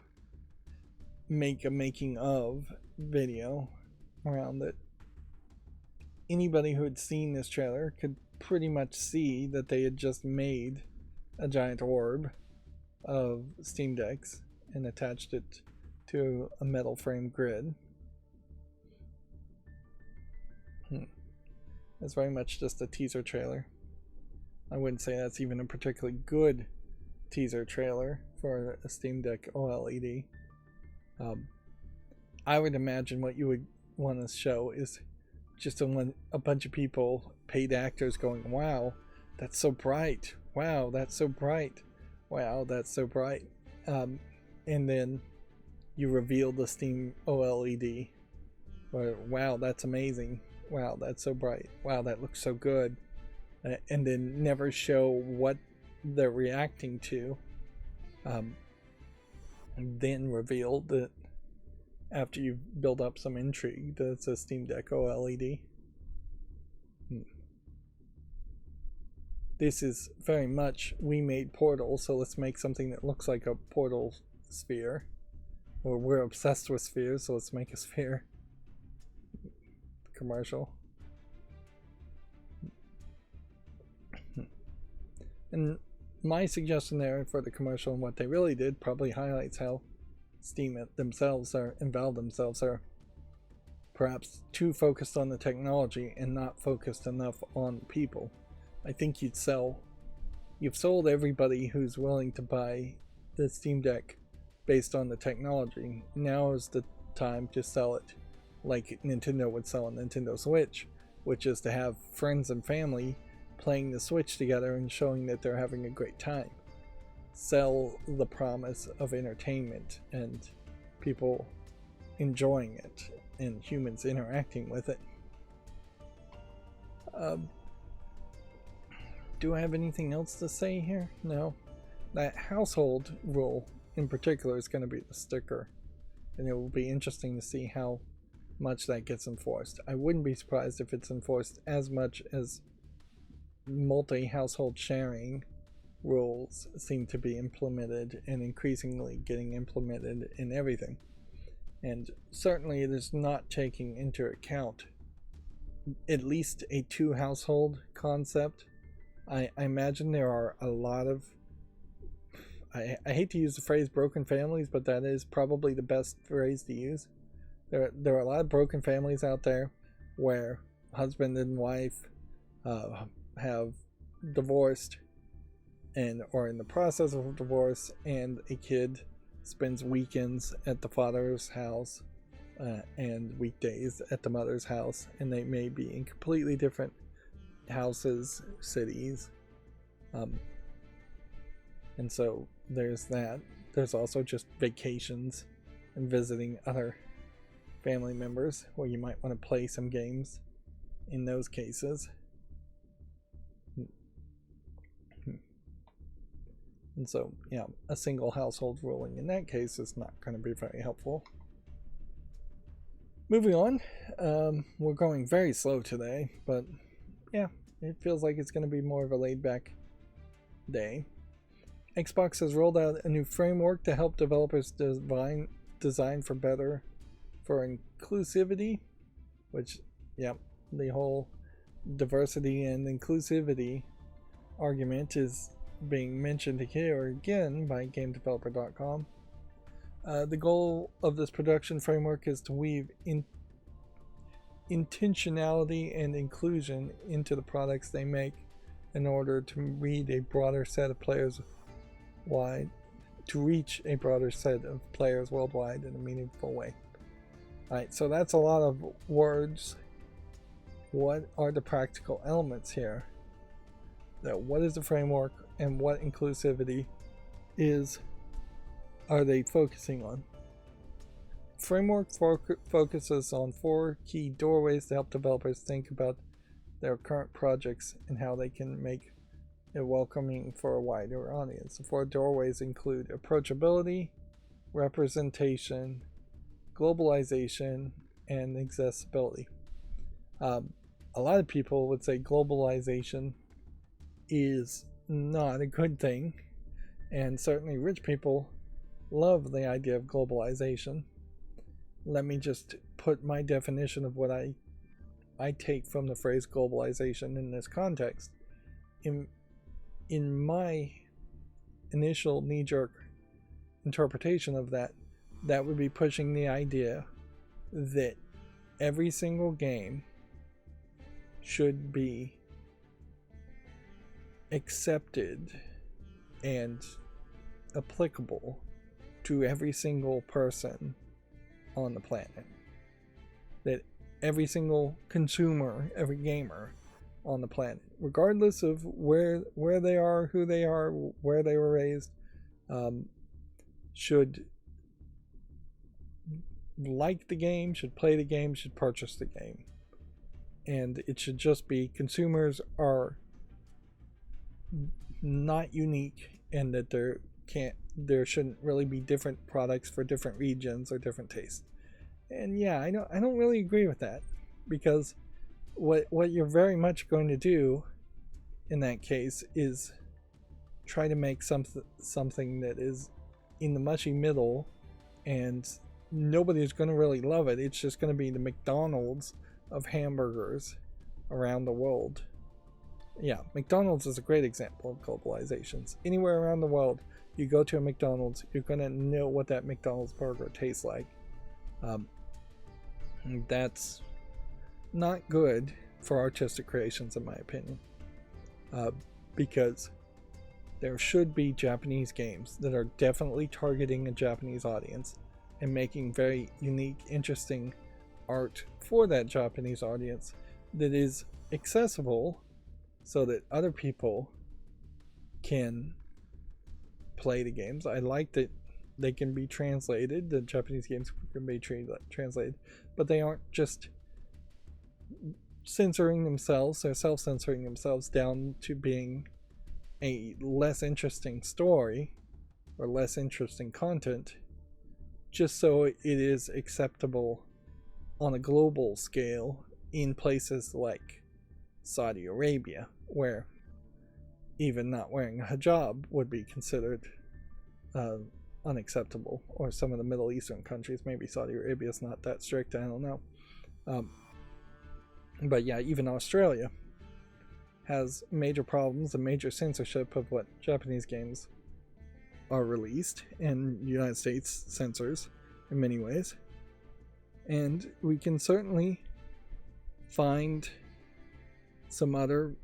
make a making of video around it. Anybody who had seen this trailer could pretty much see that they had just made a giant orb of Steam Decks and attached it to a metal frame grid. It's very much just a teaser trailer. I wouldn't say that's even a particularly good teaser trailer for a Steam Deck OLED. I would imagine what you would want to show is just a bunch of people, paid actors, going, "Wow, that's so bright! Wow, that's so bright! Wow, that's so bright!" And then you reveal the Steam OLED, or "Wow, that's amazing! Wow, that's so bright! Wow, that looks so good!" And then never show what they're reacting to. And then reveal that after you build up some intrigue that it's a Steam Deck OLED. This is very much, we made Portal, so let's make something that looks like a Portal sphere. Or we're obsessed with spheres, so let's make a sphere. Commercial. And my suggestion there for the commercial and what they really did probably highlights how Steam themselves are, and Valve themselves are perhaps too focused on the technology and not focused enough on people. I think you've sold everybody who's willing to buy the Steam Deck based on the technology. Now is the time to sell it like Nintendo would sell a Nintendo Switch, which is to have friends and family playing the Switch together and showing that they're having a great time. Sell the promise of entertainment and people enjoying it and humans interacting with it. Do I have anything else to say here? No. That household rule in particular is going to be the sticker, and it will be interesting to see how much that gets enforced. I wouldn't be surprised if it's enforced as much as multi-household sharing rules seem to be implemented and increasingly getting implemented in everything. And certainly it is not taking into account at least a two household concept. I imagine there are a lot of, I hate to use the phrase broken families, but that is probably the best phrase to use. There are a lot of broken families out there where husband and wife have divorced and are in the process of divorce, and a kid spends weekends at the father's house and weekdays at the mother's house, and they may be in completely different houses, cities, and so there's that. There's also just vacations and visiting other family members where you might want to play some games in those cases. And so, yeah, a single household ruling in that case is not going to be very helpful. Moving on, we're going very slow today, but yeah, it feels like it's going to be more of a laid-back day. Xbox has rolled out a new framework to help developers design for inclusivity, which, yeah, the whole diversity and inclusivity argument is being mentioned here again by GameDeveloper.com. The goal of this production framework is to weave intentionality and inclusion into the products they make in order to reach a broader set of players worldwide in a meaningful way. Alright, so that's a lot of words. What are the practical elements here? What is the framework and what inclusivity are they focusing on? Framework focuses on 4 key doorways to help developers think about their current projects and how they can make it welcoming for a wider audience. The 4 doorways include approachability, representation, globalization, and accessibility. A lot of people would say globalization is not a good thing, and certainly rich people love the idea of globalization. Let me just put my definition of what I take from the phrase globalization in this context. In my initial knee-jerk interpretation of that would be pushing the idea that every single game should be accepted and applicable to every single person on the planet. That every single consumer, every gamer on the planet, regardless of where they are, who they are, where they were raised, should like the game, should play the game, should purchase the game. And it should just be consumers are not unique, and that there shouldn't really be different products for different regions or different tastes. And yeah, I don't really agree with that, because what you're very much going to do in that case is try to make something that is in the mushy middle, and nobody's going to really love it. It's just going to be the McDonald's of hamburgers around the world. Yeah, McDonald's is a great example of globalizations. Anywhere around the world, you go to a McDonald's, you're going to know what that McDonald's burger tastes like. That's not good for artistic creations, in my opinion. Because there should be Japanese games that are definitely targeting a Japanese audience and making very unique, interesting art for that Japanese audience that is accessible so that other people can play the games. I like that they can be translated, the Japanese games can be translated, but they aren't just censoring themselves or self-censoring themselves down to being a less interesting story or less interesting content just so it is acceptable on a global scale in places like Saudi Arabia, where even not wearing a hijab would be considered unacceptable, or some of the Middle Eastern countries. Maybe Saudi Arabia is not that strict, I don't know. But yeah, even Australia has major problems and major censorship of what Japanese games are released, and the United States censors in many ways. And we can certainly find some other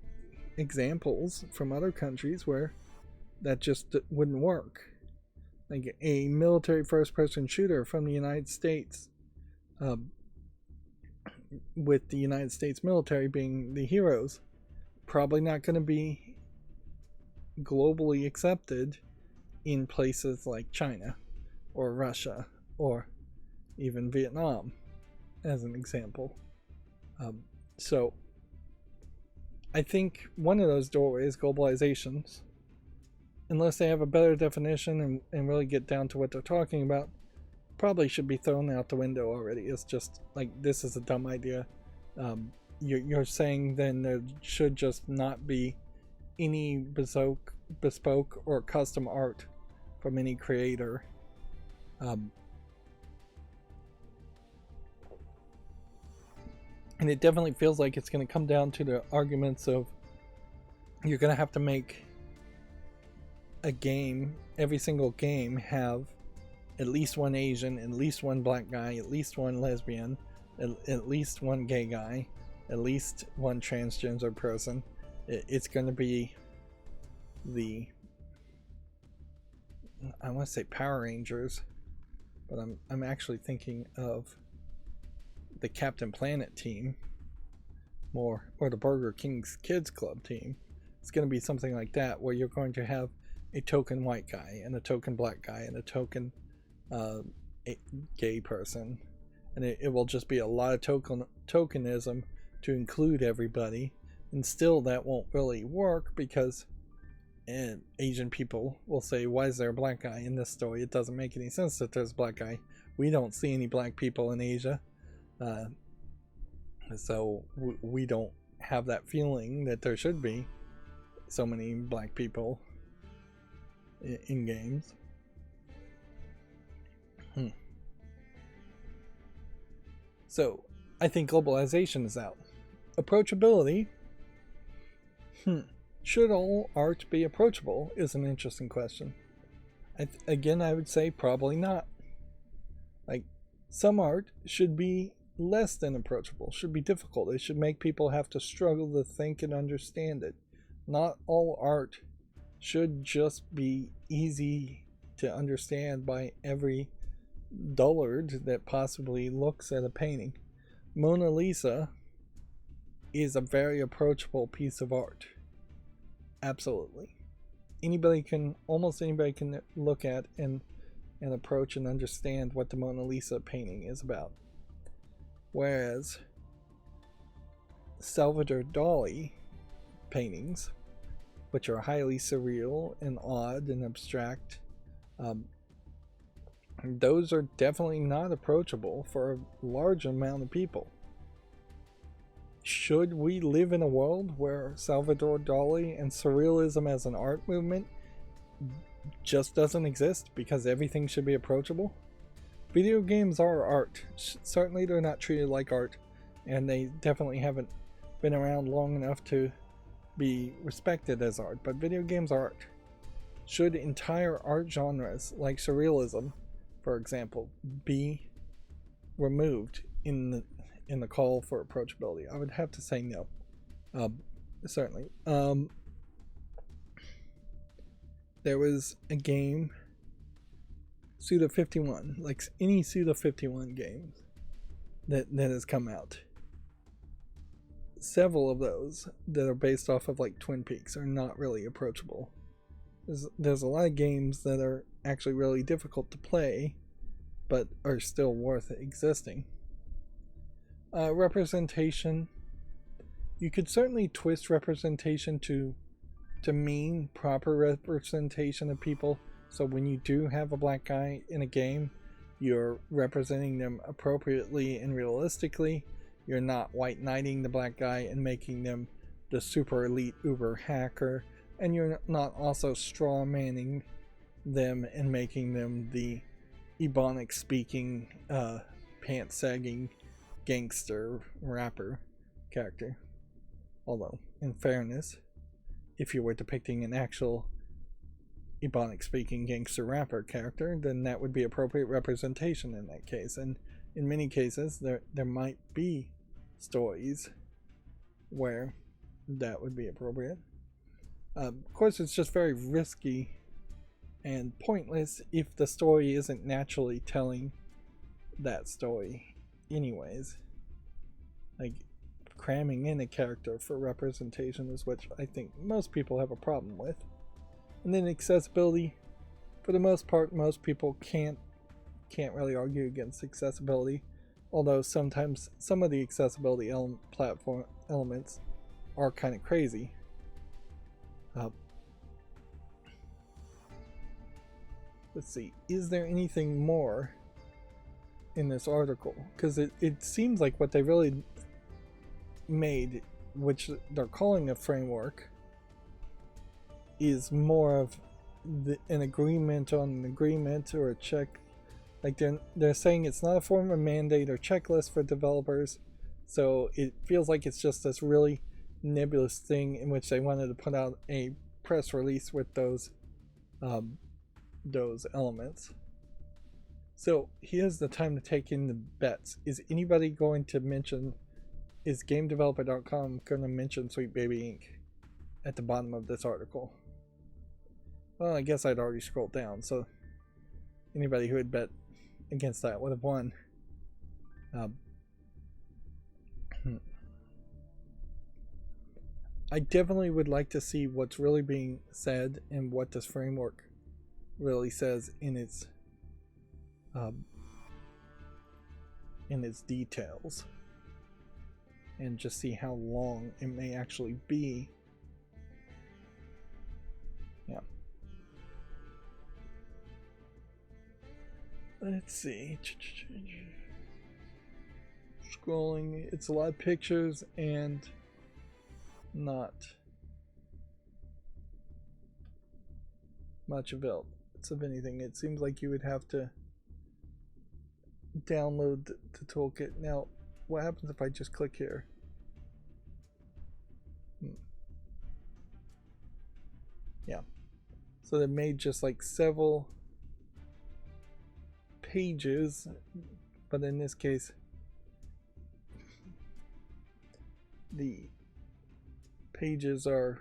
examples from other countries where that just wouldn't work. Like a military first-person shooter from the United States, with the United States military being the heroes, probably not going to be globally accepted in places like China or Russia or even Vietnam, as an example. So I think one of those doorways, globalizations, unless they have a better definition and really get down to what they're talking about, probably should be thrown out the window already. It's just like, this is a dumb idea. You're saying then there should just not be any bespoke or custom art from any creator. And it definitely feels like it's going to come down to the arguments of, you're going to have to make a game, every single game, have at least one Asian, at least one black guy, at least one lesbian, at least one gay guy, at least one transgender person. It's going to be the, I want to say Power Rangers, but I'm actually thinking of the Captain Planet team more, or the Burger King's Kids Club team. It's going to be something like that, where you're going to have a token white guy and a token black guy and a token gay person, and it will just be a lot of tokenism to include everybody. And still that won't really work, because Asian people will say, why is there a black guy in this story? It doesn't make any sense that there's a black guy. We don't see any black people in Asia, so we don't have that feeling that there should be so many black people in games. So I think globalization is out. Approachability. Should all art be approachable is an interesting question. Again, I would say probably not. Like, some art should be less than approachable, should be difficult. It should make people have to struggle to think and understand it. Not all art should just be easy to understand by every dullard that possibly looks at a painting. Mona Lisa is a very approachable piece of art. Absolutely. Almost anybody can look at and approach and understand what the Mona Lisa painting is about. Whereas Salvador Dali paintings, which are highly surreal and odd and abstract, those are definitely not approachable for a large amount of people. Should we live in a world where Salvador Dali and surrealism as an art movement just doesn't exist because everything should be approachable? Video games are art. Certainly they're not treated like art, and they definitely haven't been around long enough to be respected as art, but video games are art. Should entire art genres like surrealism, for example, be removed in the call for approachability? I would have to say no. Certainly. There was a game, Suda 51, like any Suda 51 games that has come out. Several of those that are based off of like Twin Peaks are not really approachable. There's a lot of games that are actually really difficult to play, but are still worth existing. Representation. You could certainly twist representation to mean proper representation of people. So when you do have a black guy in a game, you're representing them appropriately and realistically. You're not white knighting the black guy and making them the super elite uber hacker, and you're not also straw manning them and making them the Ebonic speaking, pants sagging gangster rapper character. Although, in fairness, if you were depicting an actual Ebonic speaking gangster rapper character, then that would be appropriate representation in that case. And in many cases, there might be stories where that would be appropriate. Of course, it's just very risky and pointless if the story isn't naturally telling that story anyways. Like, cramming in a character for representation is what I think most people have a problem with. And then accessibility, for the most part, most people can't really argue against accessibility, although sometimes some of the accessibility platform elements are kind of crazy. Let's see, is there anything more in this article? Because it seems like what they really made, which they're calling a framework, is more of an agreement on an agreement or a check. Like they're saying it's not a form of mandate or checklist for developers, so it feels like it's just this really nebulous thing in which they wanted to put out a press release with those elements. So here's the time to take in the bets. Is anybody going to mention, is GameDeveloper.com going to mention Sweet Baby Inc. at the bottom of this article? Well, I guess I'd already scrolled down, so anybody who had bet against that would have won. I definitely would like to see what's really being said and what this framework really says in its details, and just see how long it may actually be. Yeah. Let's see. Scrolling, it's a lot of pictures and not much of anything. It seems like you would have to download the toolkit. Now, what happens if I just click here? Yeah. So they made just like several pages, but in this case, the pages are,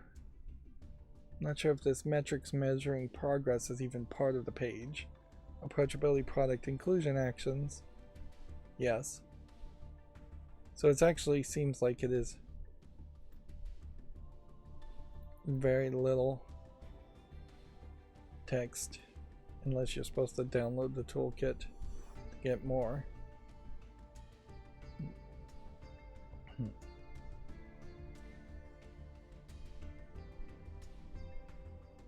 I'm not sure if this metrics measuring progress is even part of the page. Approachability, product inclusion actions. Yes. So it actually seems like it is very little text, unless you're supposed to download the toolkit to get more.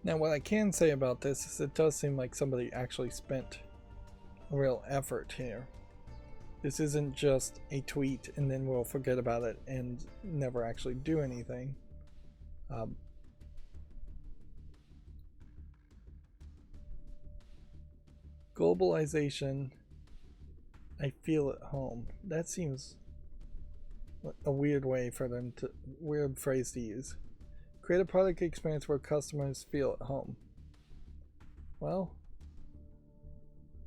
Now, what I can say about this is it does seem like somebody actually spent a real effort here. This isn't just a tweet and then we'll forget about it and never actually do anything. Globalization, I feel at home. That seems a weird phrase to use. Create a product experience where customers feel at home. Well,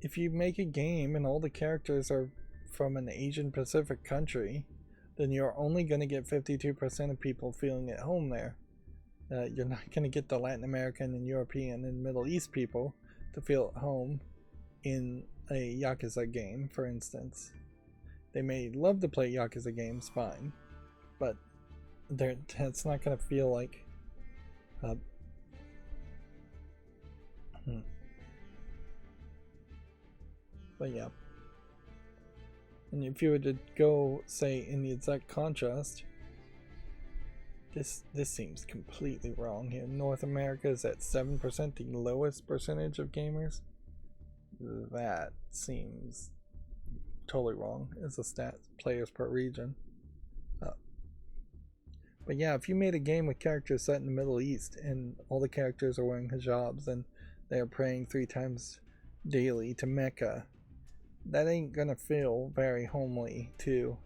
if you make a game and all the characters are from an Asian Pacific country, then you're only going to get 52% of people feeling at home there. You're not going to get the Latin American and European and Middle East people to feel at home in a Yakuza game, for instance. They may love to play Yakuza games, fine, but that's not going to feel like but yeah. And if you were to go, say, in the exact contrast, this seems completely wrong here. North America is at 7%, the lowest percentage of gamers. That seems totally wrong as a stat, players per region. But yeah, if you made a game with characters set in the Middle East and all the characters are wearing hijabs and they are praying 3 times daily to Mecca, that ain't gonna feel very homely to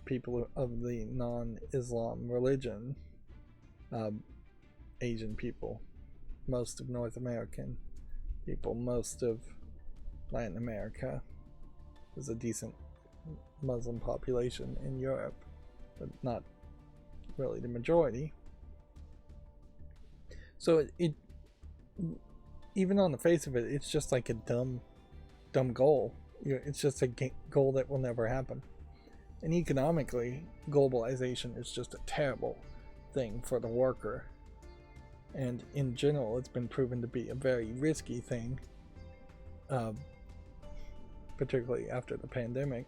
people of the non-Islam religion. Asian people, most of North American people, most of Latin America. There's a decent Muslim population in Europe, but not really the majority. So it even on the face of it, it's just like a dumb goal. It's just a goal that will never happen. And economically, globalization is just a terrible thing for the worker. And in general, it's been proven to be a very risky thing, particularly after the pandemic.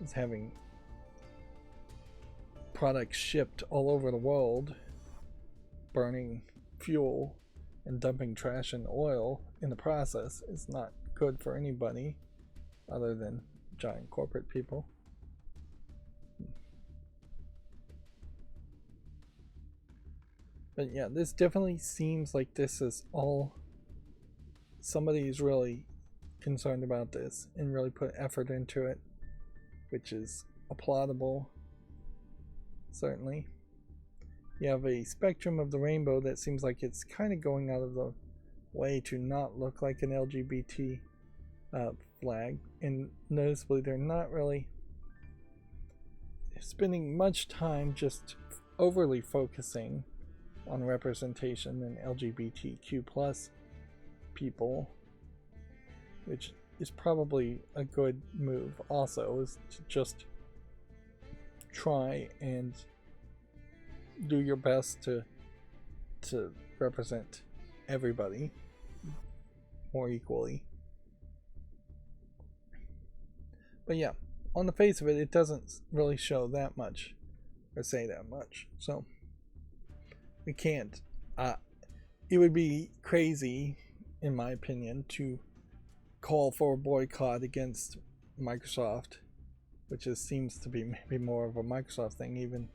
It's having products shipped all over the world, burning fuel and dumping trash and oil in the process is not good for anybody other than giant corporate people. But yeah, this definitely seems like this is all somebody is really concerned about this and really put effort into it, which is applaudable, certainly. You have a spectrum of the rainbow that seems like it's kind of going out of the way to not look like an LGBT flag, and noticeably they're not really spending much time just overly focusing on representation and LGBTQ plus people, which is probably a good move also, is to just try and do your best to represent everybody more equally. But yeah, on the face of it, it doesn't really show that much or say that much. So we can't. It would be crazy, in my opinion, to call for a boycott against Microsoft, which seems to be maybe more of a Microsoft thing even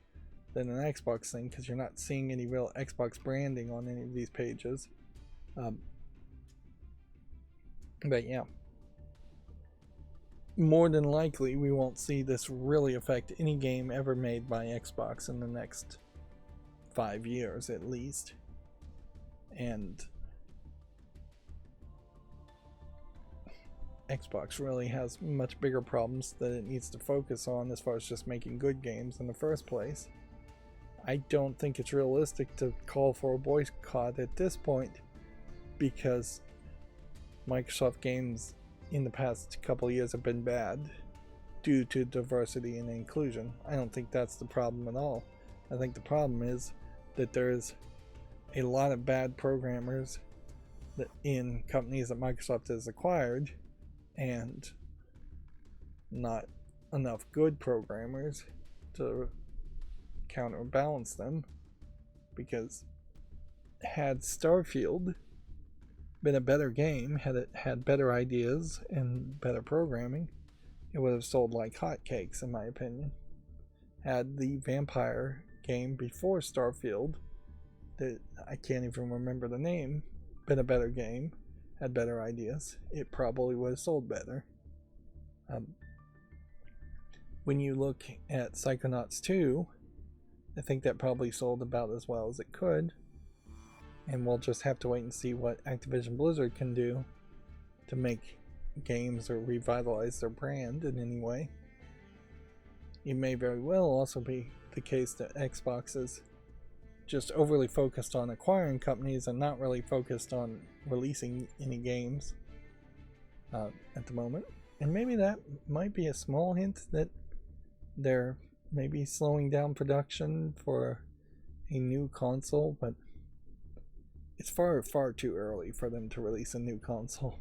than an Xbox thing, because you're not seeing any real Xbox branding on any of these pages. But yeah, more than likely we won't see this really affect any game ever made by Xbox in the next 5 years at least. And Xbox really has much bigger problems that it needs to focus on as far as just making good games in the first place. I don't think it's realistic to call for a boycott at this point, because Microsoft games in the past couple of years have been bad due to diversity and inclusion. I don't think that's the problem at all. I think the problem is that there's a lot of bad programmers that in companies that Microsoft has acquired, and not enough good programmers to counterbalance them. Because had Starfield been a better game, had it had better ideas and better programming, it would have sold like hotcakes, in my opinion. Had the vampire game before Starfield, that I can't even remember the name, been a better game, had better ideas, it probably would have sold better. When you look at Psychonauts 2, I think that probably sold about as well as it could, and we'll just have to wait and see what Activision Blizzard can do to make games or revitalize their brand in any way. It may very well also be the case that Xbox is just overly focused on acquiring companies and not really focused on releasing any games at the moment. And maybe that might be a small hint that they're maybe slowing down production for a new console, but it's far too early for them to release a new console,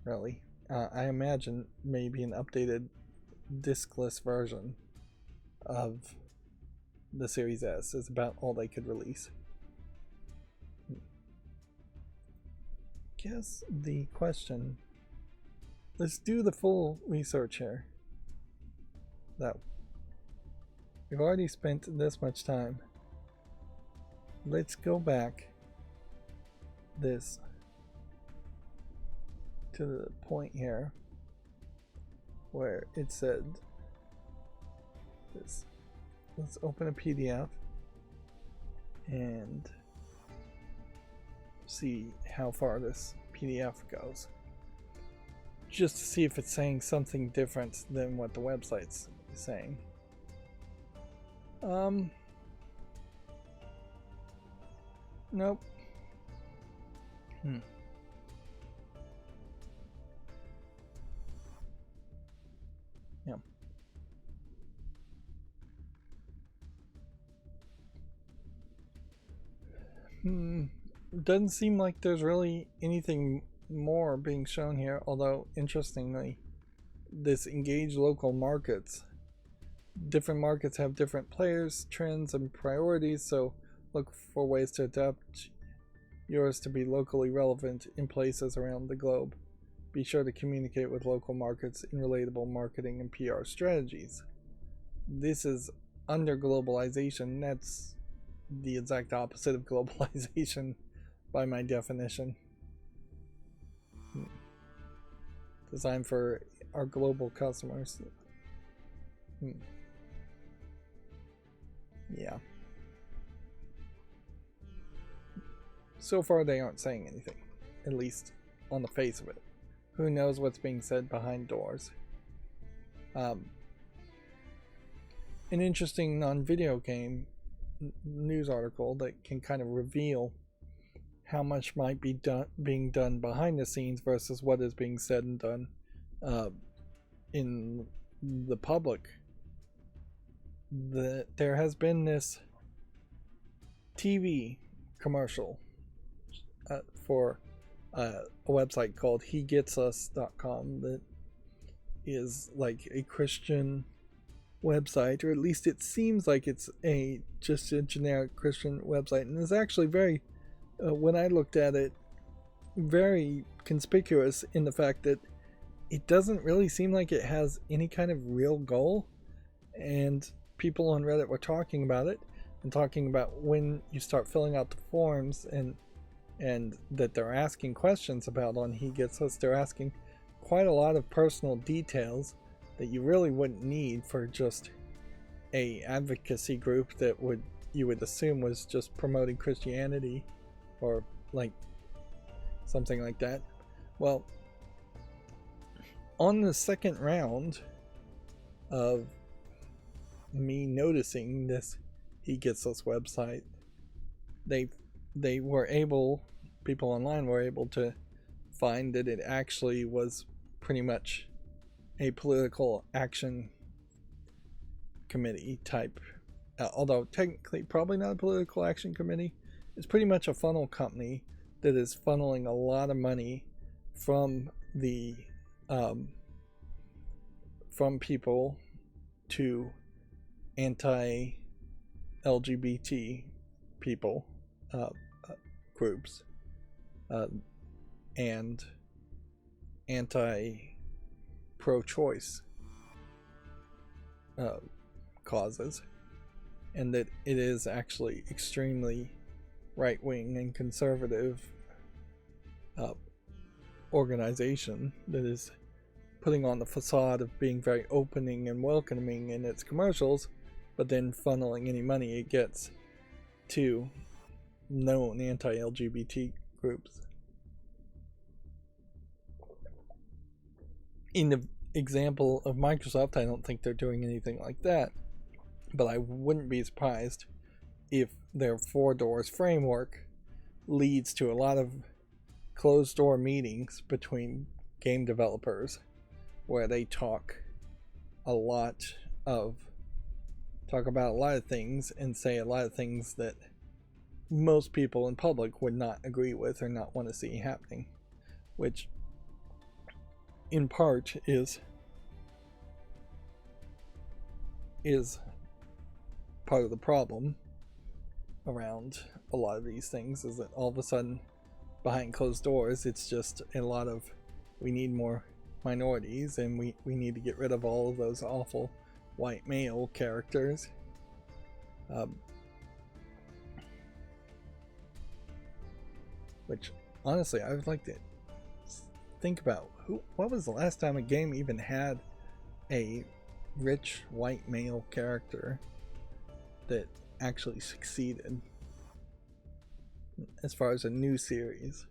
really. I imagine maybe an updated discless version of the Series S is about all they could release. Guess the question, let's do the full research here. That we've already spent this much time. Let's go back this to the point here where it said this. Let's open a PDF and see how far this PDF goes, just to see if it's saying something different than what the website's saying. Nope. Yeah. Doesn't seem like there's really anything more being shown here, although interestingly, this engage local markets. Different markets have different players, trends, and priorities, so look for ways to adapt yours to be locally relevant in places around the globe. Be sure to communicate with local markets in relatable marketing and PR strategies. This is under globalization. That's the exact opposite of globalization by my definition. Designed for our global customers. Yeah. So far they aren't saying anything. at least on the face of it. Who knows what's being said behind doors? An interesting non-video game news article that can kind of reveal how much might be being done behind the scenes versus what is being said and done in the public. There has been this TV commercial for a website called HeGetsUs.com that is like a Christian website, or at least it seems like it's just a generic Christian website, and is actually very, when I looked at it, very conspicuous in the fact that it doesn't really seem like it has any kind of real goal. And people on Reddit were talking about it and talking about when you start filling out the forms and that they're asking questions about on He Gets Us, they're asking quite a lot of personal details that you really wouldn't need for just a advocacy group that you would assume was just promoting Christianity or like something like that. Well, on the second round of me noticing this He Gets Us website, people online were able to find that it actually was pretty much a political action committee type, although technically probably not a political action committee. It's pretty much a funnel company that is funneling a lot of money from the from people to anti-LGBT people groups and anti-pro-choice causes, and that it is actually extremely right-wing and conservative organization that is putting on the facade of being very opening and welcoming in its commercials, but then funneling any money it gets to known anti-LGBT groups. In the example of Microsoft, I don't think they're doing anything like that, but I wouldn't be surprised if their Four Doors framework leads to a lot of closed door meetings between game developers where they talk about a lot of things and say a lot of things that most people in public would not agree with or not want to see happening, which in part is part of the problem around a lot of these things, is that all of a sudden behind closed doors it's just a lot of, we need more minorities and we need to get rid of all of those awful white male characters. Which honestly I would like to think about, what was the last time a game even had a rich white male character that actually succeeded as far as a new series.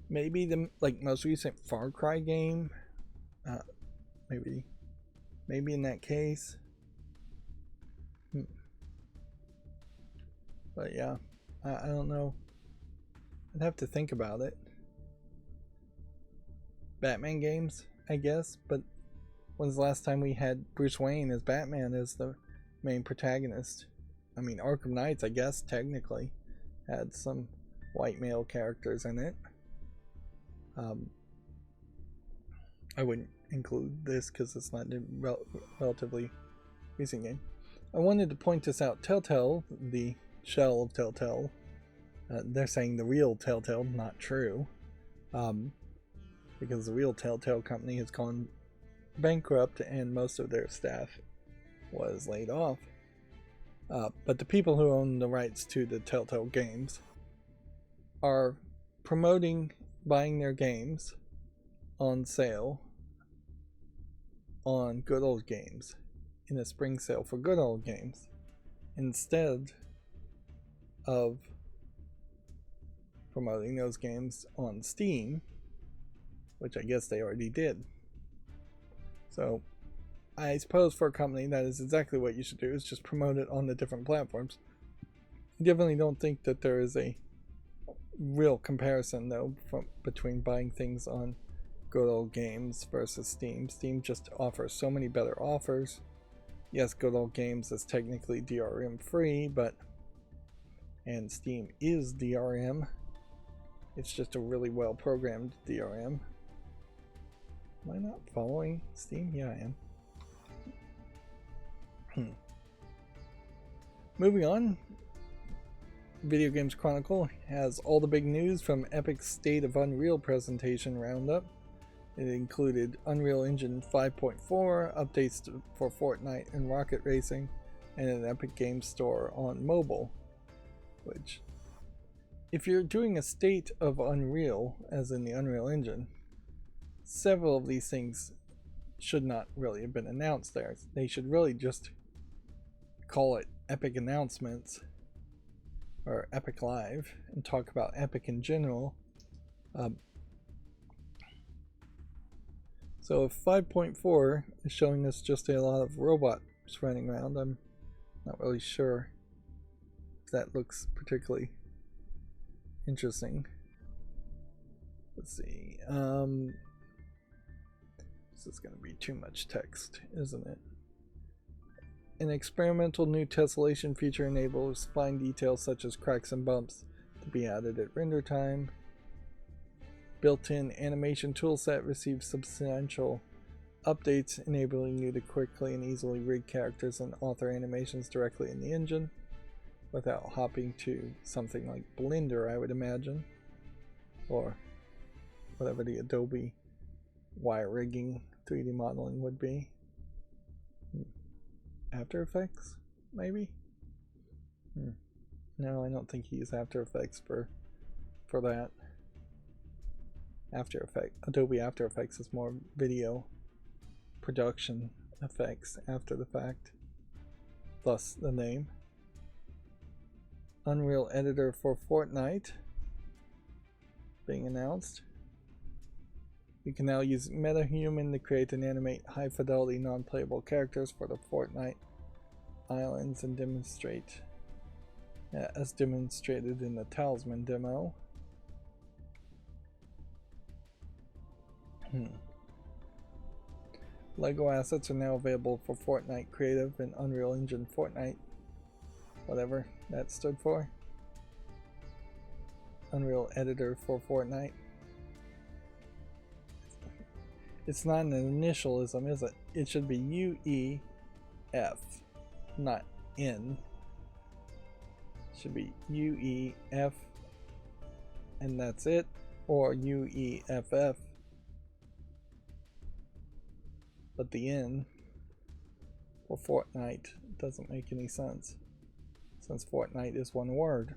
Maybe the most recent Far Cry game, maybe in that case. But yeah, I don't know. I'd have to think about it. Batman games, I guess, but when's the last time we had Bruce Wayne as Batman as the main protagonist? I mean, Arkham Knights, I guess, technically had some white male characters in it. I wouldn't include this because it's not a relatively recent game. I wanted to point this out. Telltale, the shell of Telltale, they're saying the real Telltale, not true, because the real Telltale company has gone bankrupt and most of their staff was laid off. But the people who own the rights to the Telltale games are promoting buying their games on sale on Good Old Games, in a spring sale for Good Old Games, instead of promoting those games on Steam, which I guess they already did. So I suppose for a company, that is exactly what you should do, is just promote it on the different platforms. I definitely don't think that there is a real comparison, though, between buying things on Good Old Games versus Steam. Steam just offers so many better offers. Yes, Good Old Games is technically DRM free, and Steam is DRM. It's just a really well programmed DRM. Am I not following Steam? Yeah, I am. Moving on, Video Games Chronicle has all the big news from Epic's State of Unreal presentation roundup. It included Unreal Engine 5.4, updates for Fortnite and Rocket Racing, and an Epic Games Store on mobile. Which, if you're doing a State of Unreal, as in the Unreal Engine, several of these things should not really have been announced there. They should really just call it Epic Announcements or Epic Live and talk about Epic in general. So if 5.4 is showing us just a lot of robots running around, I'm not really sure if that looks particularly interesting. Let's see. This is going to be too much text, isn't it? An experimental new tessellation feature enables fine details such as cracks and bumps to be added at render time. Built-in animation toolset receives substantial updates, enabling you to quickly and easily rig characters and author animations directly in the engine without hopping to something like Blender, I would imagine, or whatever the Adobe wire rigging 3D modeling would be. After Effects, maybe? No, I don't think he used After Effects for that. Adobe After Effects is more video production effects after the fact, thus the name. Unreal Editor for Fortnite being announced. You can now use MetaHuman to create and animate high-fidelity non-playable characters for the Fortnite islands and demonstrate, as demonstrated in the Talisman demo. Lego assets are now available for Fortnite Creative and Unreal Engine Fortnite, whatever that stood for. Unreal Editor for Fortnite. It's not an initialism, is it? It should be UEF, not N. It should be UEF, and that's it, or UEFF. But the N for Fortnite doesn't make any sense, since Fortnite is one word.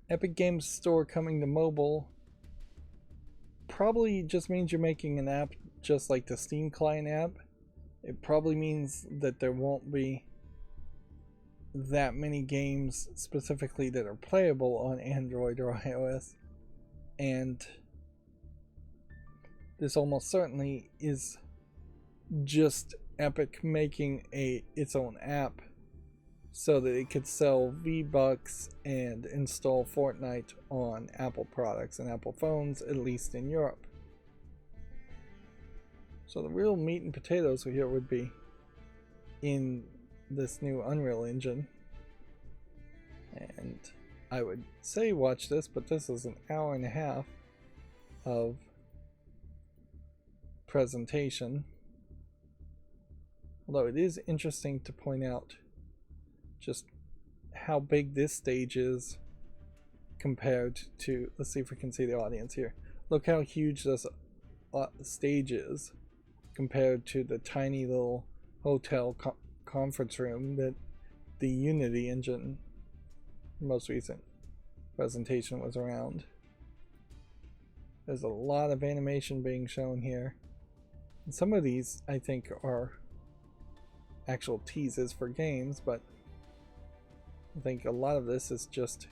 Epic Games Store coming to mobile probably just means you're making an app just like the Steam client app. It probably means that there won't be that many games specifically that are playable on Android or iOS, and this almost certainly is just Epic making its own app so that it could sell V-Bucks and install Fortnite on Apple products and Apple phones, at least in Europe. So the real meat and potatoes here would be in this new Unreal Engine. And I would say watch this, but this is an hour and a half of presentation. Although it is interesting to point out just how big this stage is compared to, let's see if we can see the audience here. Look how huge this stage is compared to the tiny little hotel conference room that the Unity engine most recent presentation was around. There's a lot of animation being shown here. And some of these I think are actual teases for games, but I think a lot of this is just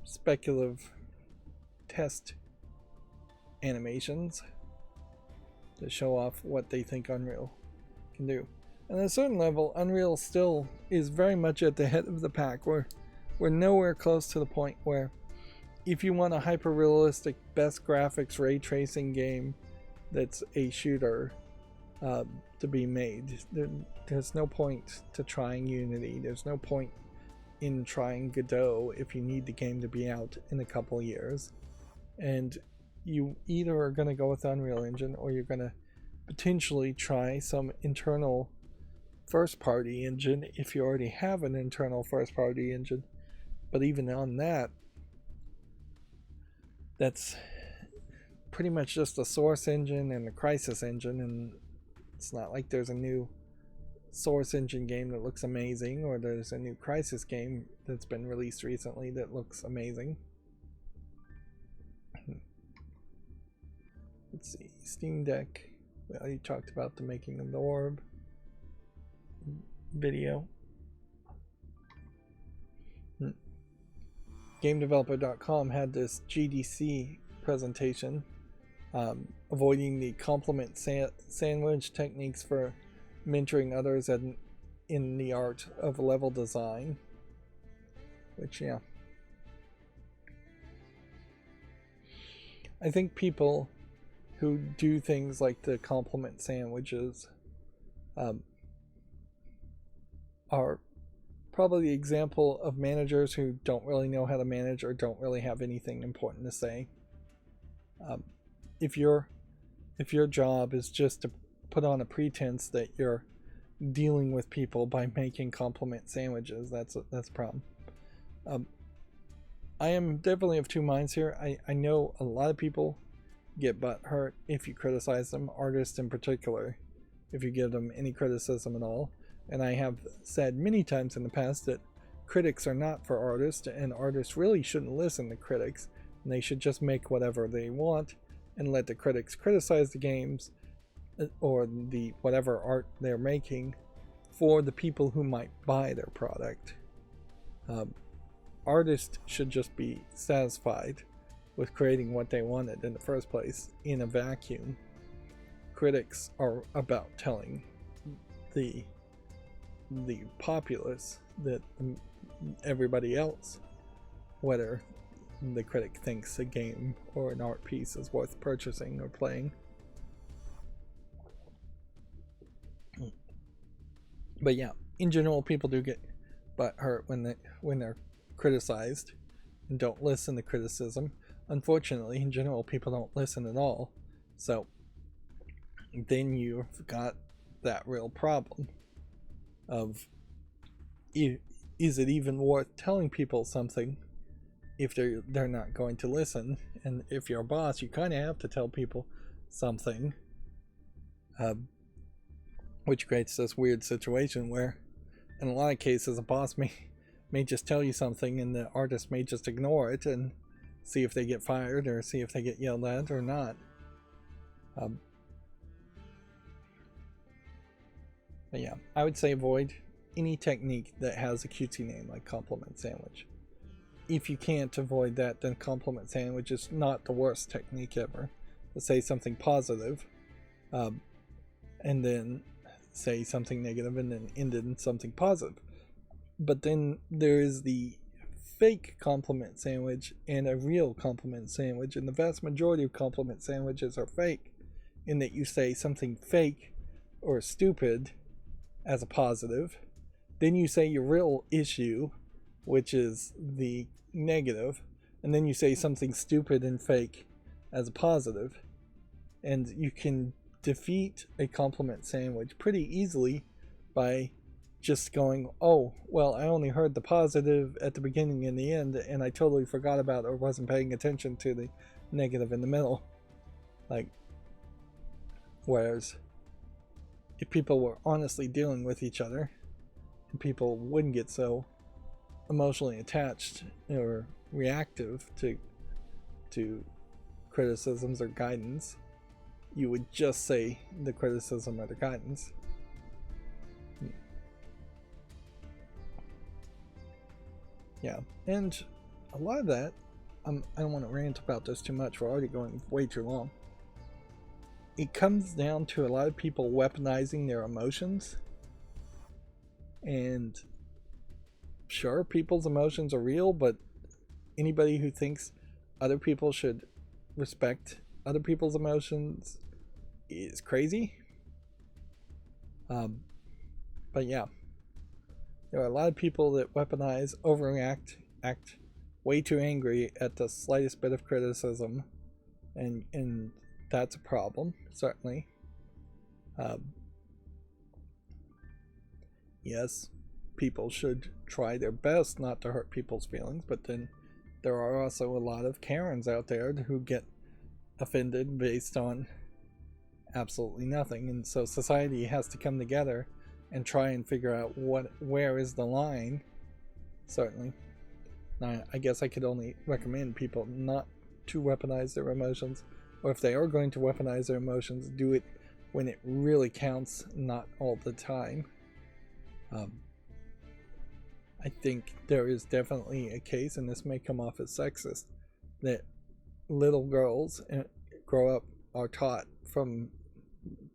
speculative test animations to show off what they think Unreal can do. And at a certain level, Unreal still is very much at the head of the pack. We're nowhere close to the point where if you want a hyper-realistic, best graphics, ray tracing game that's a shooter to be made, there's no point to trying Unity. There's no point in trying Godot if you need the game to be out in a couple years. And you either are going to go with Unreal Engine or you're going to potentially try some internal first-party engine if you already have an internal first-party engine. But even on that, that's pretty much just a Source engine and a Crysis engine, and it's not like there's a new Source engine game that looks amazing, or there's a new Crysis game that's been released recently that looks amazing. Let's see, Steam Deck. Well, you talked about the making of the orb video. GameDeveloper.com had this GDC presentation avoiding the compliment sandwich techniques for mentoring others in the art of level design, which, yeah, I think people who do things like the compliment sandwiches are probably the example of managers who don't really know how to manage or don't really have anything important to say. If your job is just to put on a pretense that you're dealing with people by making compliment sandwiches, that's a problem. I am definitely of two minds here. I know a lot of people get butthurt if you criticize them, artists in particular, if you give them any criticism at all. And I have said many times in the past that critics are not for artists, and artists really shouldn't listen to critics, and they should just make whatever they want and let the critics criticize the games or the whatever art they're making for the people who might buy their product. Artists should just be satisfied with creating what they wanted in the first place in a vacuum. Critics are about telling the populace, that everybody else, whether the critic thinks a game or an art piece is worth purchasing or playing. But yeah, in general, people do get butthurt when they're criticized and don't listen to criticism. Unfortunately, in general, people don't listen at all. So then you've got that real problem of, is it even worth telling people something if they're not going to listen? And if you're a boss, you kind of have to tell people something, which creates this weird situation where in a lot of cases a boss may just tell you something and the artist may just ignore it and see if they get fired or see if they get yelled at or not. But yeah, I would say avoid any technique that has a cutesy name like compliment sandwich. If you can't avoid that, then compliment sandwich is not the worst technique ever. To say something positive, and then say something negative and then end in something positive. But then there is the fake compliment sandwich and a real compliment sandwich, and the vast majority of compliment sandwiches are fake in that you say something fake or stupid as a positive, then you say your real issue, which is the negative, and then you say something stupid and fake as a positive. And you can defeat a compliment sandwich pretty easily by just going, oh, well, I only heard the positive at the beginning and the end, and I totally forgot about or wasn't paying attention to the negative in the middle. Like, whereas if people were honestly dealing with each other, and people wouldn't get so emotionally attached or reactive to criticisms or guidance, you would just say the criticism or the guidance. Yeah, and a lot of that, I don't want to rant about this too much. We're already going way too long. It comes down to a lot of people weaponizing their emotions. And sure, people's emotions are real, but anybody who thinks other people should respect other people's emotions is crazy. But yeah, there are a lot of people that weaponize, overreact, act way too angry at the slightest bit of criticism, and that's a problem, certainly. Yes, people should try their best not to hurt people's feelings, but then there are also a lot of Karens out there who get offended based on absolutely nothing, and so society has to come together and try and figure out where is the line. Certainly. Now, I guess I could only recommend people not to weaponize their emotions, or if they are going to weaponize their emotions, do it when it really counts, not all the time. I think there is definitely a case, and this may come off as sexist, that little girls grow up are taught from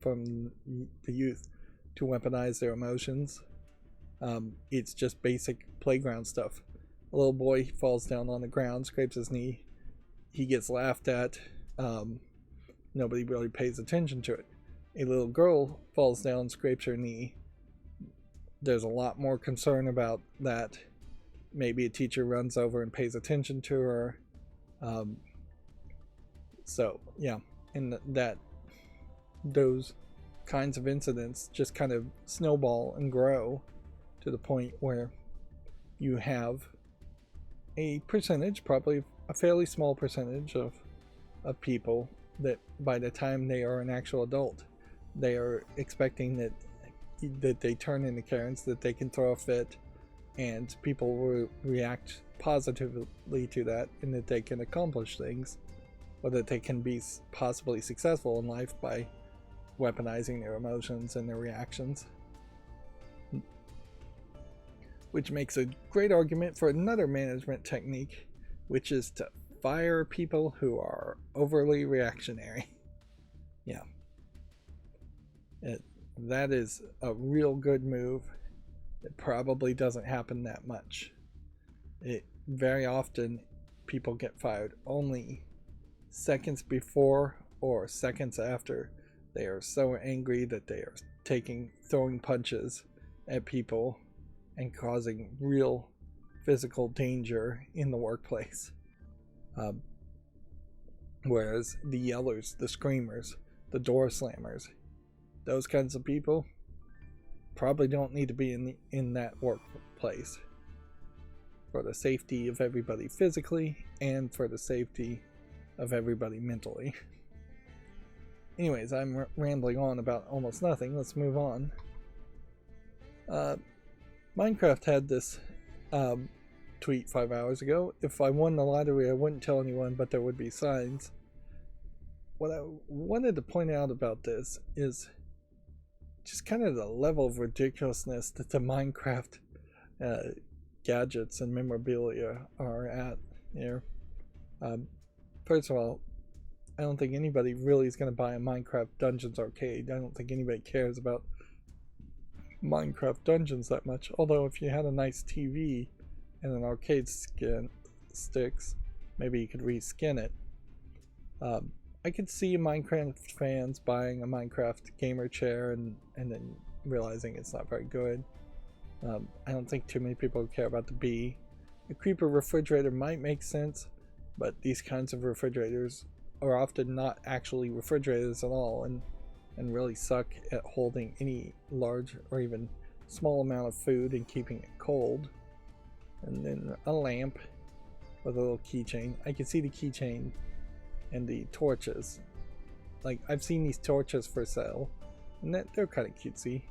the youth to weaponize their emotions. It's just basic playground stuff. A little boy falls down on the ground, scrapes his knee, he gets laughed at. Nobody really pays attention to it. A little girl falls down, scrapes her knee. There's a lot more concern about that. Maybe a teacher runs over and pays attention to her. So yeah, and those kinds of incidents just kind of snowball and grow to the point where you have a percentage, probably a fairly small percentage of people that by the time they are an actual adult, they are expecting that they turn into Karens, that they can throw a fit, and people will react positively to that, and that they can accomplish things, or that they can be possibly successful in life by weaponizing their emotions and their reactions. Which makes a great argument for another management technique, which is to fire people who are overly reactionary. Yeah. That is a real good move. It probably doesn't happen that much. Very often people get fired only seconds before or seconds after they are so angry that they are throwing punches at people and causing real physical danger in the workplace. Whereas the yellers, the screamers, the door slammers, those kinds of people probably don't need to be in that workplace for the safety of everybody physically and for the safety of everybody mentally. Anyways, I'm rambling on about almost nothing. Let's move on. Minecraft had this tweet 5 hours ago. If I won the lottery, I wouldn't tell anyone, but there would be signs. What I wanted to point out about this is just kind of the level of ridiculousness that the Minecraft gadgets and memorabilia are at here. First of all, I don't think anybody really is going to buy a Minecraft Dungeons arcade. I don't think anybody cares about Minecraft Dungeons that much. Although if you had a nice TV and an arcade sticks, maybe you could reskin it. I could see Minecraft fans buying a Minecraft gamer chair and then realizing it's not very good. I don't think too many people care about the bee. A creeper refrigerator might make sense, but these kinds of refrigerators are often not actually refrigerators at all, and really suck at holding any large or even small amount of food and keeping it cold. And then a lamp with a little keychain. I can see the keychain and the torches. Like, I've seen these torches for sale, and they're kind of cutesy.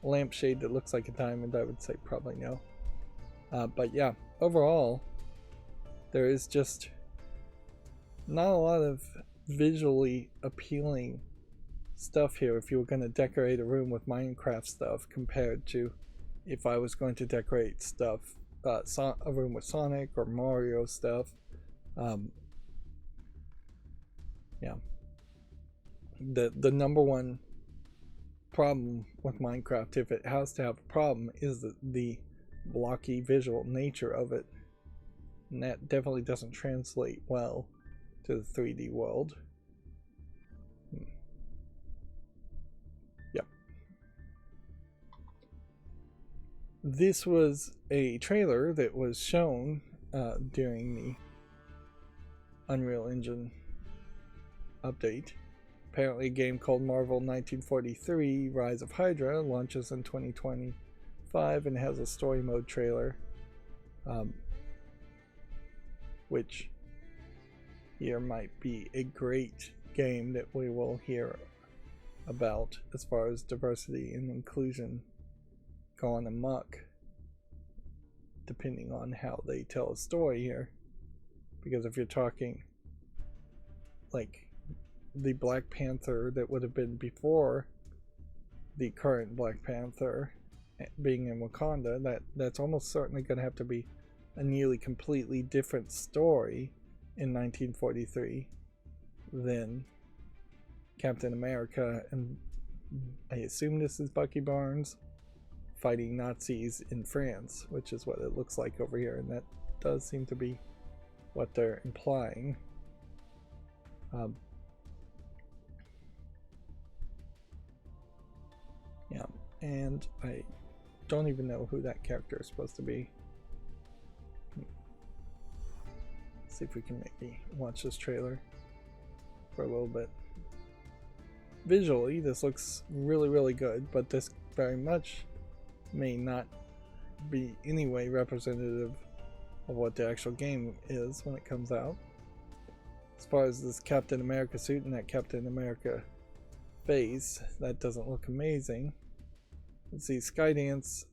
A lampshade that looks like a diamond, I would say probably no. But yeah, overall, there is just not a lot of visually appealing stuff here if you were going to decorate a room with Minecraft stuff compared to if I was going to decorate stuff a room with Sonic or Mario stuff. Yeah, the number one problem with Minecraft, if it has to have a problem, is the blocky visual nature of it, and that definitely doesn't translate well to the 3D world. Yep. This was a trailer that was shown during the Unreal Engine update. Apparently a game called Marvel 1943 Rise of Hydra launches in 2025 and has a story mode trailer, which here might be a great game that we will hear about as far as diversity and inclusion going amok, depending on how they tell a story here. Because if you're talking like the Black Panther that would have been before the current Black Panther being in Wakanda, that's almost certainly going to have to be a nearly completely different story in 1943 than Captain America, and I assume this is Bucky Barnes fighting Nazis in France, which is what it looks like over here, and that does seem to be what they're implying. Yeah, and I don't even know who that character is supposed to be. Let's see if we can maybe watch this trailer for a little bit. Visually, this looks really good, but this very much may not be any way representative of what the actual game is when it comes out. As far as this Captain America suit and that Captain America face, that doesn't look amazing. Let's see, Skydance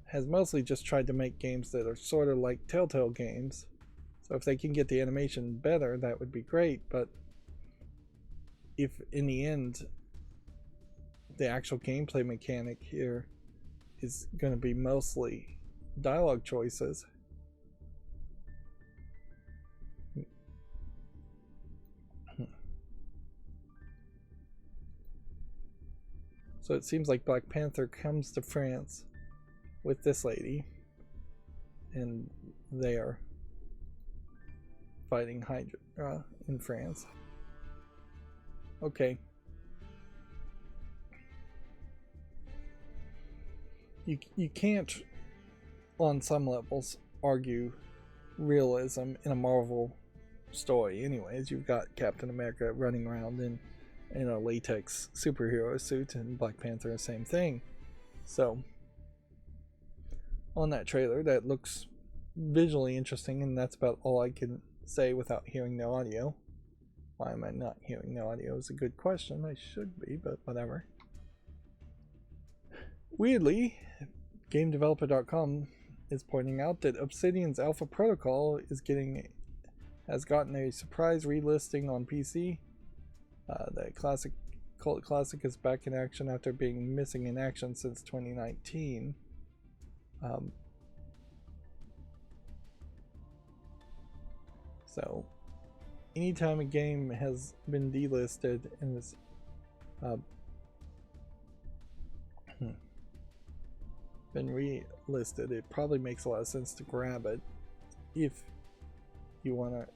has mostly just tried to make games that are sort of like Telltale games. So if they can get the animation better, that would be great, but if in the end the actual gameplay mechanic here is going to be mostly dialogue choices, so it seems like Black Panther comes to France with this lady, and they are fighting Hydra in France. Okay. You can't, on some levels, argue realism in a Marvel story. Anyways, you've got Captain America running around in a latex superhero suit, and Black Panther, the same thing. So, on that trailer, that looks visually interesting, and that's about all I can say without hearing the audio. Why am I not hearing the audio is a good question. I should be, but whatever. Weirdly, GameDeveloper.com is pointing out that Obsidian's Alpha Protocol has gotten a surprise relisting on PC. The cult classic is back in action after being missing in action since 2019. So, anytime a game has been delisted and is been relisted, it probably makes a lot of sense to grab it if you want to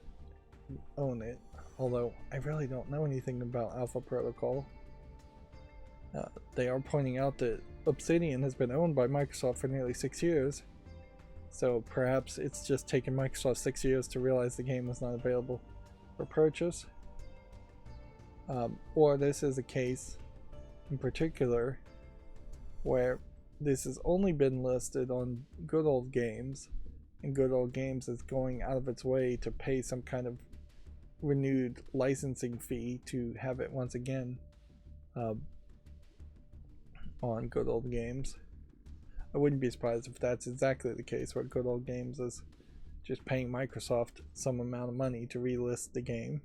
own it. Although I really don't know anything about Alpha Protocol. They are pointing out that Obsidian has been owned by Microsoft for nearly 6 years, so perhaps it's just taken Microsoft 6 years to realize the game was not available for purchase. Or this is a case in particular where this has only been listed on Good Old Games, and Good Old Games is going out of its way to pay some kind of renewed licensing fee to have it once again on Good Old Games. I wouldn't be surprised if that's exactly the case, where Good Old Games is just paying Microsoft some amount of money to relist the game.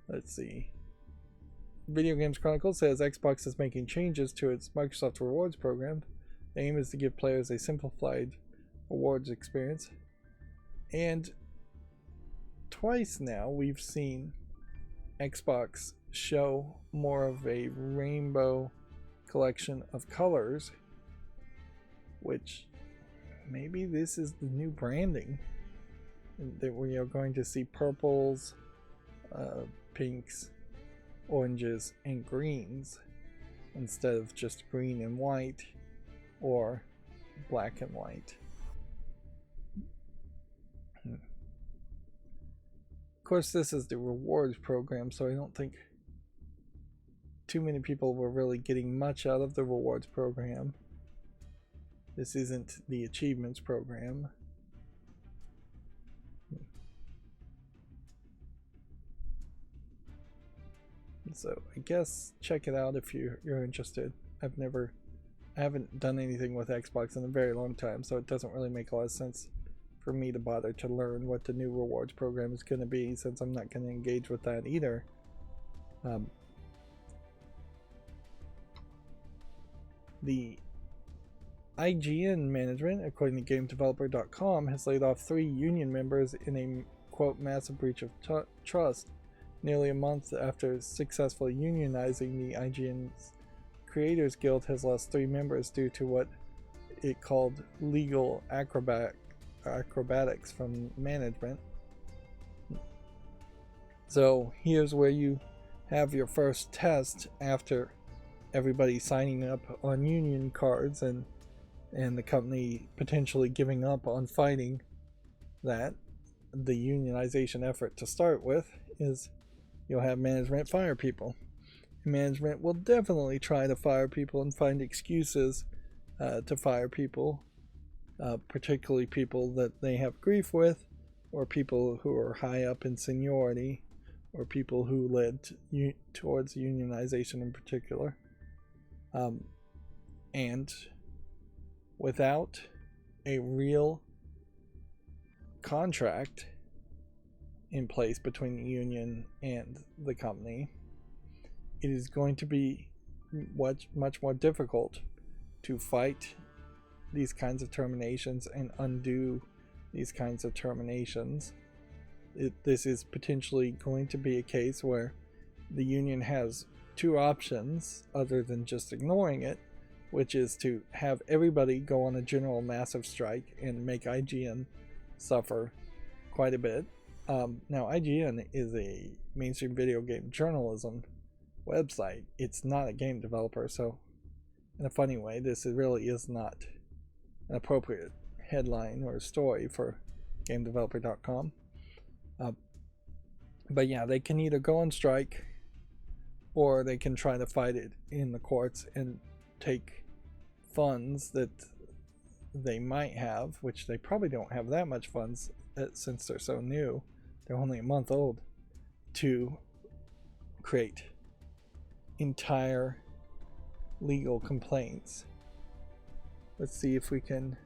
Let's see. Video Games Chronicle says Xbox is making changes to its Microsoft Rewards program The aim is to give players a simplified rewards experience. And twice now we've seen Xbox show more of a rainbow collection of colors, which maybe this is the new branding, that we are going to see purples, pinks, oranges, and greens instead of just green and white or black and white. Of course, this is the rewards program, so I don't think too many people were really getting much out of the rewards program. This isn't the achievements program. So I guess check it out if you're interested. I haven't done anything with Xbox in a very long time, so it doesn't really make a lot of sense for me to bother to learn what the new rewards program is going to be, since I'm not going to engage with that either. The IGN management, according to GameDeveloper.com, has laid off 3 union members in a, quote, massive breach of trust, nearly a month after successfully unionizing. The IGN's Creators Guild has lost 3 members due to what it called legal acrobatics from management. So here's where you have your first test after everybody signing up on union cards and the company potentially giving up on fighting that. The unionization effort to start with is you'll have management fire people. Management will definitely try to fire people and find excuses to fire people, particularly people that they have grief with, or people who are high up in seniority, or people who led towards unionization in particular. And without a real contract in place between the union and the company, it is going to be much more difficult to fight these kinds of terminations and undo these kinds of terminations. This is potentially going to be a case where the union has 2 options other than just ignoring it, which is to have everybody go on a general massive strike and make IGN suffer quite a bit. Now, IGN is a mainstream video game journalism website. It's not a game developer, so in a funny way, this really is not an appropriate headline or story for GameDeveloper.com. But yeah, they can either go on strike, or they can try to fight it in the courts and take funds that they might have, which they probably don't have that much funds since they're so new. They're only a month old, to create entire legal complaints. Let's see if we can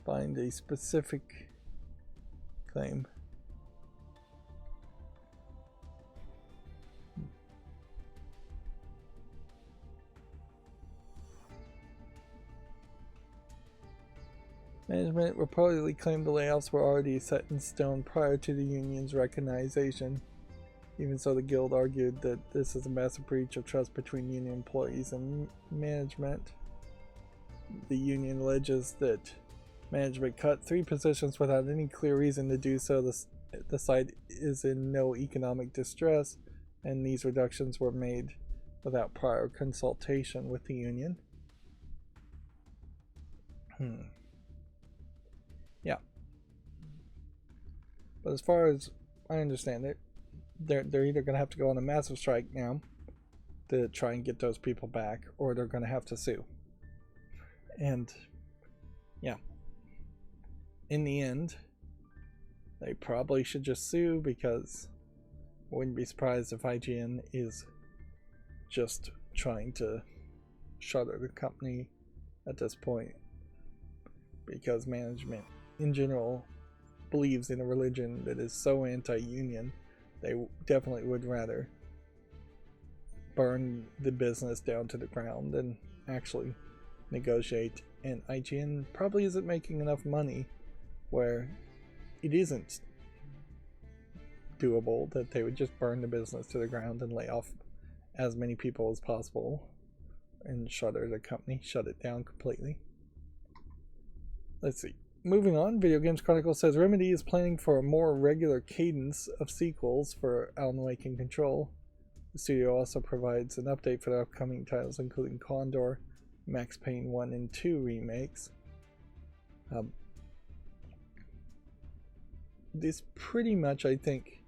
find a specific claim. Management reportedly claimed the layoffs were already set in stone prior to the union's recognition. Even so, the guild argued that this is a massive breach of trust between union employees and management. The union alleges that management cut 3 positions without any clear reason to do so. The site is in no economic distress, and these reductions were made without prior consultation with the union. Yeah. But as far as I understand it, they're either going to have to go on a massive strike now to try and get those people back, or they're going to have to sue. And yeah, in the end, they probably should just sue, because I wouldn't be surprised if IGN is just trying to shutter the company at this point, because management in general believes in a religion that is so anti-union. They definitely would rather burn the business down to the ground than actually negotiate, and IGN probably isn't making enough money where it isn't doable that they would just burn the business to the ground and lay off as many people as possible and shutter the company, shut it down completely. Let's see. Moving on, Video Games Chronicle says Remedy is planning for a more regular cadence of sequels for Alan Wake and Control. The studio also provides an update for the upcoming titles, including Condor, Max Payne 1 and 2 remakes. This pretty much, I think,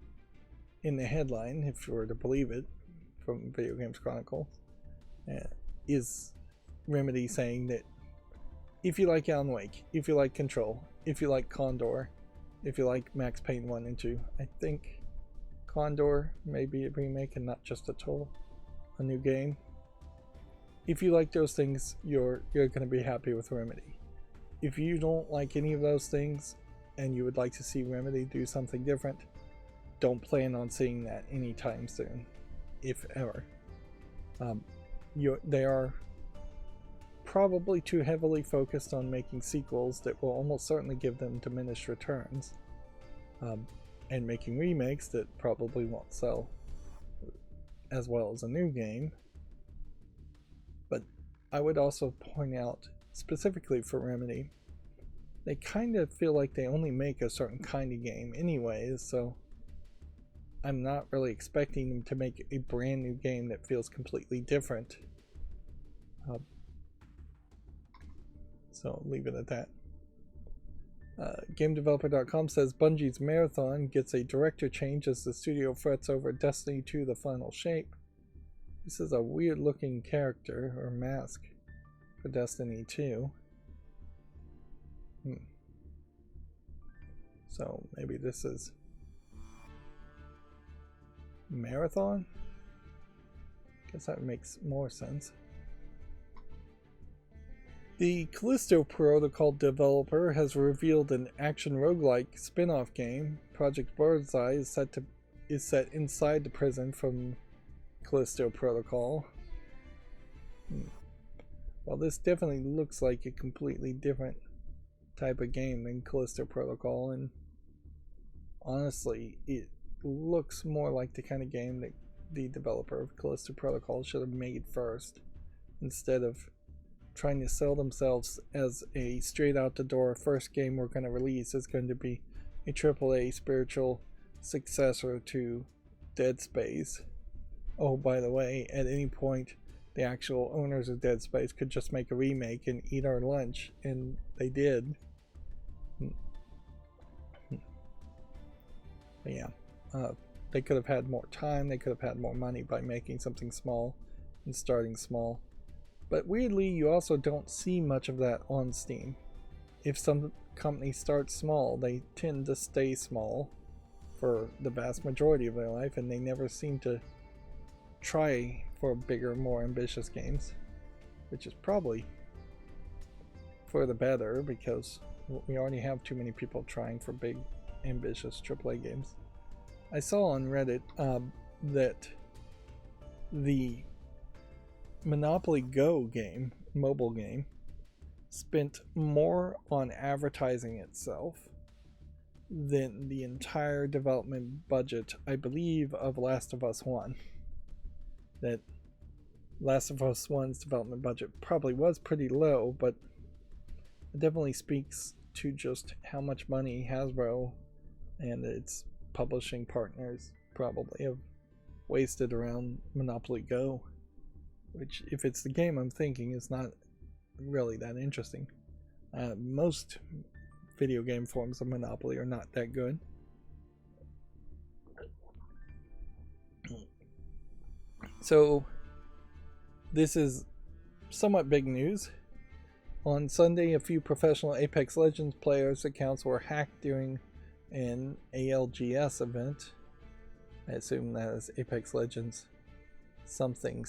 in the headline, if you were to believe it, from Video Games Chronicle, is Remedy saying that if you like Alan Wake, if you like Control, if you like Condor, if you like Max Payne 1 and 2, I think Condor may be a remake and not just a new game. If you like those things, you're going to be happy with Remedy. If you don't like any of those things and you would like to see Remedy do something different, don't plan on seeing that anytime soon, if ever. They are probably too heavily focused on making sequels that will almost certainly give them diminished returns, and making remakes that probably won't sell as well as a new game. But I would also point out, specifically for Remedy, they kind of feel like they only make a certain kind of game anyways, so I'm not really expecting them to make a brand new game that feels completely different. So I'll leave it at that. GameDeveloper.com says Bungie's Marathon gets a director change as the studio frets over Destiny 2 The Final Shape. This is a weird looking character or mask for Destiny 2. So maybe this is Marathon? Guess that makes more sense. The Callisto Protocol developer has revealed an action roguelike spin-off game. Project Birdseye is set inside the prison from Callisto Protocol. Well, this definitely looks like a completely different type of game than Callisto Protocol, and honestly, it looks more like the kind of game that the developer of Callisto Protocol should have made first, instead of trying to sell themselves as a straight out the door first game we're going to release is going to be a AAA spiritual successor to Dead Space. Oh, by the way, at any point the actual owners of Dead Space could just make a remake and eat our lunch, and they did. But yeah, they could have had more time, they could have had more money by making something small and starting small. But weirdly, you also don't see much of that on Steam. If some companies start small, they tend to stay small for the vast majority of their life, and they never seem to try for bigger, more ambitious games, which is probably for the better, because we already have too many people trying for big, ambitious AAA games. I saw on Reddit that the Monopoly Go game, mobile game, spent more on advertising itself than the entire development budget, I believe, of Last of Us 1. That Last of Us 1's development budget probably was pretty low, but it definitely speaks to just how much money Hasbro and its publishing partners probably have wasted around Monopoly Go, which, if it's the game I'm thinking, is not really that interesting. Most video game forms of Monopoly are not that good. So this is somewhat big news. On Sunday, a few professional Apex Legends players' accounts were hacked during an ALGS event. I assume that is Apex Legends something.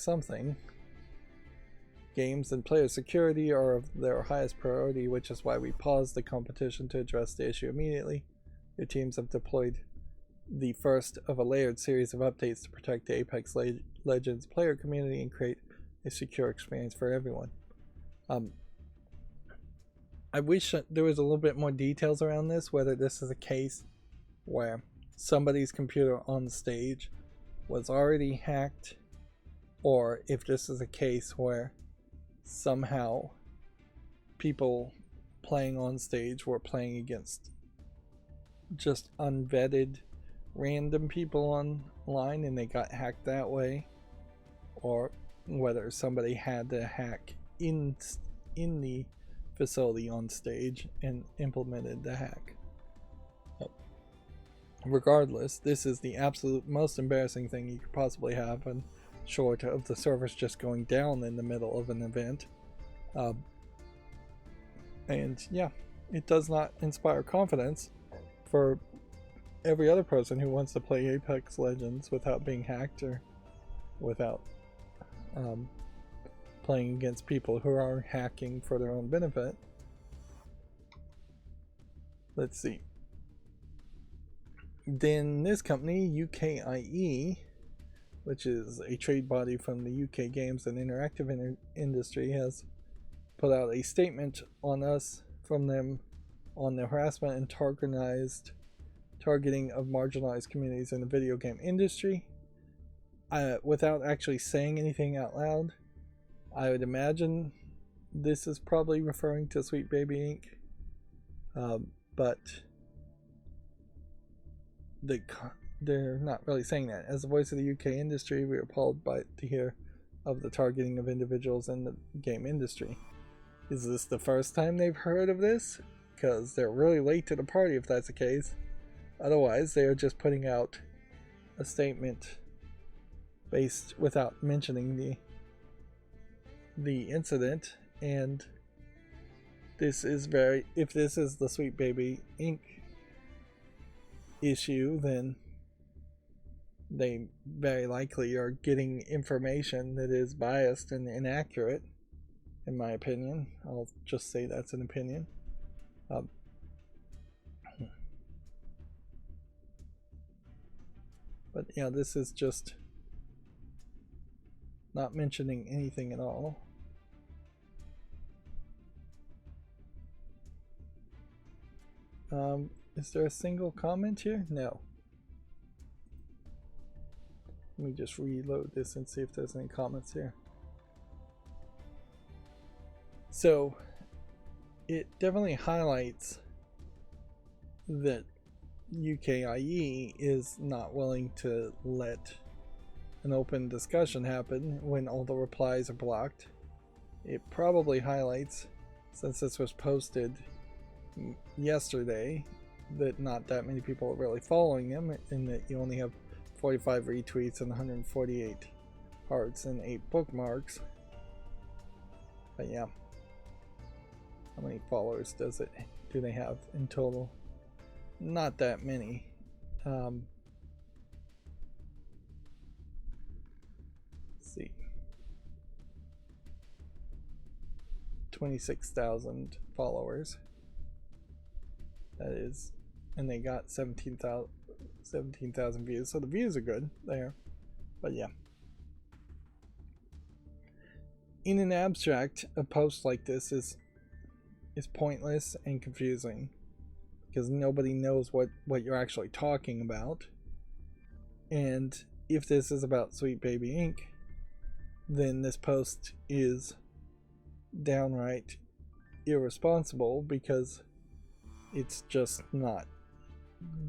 Games and player security are of their highest priority, which is why we paused the competition to address the issue immediately. The teams have deployed the first of a layered series of updates to protect the Apex Legends player community and create a secure experience for everyone. I wish there was a little bit more details around this, whether this is a case where somebody's computer on stage was already hacked, or if this is a case where somehow people playing on stage were playing against just unvetted random people online and they got hacked that way, or whether somebody had to hack in the facility on stage and implemented the hack. Regardless, this is the absolute most embarrassing thing you could possibly happen, short of the servers just going down in the middle of an event. And yeah, it does not inspire confidence for every other person who wants to play Apex Legends without being hacked or without playing against people who are hacking for their own benefit. Let's see. Then this company, UKIE, which is a trade body from the UK games and interactive industry, has put out a statement on us from them on the harassment and targeting of marginalized communities in the video game industry. Without actually saying anything out loud, I would imagine this is probably referring to Sweet Baby Inc. But they're not really saying that. As the voice of the UK industry, we are appalled to hear of the targeting of individuals in the game industry. Is this the first time they've heard of this? Because they're really late to the party if that's the case. Otherwise, they are just putting out a statement based without mentioning the incident. And this is if this is the Sweet Baby Inc. issue, then they very likely are getting information that is biased and inaccurate, in my opinion. I'll just say that's an opinion. But yeah, this is just not mentioning anything at all. Is there a single comment here? No. Let me just reload this and see if there's any comments here. So it definitely highlights that UKIE is not willing to let an open discussion happen when all the replies are blocked. It probably highlights, since this was posted yesterday, that not that many people are really following him, and that you only have 45 retweets and 148 hearts and 8 bookmarks. But yeah, how many followers do they have in total? Not that many. Let's see, 26,000 followers. That is, and they got 17,000 views, so the views are good there. But yeah, in an abstract, a post like this is pointless and confusing, because nobody knows what you're actually talking about. And if this is about Sweet Baby Inc., then this post is downright irresponsible, because it's just not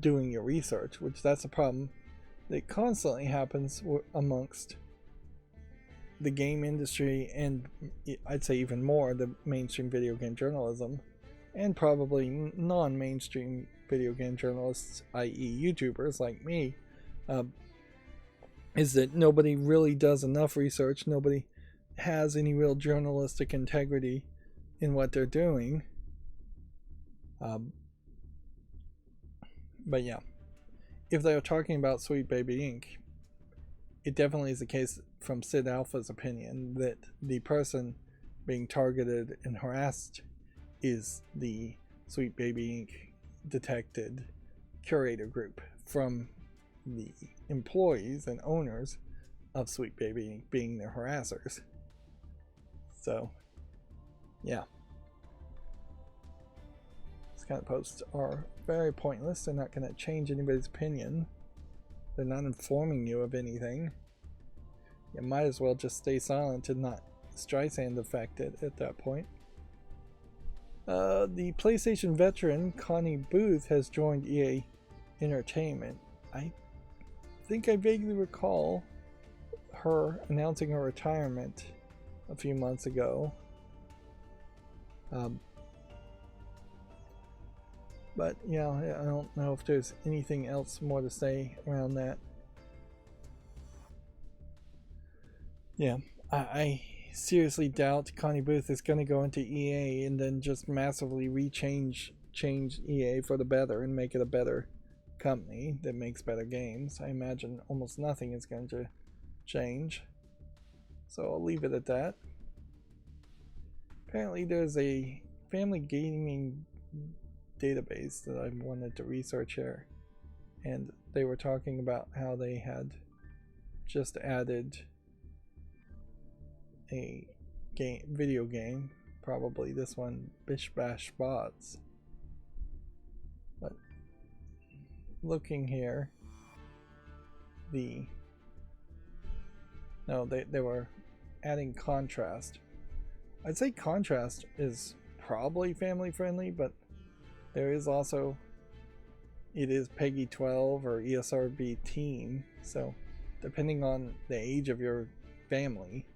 doing your research, which that's a problem that constantly happens amongst the game industry, and I'd say even more the mainstream video game journalism, and probably non-mainstream video game journalists, i.e. YouTubers like me, is that nobody really does enough research. Nobody has any real journalistic integrity in what they're doing. But yeah, if they're talking about Sweet Baby Inc., it definitely is the case, from Sid Alpha's opinion, that the person being targeted and harassed is the Sweet Baby Inc. detected curator group from the employees and owners of Sweet Baby Inc. being their harassers. So, yeah. kind of posts are very pointless. They're not going to change anybody's opinion. They're not informing you of anything. You might as well just stay silent and not Streisand affected at that point. The PlayStation veteran Connie Booth has joined EA Entertainment. I think I vaguely recall her announcing her retirement a few months ago. But yeah, I don't know if there's anything else more to say around that. Yeah, I seriously doubt Connie Booth is going to go into EA and then just massively change EA for the better and make it a better company that makes better games. I imagine almost nothing is going to change. So I'll leave it at that. Apparently there's a family gaming database that I wanted to research here, and they were talking about how they had just added a video game, probably this one, Bish Bash Bots. But looking here, they were adding Contrast. I'd say Contrast is probably family friendly, but there is also, it is Peggy 12 or ESRB teen, so depending on the age of your family,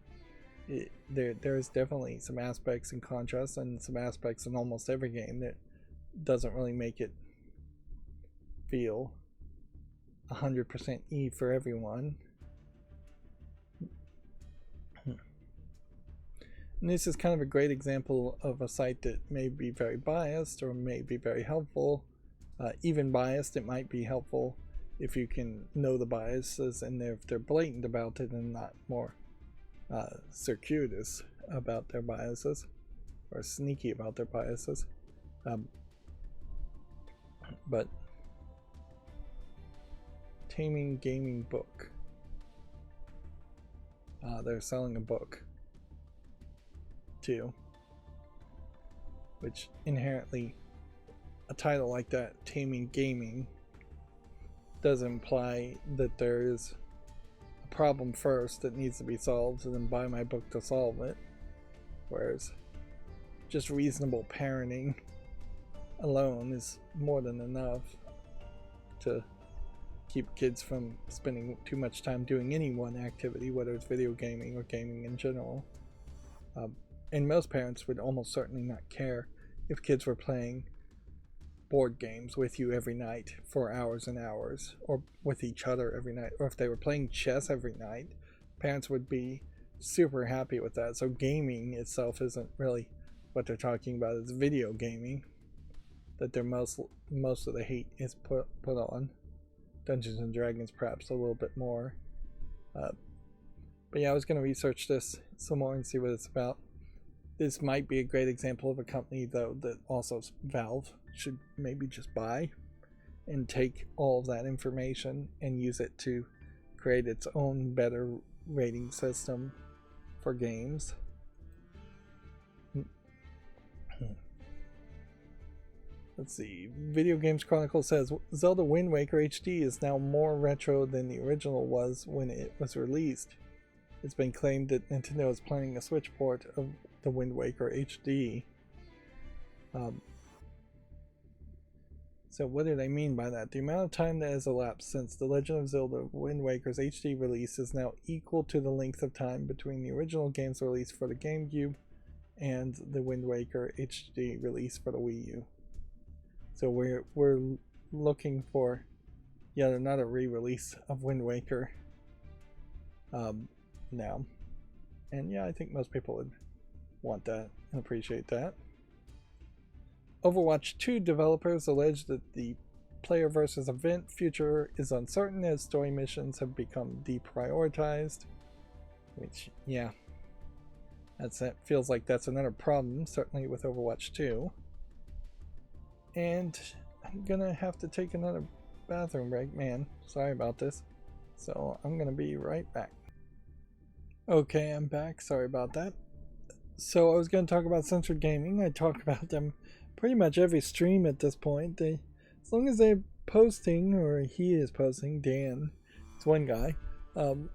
there's definitely some aspects in Contrast and some aspects in almost every game that doesn't really make it feel 100% E for everyone. And this is kind of a great example of a site that may be very biased or may be very helpful. Even biased, it might be helpful if you can know the biases and if they're blatant about it and not more circuitous about their biases or sneaky about their biases. But Taming Gaming Book. They're selling a book too, which inherently, a title like that, Taming Gaming, does imply that there is a problem first that needs to be solved and then buy my book to solve it, whereas just reasonable parenting alone is more than enough to keep kids from spending too much time doing any one activity, whether it's video gaming or gaming in general. And most parents would almost certainly not care if kids were playing board games with you every night for hours and hours, or with each other every night, or if they were playing chess every night. Parents would be super happy with that. So gaming itself isn't really what they're talking about. It's video gaming that they're most of the hate is put on. Dungeons and Dragons perhaps a little bit more. But yeah, I was going to research this some more and see what it's about. This might be a great example of a company, though, that also Valve should maybe just buy and take all of that information and use it to create its own better rating system for games. Let's see. Video Games Chronicle says Zelda Wind Waker HD is now more retro than the original was when it was released. It's been claimed that Nintendo is planning a Switch port of the Wind Waker HD. So what do they mean by that? The amount of time that has elapsed since The Legend of Zelda Wind Waker's HD release is now equal to the length of time between the original game's release for the GameCube and the Wind Waker HD release for the Wii U. So we're looking for yet another re-release of Wind Waker now. And yeah, I think most people would want that and appreciate that. Overwatch 2 developers allege that the player versus event future is uncertain as story missions have become deprioritized. Which, yeah, that feels like that's another problem, certainly with Overwatch 2. And I'm gonna have to take another bathroom break, man. Sorry about this. So I'm gonna be right back. Okay, I'm back. Sorry about that. So I was going to talk about censored gaming. I talk about them pretty much every stream at this point. They, as long as they're posting, or he is posting, Dan, it's one guy.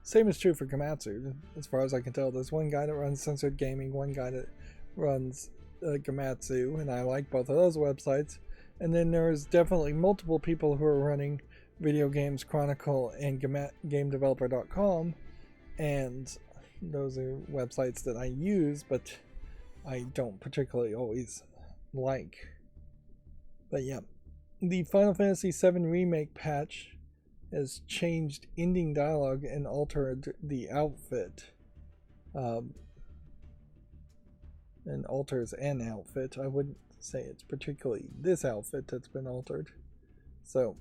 Same is true for Gamatsu, as far as I can tell. There's one guy that runs Censored Gaming, one guy that runs Gamatsu, and I like both of those websites. And then there's definitely multiple people who are running Video Games Chronicle and GameDeveloper.com, and those are websites that I use, but I don't particularly always like. But yeah, the Final Fantasy VII Remake patch has changed ending dialogue and altered the outfit. And alters an outfit. I wouldn't say it's particularly this outfit that's been altered. So,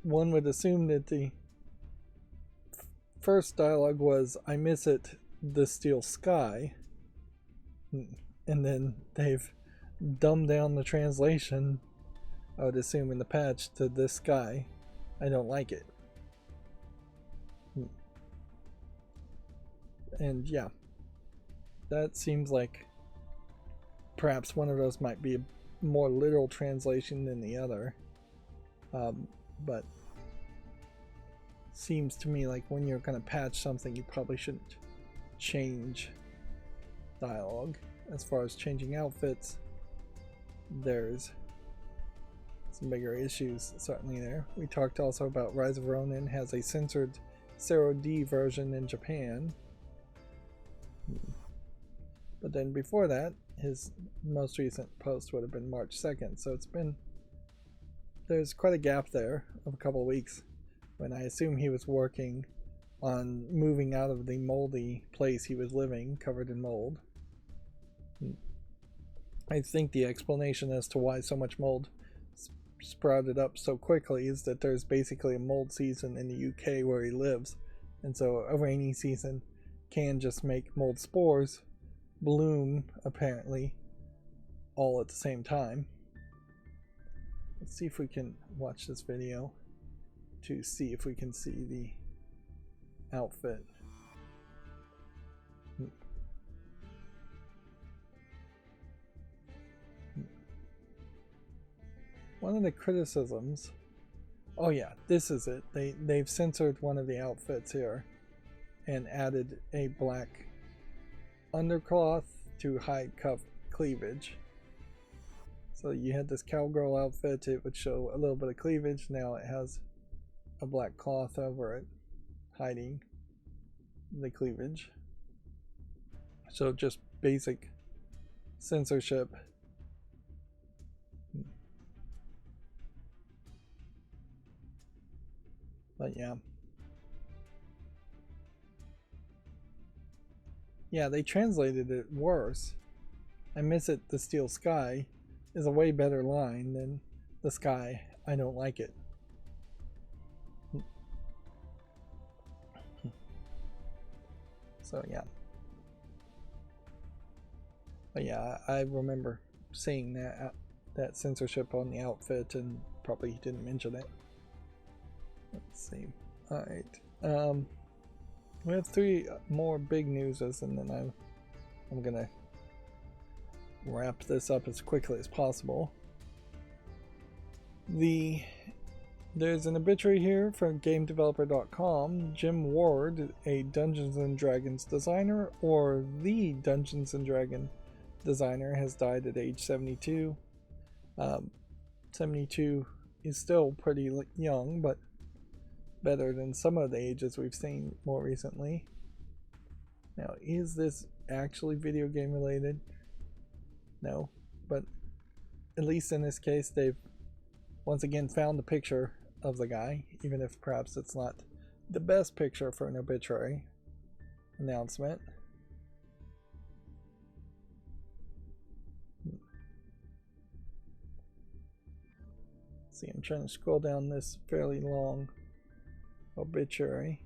one would assume that the first dialogue was, "I miss it, the steel sky." And then they've dumbed down the translation, I would assume, in the patch to "this sky. I don't like it." And yeah, that seems like perhaps one of those might be a more literal translation than the other. But seems to me like when you're going to patch something, you probably shouldn't change dialogue. As far as changing outfits, there's some bigger issues certainly there. We talked also about Rise of Ronin has a censored 0D version in Japan. But then before that, his most recent post would have been March 2nd, so there's quite a gap there of a couple of weeks when I assume he was working on moving out of the moldy place he was living, covered in mold. I think the explanation as to why so much mold sprouted up so quickly is that there's basically a mold season in the UK where he lives, and so a rainy season can just make mold spores bloom, apparently, all at the same time. Let's see if we can watch this video to see if we can see the outfit. One of the criticisms, oh yeah, this is it. They've censored one of the outfits here and added a black undercloth to hide cuff cleavage. So you had this cowgirl outfit, it would show a little bit of cleavage. Now it has a black cloth over it, hiding the cleavage. So just basic censorship. But yeah. Yeah, they translated it worse. "I miss it, the steel sky" is a way better line than "the sky, I don't like it." So yeah. But yeah, I remember seeing that censorship on the outfit, and probably didn't mention it. Let's see. Alright. We have 3 more big newses, and then I'm gonna wrap this up as quickly as possible. There's an obituary here from GameDeveloper.com. Jim Ward, a Dungeons and Dragons designer, or the Dungeons and Dragon designer, has died at age 72. 72 is still pretty young, but better than some of the ages we've seen more recently. Now, is this actually video game related? No, but at least in this case, they've once again found the picture of the guy, even if perhaps it's not the best picture for an obituary announcement. See, I'm trying to scroll down this fairly long obituary.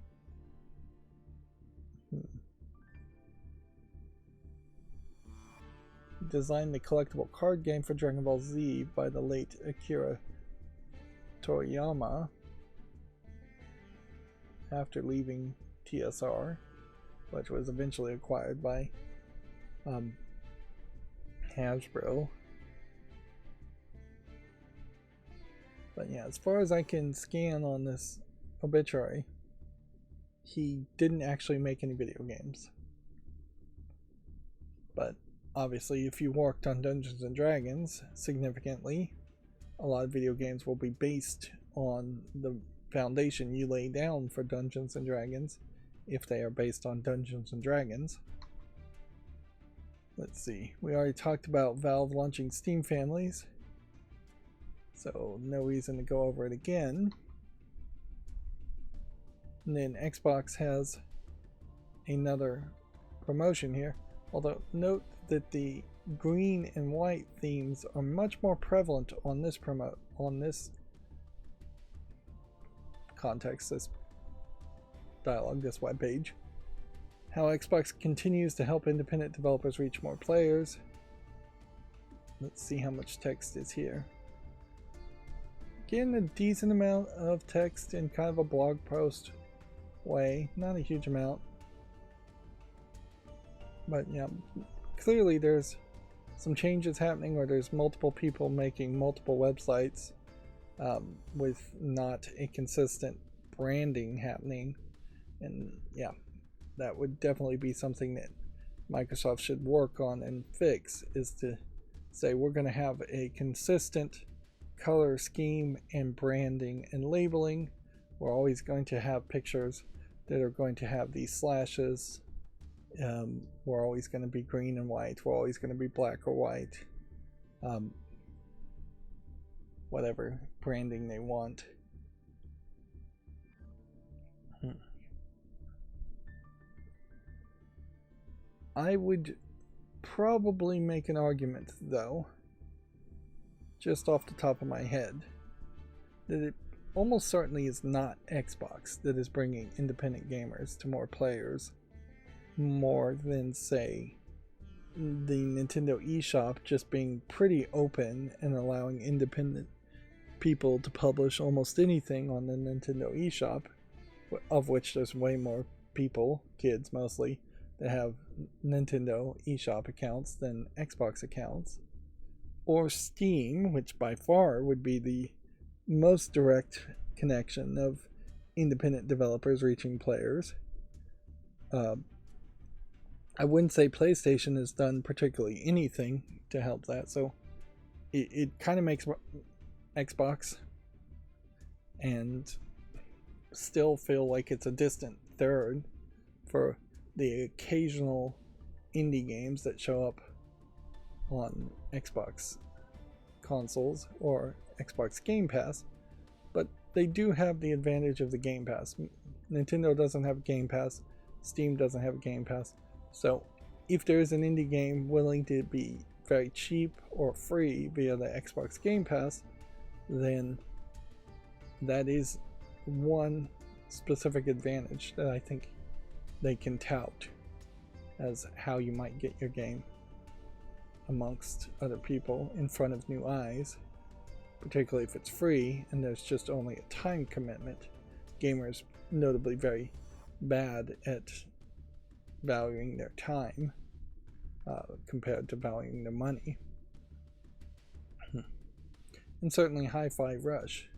Designed the collectible card game for Dragon Ball Z by the late Akira Toriyama after leaving TSR, which was eventually acquired by Hasbro. But yeah, as far as I can scan on this obituary, he didn't actually make any video games. But obviously, if you worked on Dungeons and Dragons significantly, a lot of video games will be based on the foundation you lay down for Dungeons and Dragons, if they are based on Dungeons and Dragons. Let's see, we already talked about Valve launching Steam families, so no reason to go over it again. And then Xbox has another promotion here, although note that the green and white themes are much more prevalent on this context, this dialogue, this webpage. How Xbox continues to help independent developers reach more players. Let's see how much text is here. Again, a decent amount of text in kind of a blog post way, not a huge amount. But yeah, clearly there's some changes happening where there's multiple people making multiple websites with not a consistent branding happening. And yeah, that would definitely be something that Microsoft should work on and fix, is to say we're going to have a consistent color scheme and branding and labeling. We're always going to have pictures that are going to have these slashes. We're always going to be green and white. We're always going to be black or white. Whatever branding they want. I would probably make an argument, though, just off the top of my head, that it almost certainly is not Xbox that is bringing independent gamers to more players, more than, say, the Nintendo eShop just being pretty open and allowing independent people to publish almost anything on the Nintendo eShop, of which there's way more people, kids mostly, that have Nintendo eShop accounts than Xbox accounts. Or Steam, which by far would be the most direct connection of independent developers reaching players. I wouldn't say PlayStation has done particularly anything to help that, so it kind of makes Xbox and still feel like it's a distant third for the occasional indie games that show up on Xbox consoles or Xbox Game Pass, but they do have the advantage of the Game Pass. Nintendo doesn't have Game Pass, Steam doesn't have Game Pass, so if there is an indie game willing to be very cheap or free via the Xbox Game Pass, then that is one specific advantage that I think they can tout as how you might get your game amongst other people in front of new eyes, particularly if it's free and there's just only a time commitment. Gamers notably very bad at valuing their time compared to valuing their money. And certainly Hi-Fi Rush,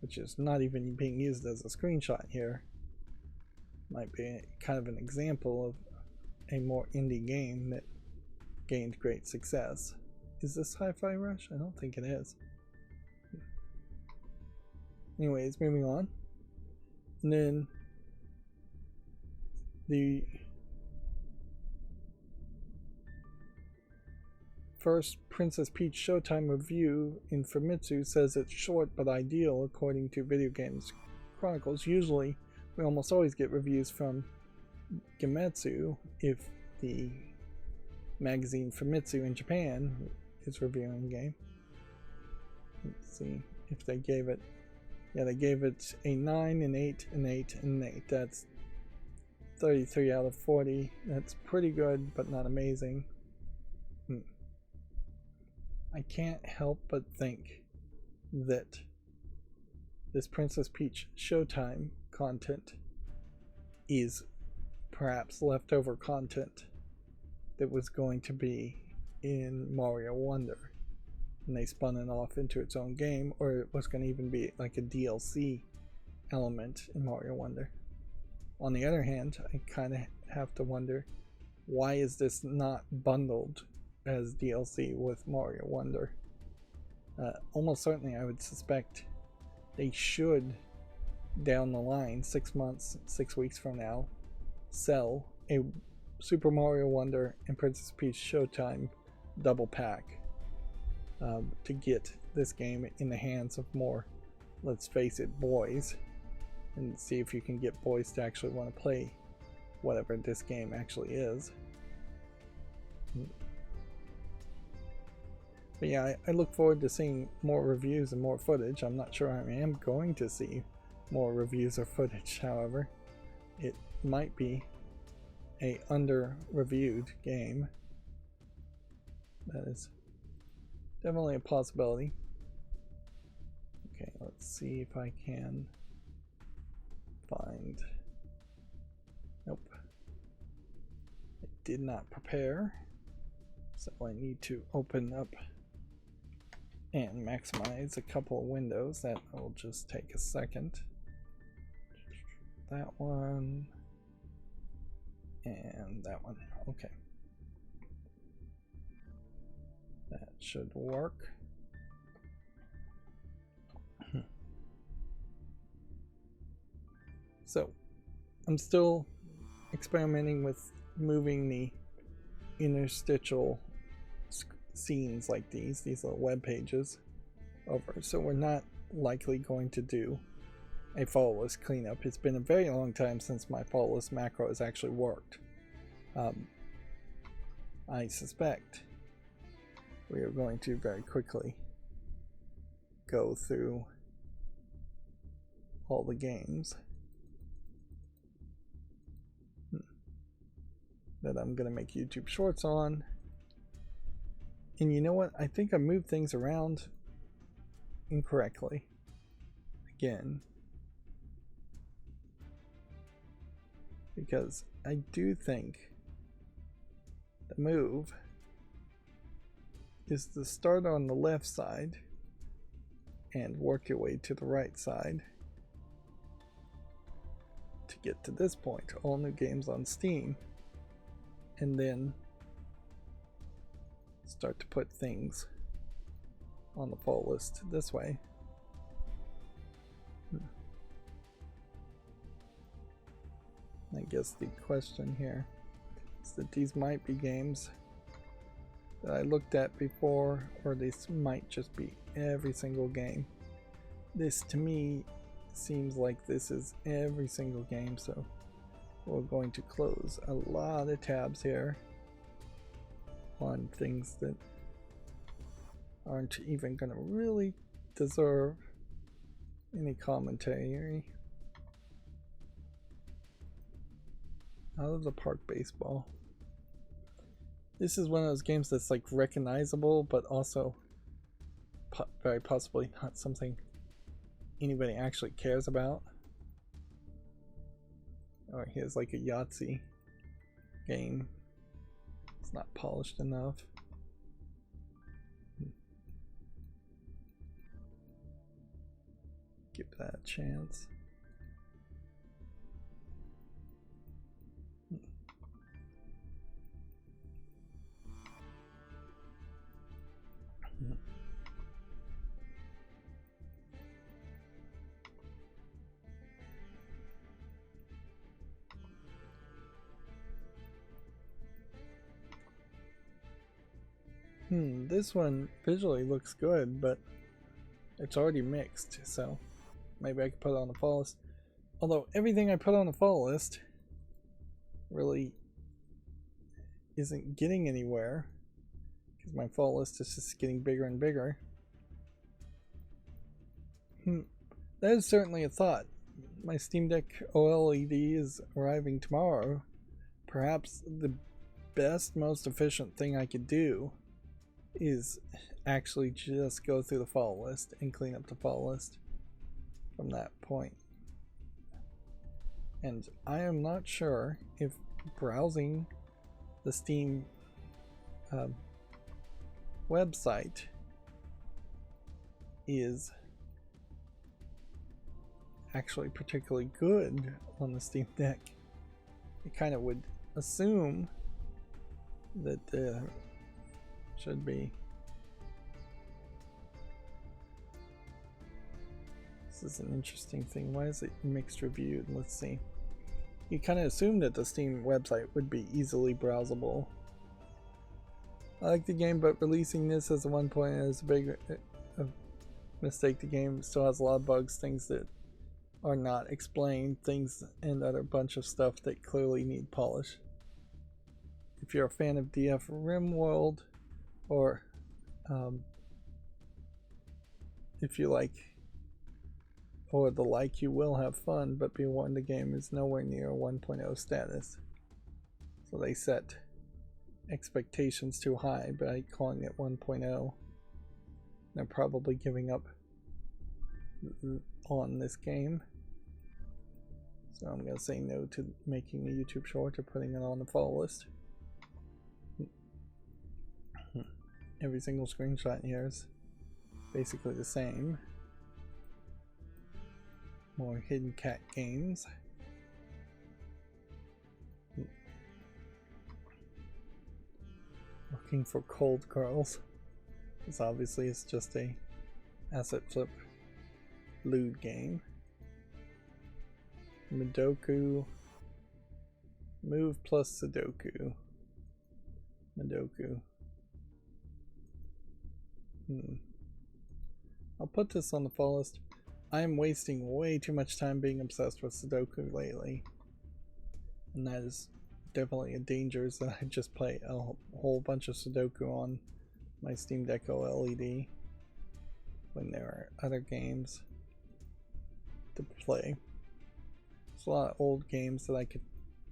which is not even being used as a screenshot here, might be kind of an example of a more indie game that gained great success. Is this Hi-Fi Rush? I don't think it is. Anyways, moving on. And then the first Princess Peach Showtime review in Famitsu says it's short but ideal according to Video Games Chronicles. Usually, we almost always get reviews from Gematsu if the magazine Famitsu in Japan is reviewing the game. Let's see if they gave it. Yeah, they gave it a 9, an 8, an 8, and an 8. That's 33 out of 40. That's pretty good, but not amazing. I can't help but think that this Princess Peach Showtime content is perhaps leftover content that was going to be in Mario Wonder, and they spun it off into its own game, or it was going to even be like a DLC element in Mario Wonder. On the other hand, I kind of have to wonder, why is this not bundled as DLC with Mario Wonder? Almost certainly I would suspect they should, down the line, 6 months, 6 weeks from now, sell a Super Mario Wonder and Princess Peach Showtime double pack to get this game in the hands of more, let's face it, boys, and see if you can get boys to actually want to play whatever this game actually is. But yeah, I look forward to seeing more reviews and more footage. I'm not sure I am going to see more reviews or footage, however. It might be a under-reviewed game. That is definitely a possibility. Okay, let's see if I can find... Nope. I did not prepare, so I need to open up and maximize a couple of windows. That will just take a second. That one and that one. Okay, that should work. So I'm still experimenting with moving the interstitial scenes like these little web pages over, so we're not likely going to do a fall list cleanup. It's been a very long time since my fall list macro has actually worked. I suspect we are going to very quickly go through all the games that I'm going to make YouTube shorts on. And you know what? I think I moved things around incorrectly again, because I do think the move is to start on the left side and work your way to the right side to get to this point, all new games on Steam, and then start to put things on the fall list this way. I guess the question here is that these might be games that I looked at before, or these might just be every single game. This to me seems like this is every single game, so we're going to close a lot of tabs here on things that aren't even going to really deserve any commentary. Out of the Park Baseball. This is one of those games that's like recognizable, but also very possibly not something anybody actually cares about. Or here's like a Yahtzee game. It's not polished enough. Give that a chance. This one visually looks good, but it's already mixed, so maybe I could put it on the fall list. Although everything I put on the fall list really isn't getting anywhere, because my fall list is just getting bigger and bigger. That is certainly a thought. My Steam Deck OLED is arriving tomorrow. Perhaps the best, most efficient thing I could do is actually just go through the fall list and clean up the fall list from that point. And I am not sure if browsing the Steam website is actually particularly good on the Steam Deck. I kind of would assume that there should be. This is an interesting thing. Why is it mixed reviewed? Let's see. You kind of assume that the Steam website would be easily browsable. I like the game, but releasing this as a 1.0 is a big mistake. The game still has a lot of bugs, things that are not explained, things and other bunch of stuff that clearly need polish. If you're a fan of DF RimWorld, or if you like or the like, you will have fun, but be warned, the game is nowhere near a 1.0 status. So they set expectations too high by calling it 1.0. They're probably giving up on this game. So I'm going to say no to making a YouTube short or putting it on the follow list. Every single screenshot here is basically the same. More hidden cat games. Looking for cold girls. This obviously is just a asset flip lewd game. Sudoku. Move plus Sudoku. Sudoku. I'll put this on the follow list. I am wasting way too much time being obsessed with Sudoku lately. And that is definitely a danger, is that I just play a whole bunch of Sudoku on my Steam Deck OLED when there are other games to play. There's a lot of old games that I could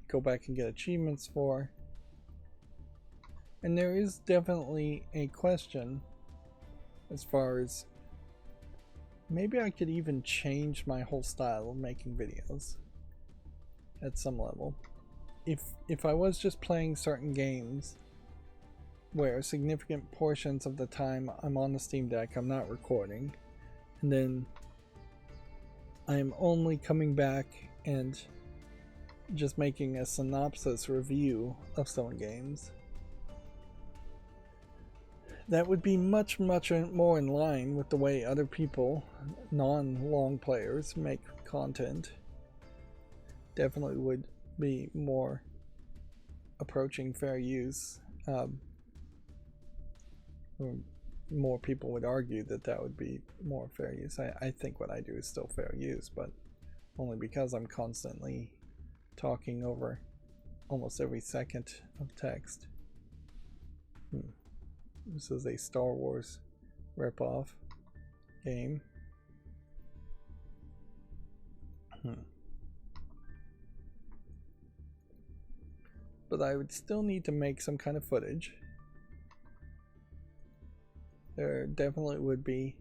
go back and get achievements for. And there is definitely a question as far as maybe I could even change my whole style of making videos at some level. If I was just playing certain games where significant portions of the time I'm on the Steam Deck, I'm not recording, and then I'm only coming back and just making a synopsis review of some games, that would be much more in line with the way other people, non-long players, make content. Definitely would be more approaching fair use. More people would argue that that would be more fair use. I think what I do is still fair use, but only because I'm constantly talking over almost every second of text. This is a Star Wars ripoff game. But I would still need to make some kind of footage. There definitely would be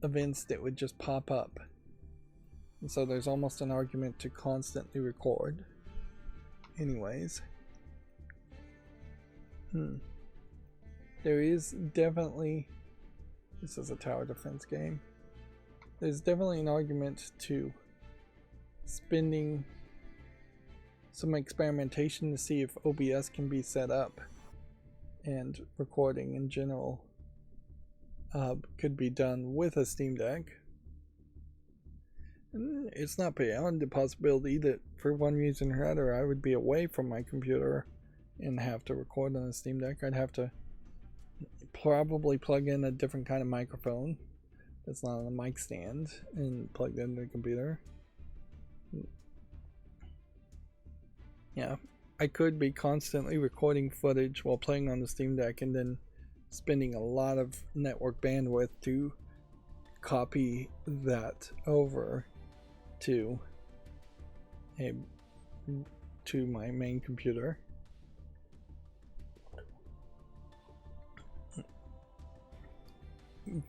events that would just pop up. And so there's almost an argument to constantly record. Anyways. There is definitely, this is a tower defense game, there's definitely an argument to spending some experimentation to see if OBS can be set up, and recording in general could be done with a Steam Deck. And it's not beyond the possibility that for one reason or other I would be away from my computer and have to record on a Steam Deck. I'd have to probably plug in a different kind of microphone that's not on a mic stand and plug it into the computer. Yeah, I could be constantly recording footage while playing on the Steam Deck and then spending a lot of network bandwidth to copy that over to my main computer.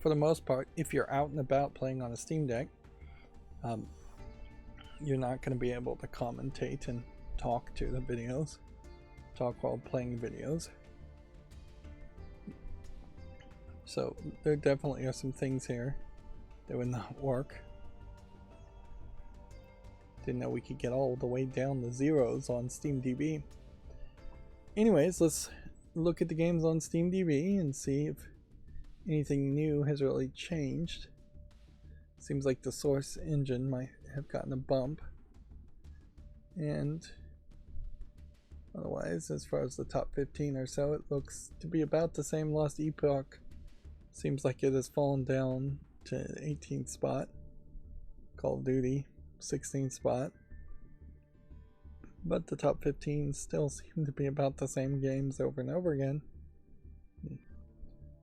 For the most part, if you're out and about playing on a Steam Deck, you're not going to be able to commentate and talk to the videos, talk while playing videos. So there definitely are some things here that would not work. Didn't know we could get all the way down to zeros on SteamDB. Anyways, let's look at the games on SteamDB and see if anything new has really changed. Seems like the source engine might have gotten a bump. And otherwise, as far as the top 15 or so, it looks to be about the same. Lost Epoch seems like it has fallen down to 18th spot. Call of Duty 16th spot. But the top 15 still seem to be about the same games over and over again.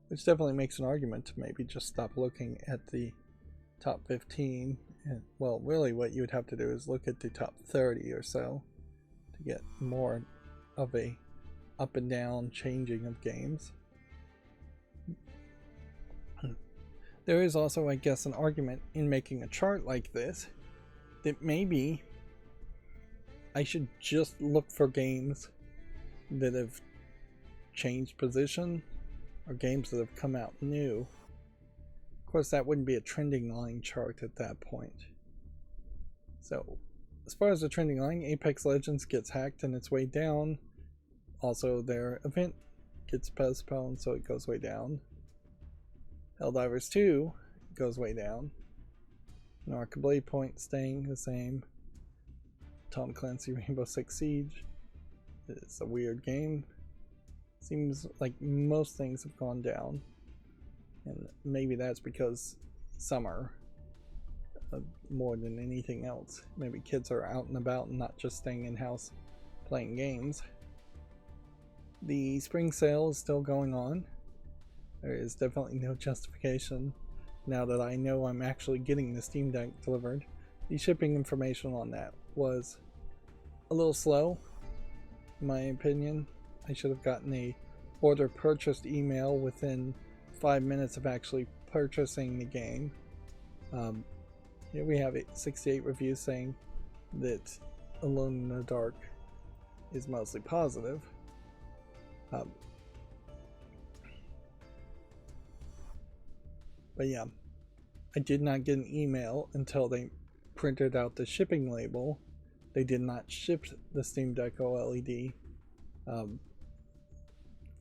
Which definitely makes an argument to maybe just stop looking at the top 15. And, well, really what you would have to do is look at the top 30 or so to get more of a up and down changing of games. There is also, I guess, an argument in making a chart like this that maybe I should just look for games that have changed position or games that have come out new. Of course, that wouldn't be a trending line chart at that point. So, as far as the trending line, Apex Legends gets hacked and it's way down. Also, their event gets postponed, so it goes way down. Helldivers 2 goes way down. Narca Blade Point staying the same. Tom Clancy Rainbow Six Siege. It's a weird game. Seems like most things have gone down. And maybe that's because summer more than anything else. Maybe kids are out and about and not just staying in house playing games. The spring sale is still going on. There is definitely no justification now that I know I'm actually getting the Steam Deck delivered. The shipping information on that was a little slow, in my opinion. I should have gotten a order purchased email within 5 minutes of actually purchasing the game. Here we have 68 reviews saying that Alone in the Dark is mostly positive. But yeah, I did not get an email until they printed out the shipping label. They did not ship the Steam Deck OLED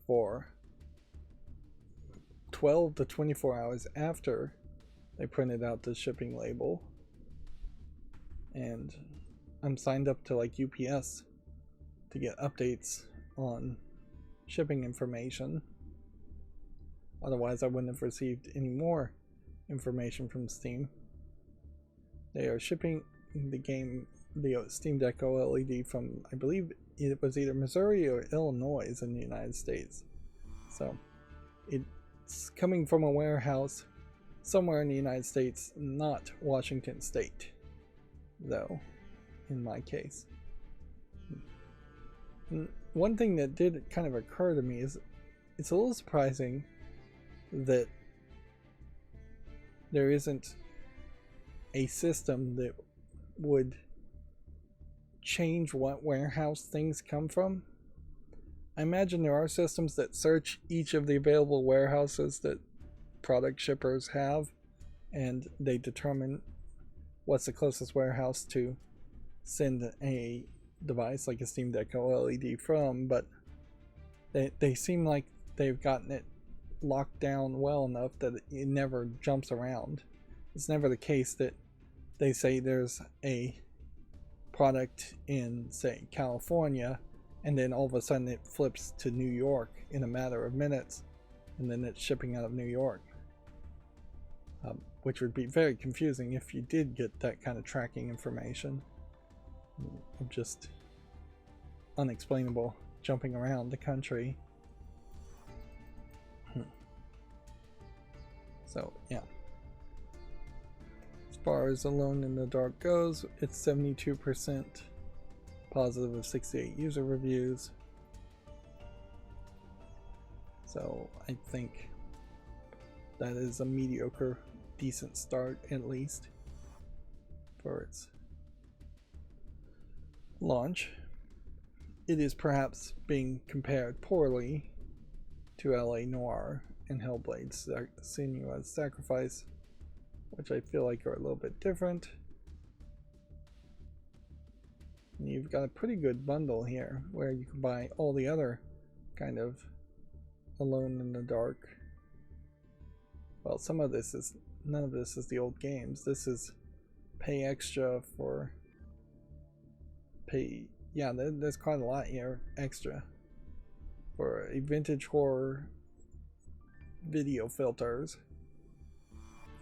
for 12 to 24 hours after they printed out the shipping label. And I'm signed up to like UPS to get updates on shipping information. Otherwise I wouldn't have received any more information from Steam. They are shipping the game, the Steam Deck OLED, from, I believe it was either Missouri or Illinois in the United States. So it's coming from a warehouse somewhere in the United States, not Washington State, though, in my case. And one thing that did kind of occur to me is it's a little surprising that there isn't a system that would change what warehouse things come from. I imagine there are systems that search each of the available warehouses that product shippers have, and they determine what's the closest warehouse to send a device like a Steam Deck OLED from, but they seem like they've gotten it locked down well enough that it never jumps around. It's never the case that they say there's a product in, say, California, and then all of a sudden it flips to New York in a matter of minutes, and then it's shipping out of New York. Which would be very confusing if you did get that kind of tracking information. Just unexplainable jumping around the country. So yeah, as far as Alone in the Dark goes, it's 72% positive of 68 user reviews. So I think that is a mediocre, decent start, at least, for its launch. It is perhaps being compared poorly to LA Noire and Hellblade's Senua's Sacrifice, which I feel like are a little bit different. And you've got a pretty good bundle here where you can buy all the other kind of Alone in the Dark. Well, some of this is, none of this is the old games. This is pay extra for pay. Yeah, there's quite a lot here extra for a vintage horror video filters,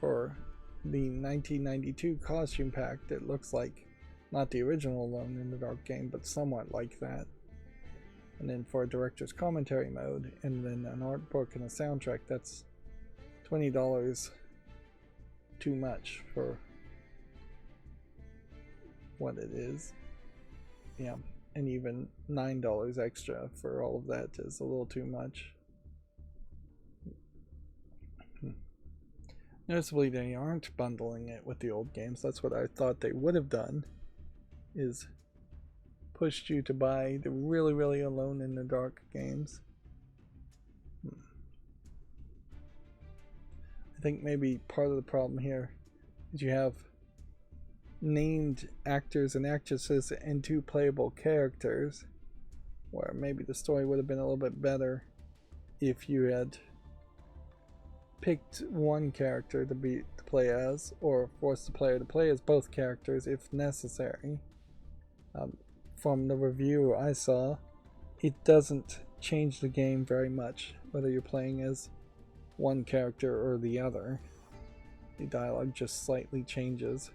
for the 1992 costume pack that looks like not the original Alone in the Dark game, but somewhat like that. And then for a director's commentary mode, and then an art book and a soundtrack, that's $20 too much for what it is. Yeah, and even $9 extra for all of that is a little too much. Noticeably, they aren't bundling it with the old games. That's what I thought they would have done, is pushed you to buy the really, really Alone in the Dark games. I think maybe part of the problem here is you have named actors and actresses and 2 playable characters, where maybe the story would have been a little bit better if you had picked one character to play as, or forced the player to play as both characters if necessary. From the review I saw, it doesn't change the game very much whether you're playing as one character or the other. The dialogue just slightly changes,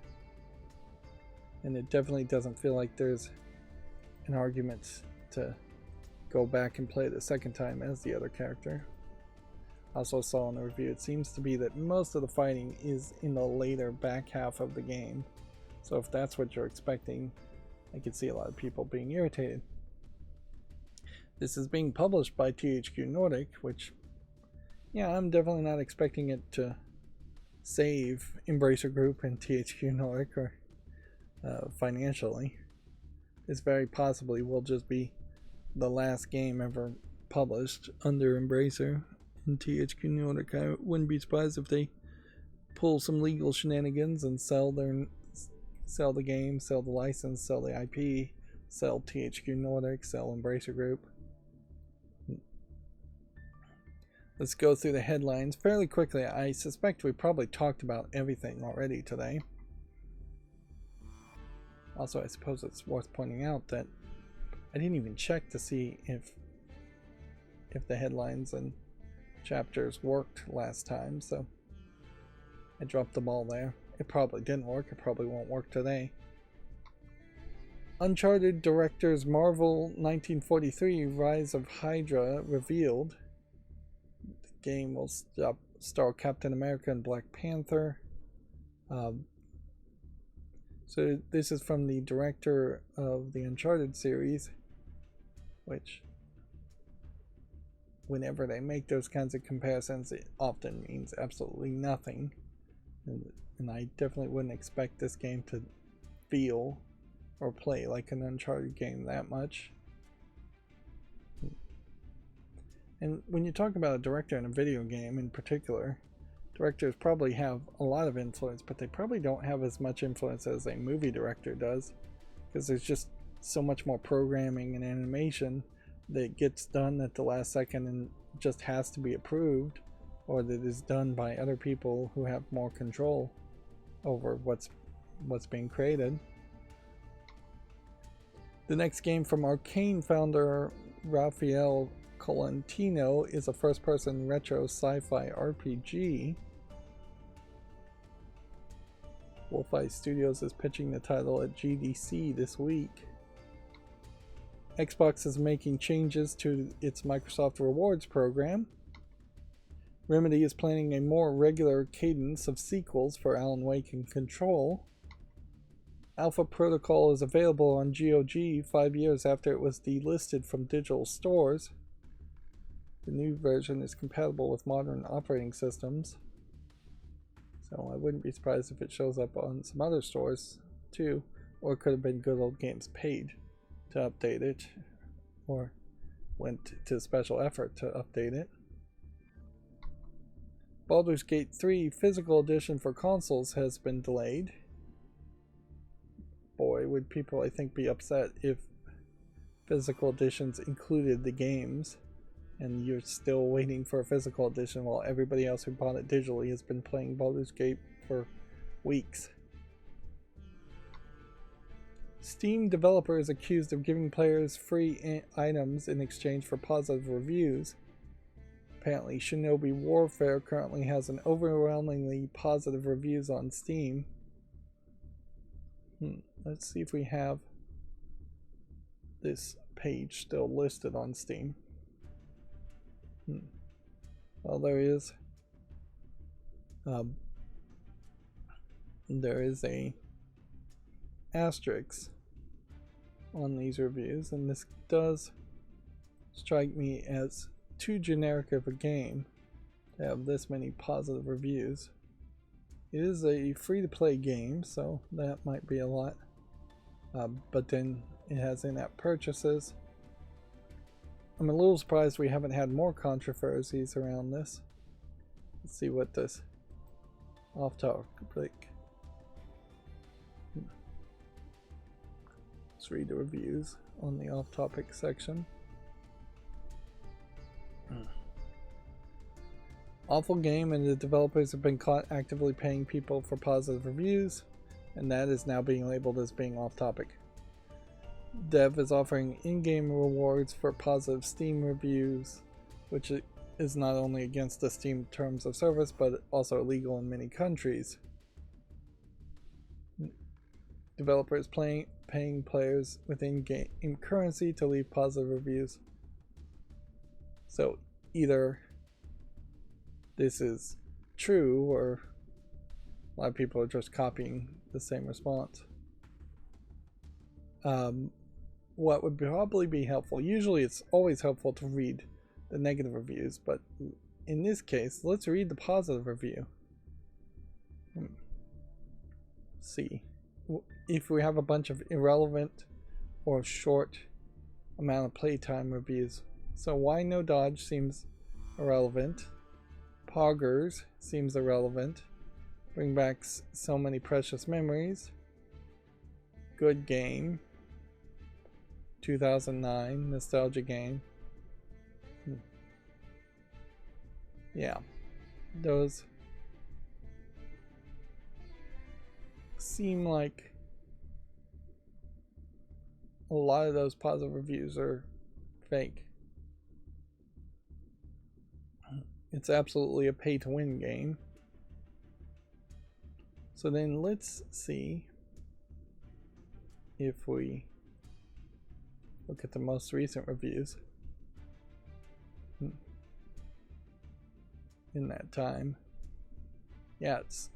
and it definitely doesn't feel like there's an argument to go back and play the second time as the other character. Also saw in the review, it seems to be that most of the fighting is in the later back half of the game, so if that's what you're expecting, I could see a lot of people being irritated. This is being published by THQ Nordic, which, yeah, I'm definitely not expecting it to save Embracer Group and THQ Nordic or financially. This very possibly will just be the last game ever published under Embracer and THQ Nordic. I wouldn't be surprised if they pull some legal shenanigans and sell the game, sell the license, sell the IP, sell THQ Nordic, sell Embracer Group. Let's go through the headlines fairly quickly. I suspect we probably talked about everything already today. Also, I suppose it's worth pointing out that I didn't even check to see if the headlines and chapters worked last time, so I dropped the ball there. It probably didn't work. It probably won't work today. Uncharted directors Marvel 1943 Rise of Hydra revealed. The game will star Captain America and Black Panther. So this is from the director of the Uncharted series, which, whenever they make those kinds of comparisons, it often means absolutely nothing. And I definitely wouldn't expect this game to feel or play like an Uncharted game that much. And when you talk about a director in a video game in particular, directors probably have a lot of influence, but they probably don't have as much influence as a movie director does, because there's just so much more programming and animation that gets done at the last second and just has to be approved, or that is done by other people who have more control over what's being created. The next game from Arcane founder Raphael Colantino is a first-person retro sci-fi RPG. Wolfeye Studios is pitching the title at GDC this week. Xbox is making changes to its Microsoft Rewards program. Remedy is planning a more regular cadence of sequels for Alan Wake and Control. Alpha Protocol is available on GOG 5 years after it was delisted from digital stores. The new version is compatible with modern operating systems, so I wouldn't be surprised if it shows up on some other stores too, or it could have been Good Old Games paid to update it, or went to special effort to update it. Baldur's Gate 3 physical edition for consoles has been delayed. Boy, would people, I think, be upset if physical editions included the games and you're still waiting for a physical edition while everybody else who bought it digitally has been playing Baldur's Gate for weeks. Steam developers accused of giving players free items in exchange for positive reviews. Apparently, Shinobi Warfare currently has an overwhelmingly positive reviews on Steam. Let's see if we have this page still listed on Steam. Well, there is a asterisk on these reviews, and this does strike me as too generic of a game to have this many positive reviews. It is a free-to-play game, so that might be a lot, but then it has in-app purchases. I'm a little surprised we haven't had more controversies around this. Let's see what this off-topic. Let's read the reviews on the off-topic section. Awful game, and the developers have been caught actively paying people for positive reviews, and that is now being labeled as being off-topic. Dev is offering in-game rewards for positive Steam reviews, which is not only against the Steam terms of service, but also illegal in many countries. Developers paying players with in-game currency to leave positive reviews. So either this is true, or a lot of people are just copying the same response. What would probably be helpful, usually it's always helpful to read the negative reviews, but in this case, let's read the positive review. See if we have a bunch of irrelevant or short amount of playtime reviews. So Why No Dodge seems irrelevant. Poggers seems irrelevant. Bring back so many precious memories. Good game. 2009 nostalgia game. Yeah, those seem like a lot of those positive reviews are fake. It's absolutely a pay-to-win game. So then let's see if we look at the most recent reviews in that time. Yeah, it's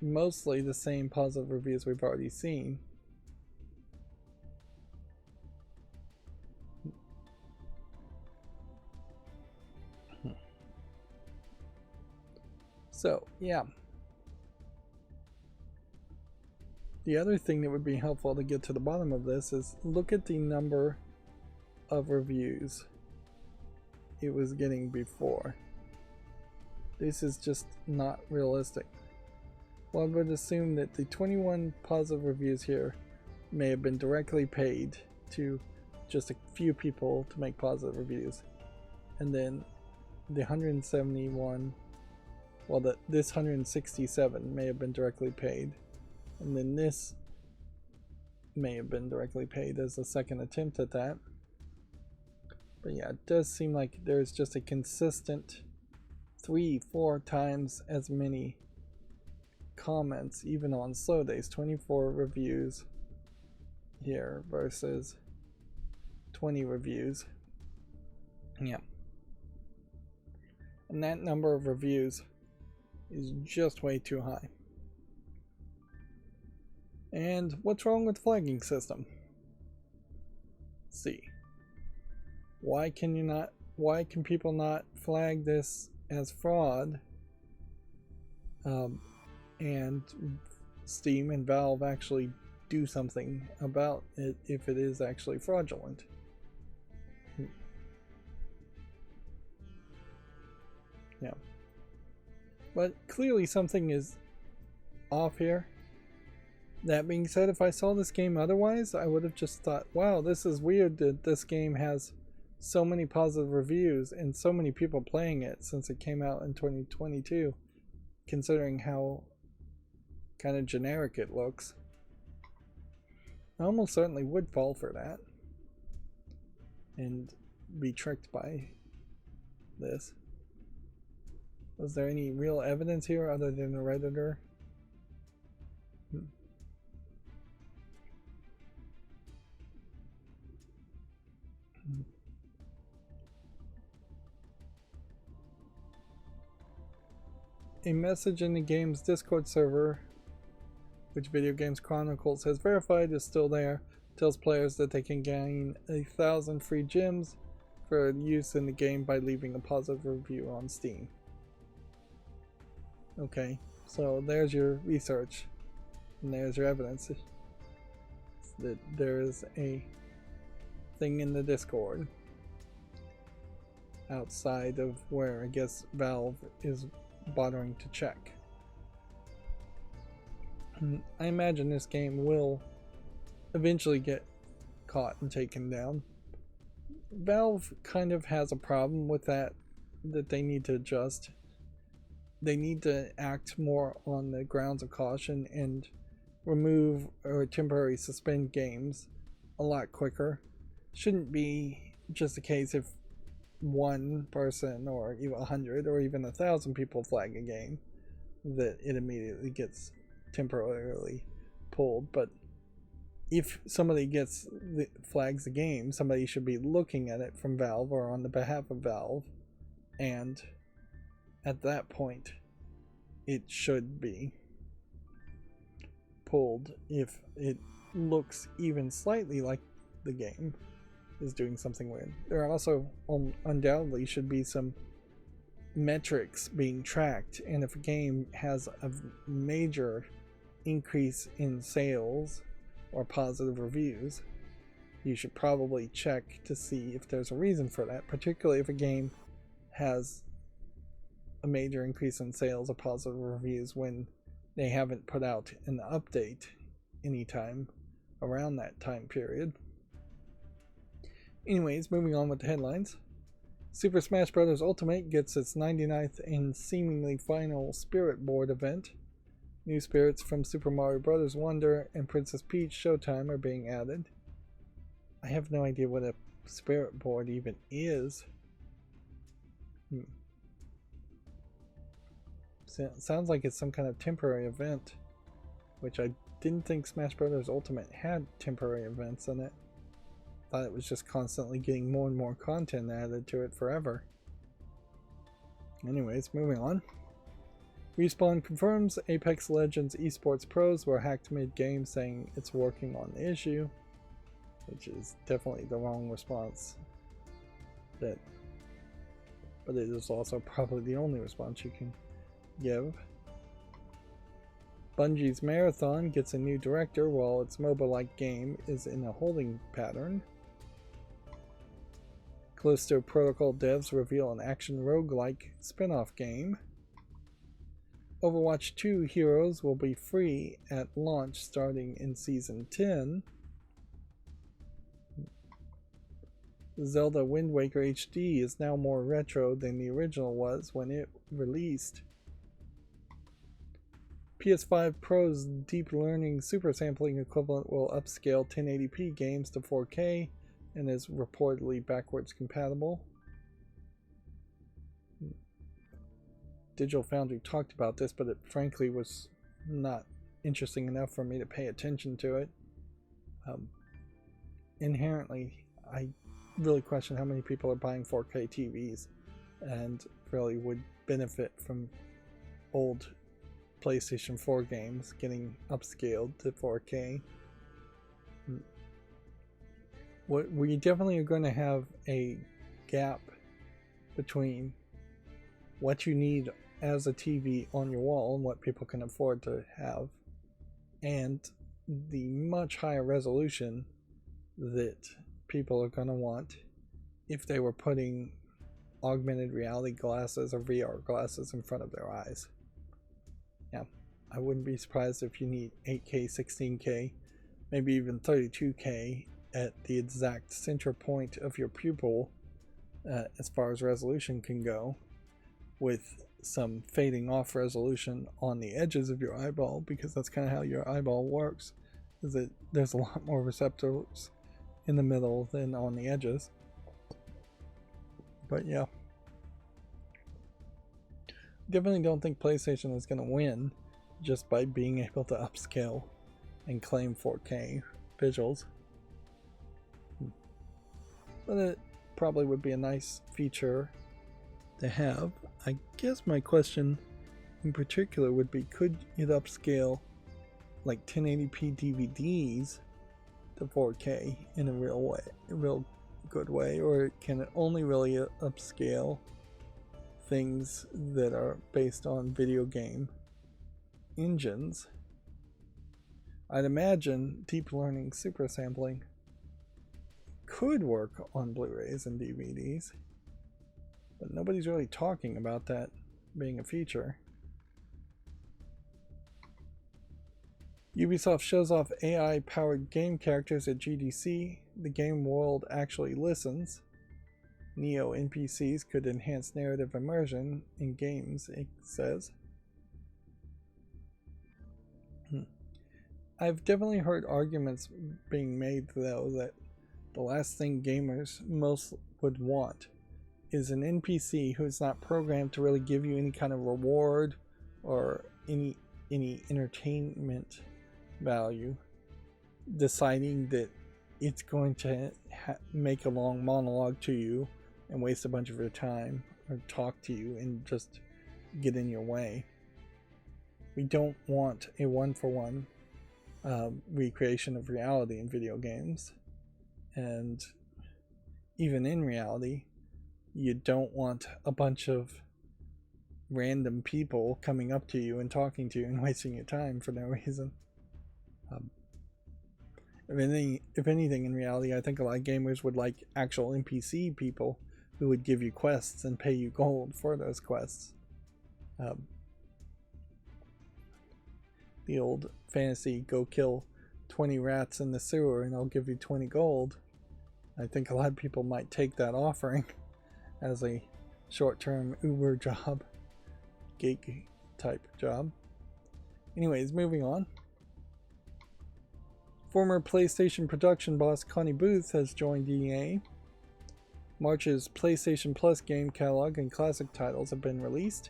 mostly the same positive reviews we've already seen. So, yeah. The other thing that would be helpful to get to the bottom of this is look at the number of reviews it was getting before. This is just not realistic. One would assume that the 21 positive reviews here may have been directly paid to just a few people to make positive reviews. And then the 171, well, this 167 may have been directly paid. And then this may have been directly paid as a second attempt at that. But yeah, it does seem like there's just a consistent 3-4 times as many comments even on slow days. 24 reviews here versus 20 reviews. Yeah. And that number of reviews is just way too high. And what's wrong with the flagging system? Let's see. Why can people not flag this as fraud? And Steam and Valve actually do something about it if it is actually fraudulent. Yeah. But clearly something is off here. That being said, if I saw this game otherwise, I would have just thought, wow, this is weird that this game has so many positive reviews and so many people playing it since it came out in 2022, considering how kind of generic it looks. I almost certainly would fall for that and be tricked by this. Was there any real evidence here other than a Redditor? A message in the game's Discord server, which Video Games Chronicles has verified is still there, tells players that they can gain 1,000 free gems for use in the game by leaving a positive review on Steam. Okay, so there's your research, and there's your evidence that there is a thing in the Discord outside of where I guess Valve is bothering to check. I imagine this game will eventually get caught and taken down. Valve kind of has a problem with that they need to adjust. They need to act more on the grounds of caution and remove or temporarily suspend games a lot quicker. Shouldn't be just a case if one person or even 100 or even 1,000 people flag a game that it immediately gets temporarily pulled. But if somebody flags the game, somebody should be looking at it from Valve or on the behalf of Valve, and at that point it should be pulled if it looks even slightly like the game is doing something weird. There also undoubtedly should be some metrics being tracked, and if a game has a major increase in sales or positive reviews, you should probably check to see if there's a reason for that, particularly if a game has a major increase in sales or positive reviews when they haven't put out an update anytime around that time period. Anyways, moving on with the headlines. Super Smash Bros. Ultimate gets its 99th and seemingly final Spirit Board event. New spirits from Super Mario Bros. Wonder and Princess Peach Showtime are being added. I have no idea what a Spirit Board even is. Sounds like it's some kind of temporary event, which I didn't think Smash Bros. Ultimate had temporary events in it. Thought it was just constantly getting more and more content added to it forever. Anyways, moving on. Respawn confirms Apex Legends esports pros were hacked mid-game, saying it's working on the issue, which is definitely the wrong response. But it is also probably the only response you can give. Bungie's Marathon gets a new director while its MOBA-like game is in a holding pattern. Callisto Protocol devs reveal an action roguelike spin-off game. Overwatch 2 Heroes will be free at launch starting in Season 10. Zelda Wind Waker HD is now more retro than the original was when it released. PS5 Pro's Deep Learning Super Sampling equivalent will upscale 1080p games to 4K and is reportedly backwards compatible. Digital Foundry talked about this, but it frankly was not interesting enough for me to pay attention to it. Inherently, I really question how many people are buying 4K TVs and really would benefit from old PlayStation 4 games getting upscaled to 4K. We definitely are going to have a gap between what you need as a TV on your wall and what people can afford to have, and the much higher resolution that people are going to want if they were putting augmented reality glasses or VR glasses in front of their eyes. Yeah, I wouldn't be surprised if you need 8K, 16K, maybe even 32K at the exact center point of your pupil as far as resolution can go, with some fading off resolution on the edges of your eyeball, because that's kind of how your eyeball works, is that there's a lot more receptors in the middle than on the edges. But yeah, definitely don't think PlayStation is going to win just by being able to upscale and claim 4K visuals. But it probably would be a nice feature to have. I guess my question in particular would be, could it upscale like 1080p DVDs to 4K in a real good way, or can it only really upscale things that are based on video game engines? I'd imagine deep learning super sampling could work on Blu-rays and DVDs, but nobody's really talking about that being a feature. Ubisoft shows off AI-powered game characters at GDC. The game world actually listens. Neo NPCs could enhance narrative immersion in games, it says. I've definitely heard arguments being made, though, that the last thing gamers most would want is an NPC who's not programmed to really give you any kind of reward or any entertainment value, deciding that it's going to make a long monologue to you and waste a bunch of your time, or talk to you and just get in your way. We don't want a one-for-one recreation of reality in video games, and even in reality, you don't want a bunch of random people coming up to you and talking to you and wasting your time for no reason. If anything, in reality, I think a lot of gamers would like actual NPC people who would give you quests and pay you gold for those quests. The old fantasy, go kill 20 rats in the sewer and I'll give you 20 gold. I think a lot of people might take that offering as a short-term Uber job, gig type job. Anyways, moving on. Former PlayStation production boss Connie Booth has joined EA. March's PlayStation Plus game catalog and classic titles have been released.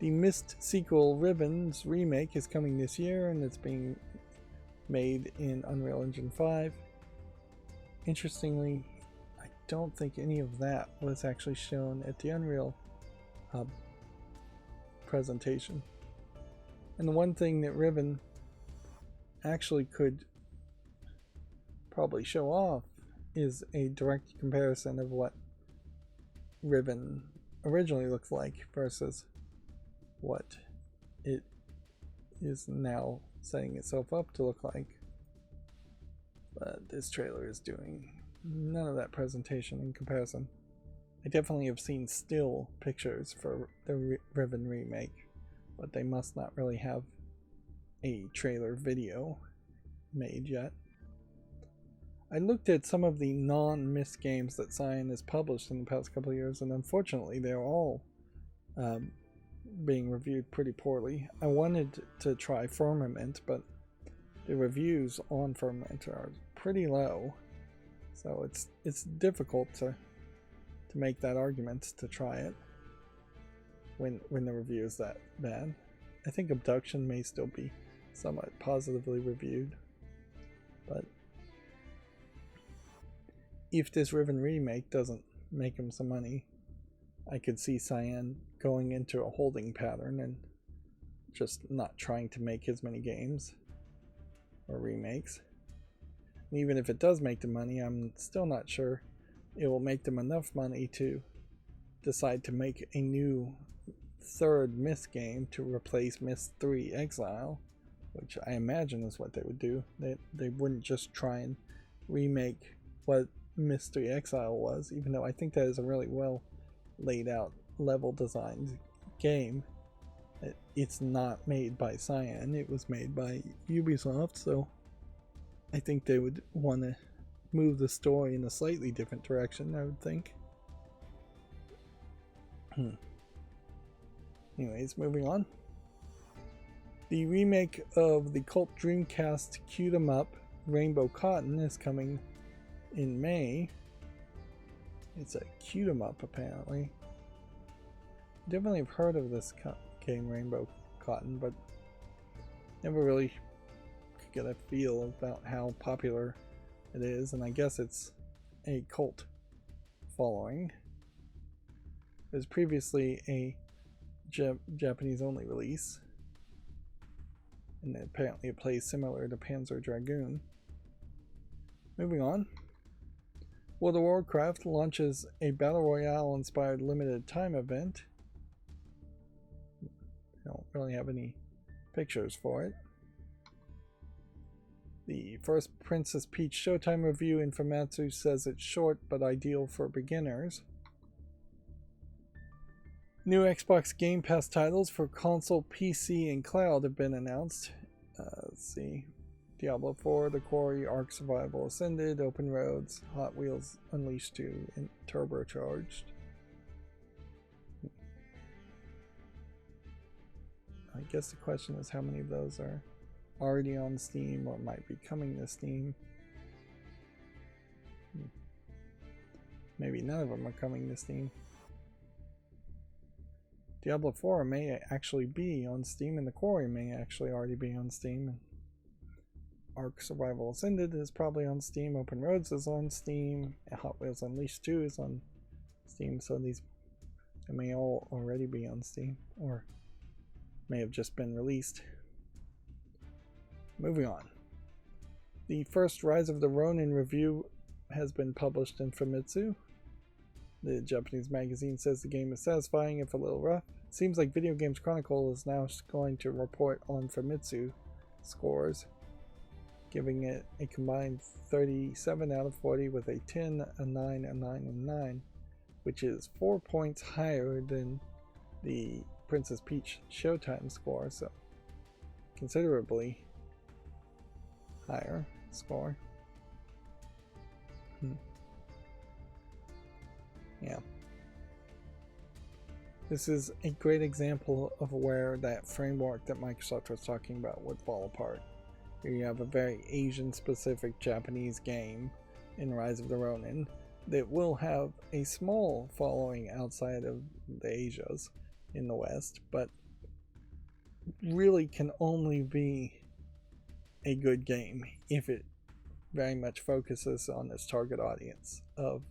The Myst sequel Riven's remake is coming this year, and it's being made in Unreal Engine 5. Interestingly, I don't think any of that was actually shown at the Unreal presentation. And the one thing that Riven actually could probably show off is a direct comparison of what Riven originally looked like versus what it is now setting itself up to look like. But this trailer is doing none of that presentation in comparison. I definitely have seen still pictures for the Riven remake, but they must not really have a trailer video made yet. I looked at some of the non-Myst games that Cyan has published in the past couple of years, and unfortunately they're all being reviewed pretty poorly. I wanted to try Firmament, but the reviews on Firmament are pretty low, so it's difficult to make that argument to try it when the review is that bad. I think Abduction may still be somewhat positively reviewed, but if this Riven remake doesn't make him some money, I could see Cyan going into a holding pattern and just not trying to make as many games or remakes. And even if it does make them money, I'm still not sure it will make them enough money to decide to make a new third Myst game to replace Myst 3 Exile, which I imagine is what they would do. They wouldn't just try and remake what Myst 3 Exile was, even though I think that is a really well laid out, level designed game. It's not made by Cyan, it was made by Ubisoft, so I think they would want to move the story in a slightly different direction, I would think. Anyways, moving on. The remake of the cult Dreamcast Cute 'em Up Rainbow Cotton is coming in May. It's a Cute 'em Up, apparently. Definitely have heard of this game, Rainbow Cotton, but never really could get a feel about how popular it is, and I guess it's a cult following. It was previously a Japanese only release, and apparently it plays similar to Panzer Dragoon. Moving on. World of Warcraft launches a Battle Royale inspired limited time event. I don't really have any pictures for it. The first Princess Peach Showtime review in Famitsu says it's short but ideal for beginners. New Xbox Game Pass titles for console, PC, and cloud have been announced. Let's see. Diablo 4, The Quarry, Ark Survival Ascended, Open Roads, Hot Wheels Unleashed 2, and Turbocharged. I guess the question is how many of those are already on Steam or might be coming to Steam. Maybe none of them are coming to Steam. Diablo 4 may actually be on Steam, and The Quarry may actually already be on Steam. Ark Survival Ascended is probably on Steam. Open Roads is on Steam. Hot Wheels Unleashed 2 is on Steam, so these may all already be on Steam, or may have just been released. Moving on. The first Rise of the Ronin review has been published in Famitsu. The Japanese magazine says the game is satisfying if a little rough. It seems like Video Games Chronicle is now going to report on Famitsu scores, giving it a combined 37 out of 40 with a 10, a 9, a 9, and 9, which is 4 points higher than the Princess Peach Showtime score, so considerably higher score. Yeah. This is a great example of where that framework that Microsoft was talking about would fall apart. Here you have a very Asian-specific Japanese game in Rise of the Ronin that will have a small following outside of the Asias in the West, but really can only be a good game if it very much focuses on its target audience of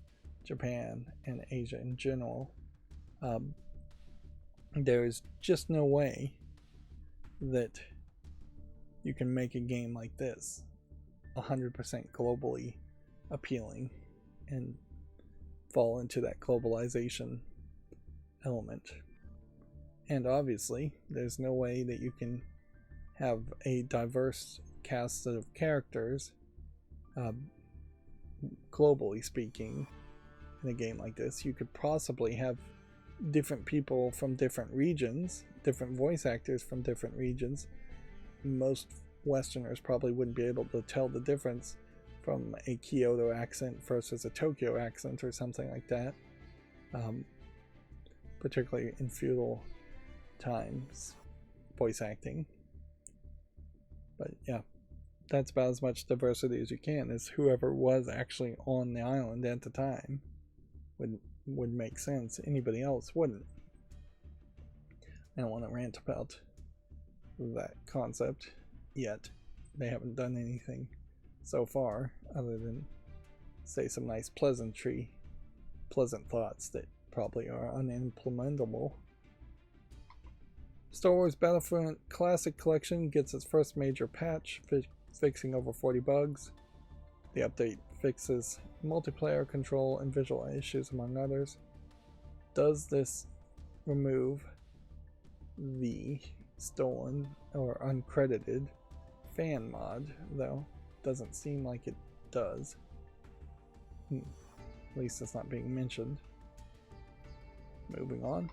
Japan and Asia in general. There is just no way that you can make a game like this 100% globally appealing and fall into that globalization element. And obviously, there's no way that you can have a diverse cast of characters, globally speaking, in a game like this. You could possibly have different people from different regions, different voice actors from different regions. Most Westerners probably wouldn't be able to tell the difference from a Kyoto accent versus a Tokyo accent or something like that, particularly in feudal times voice acting. But yeah, that's about as much diversity as you can, as whoever was actually on the island at the time would make sense. Anybody else wouldn't. I don't want to rant about that concept yet. They haven't done anything so far other than say some nice pleasant thoughts that probably are unimplementable. Star Wars Battlefront Classic Collection gets its first major patch, fixing over 40 bugs. The update fixes multiplayer control and visual issues, among others. Does this remove the stolen or uncredited fan mod, though? Doesn't seem like it does. At least it's not being mentioned. Moving on.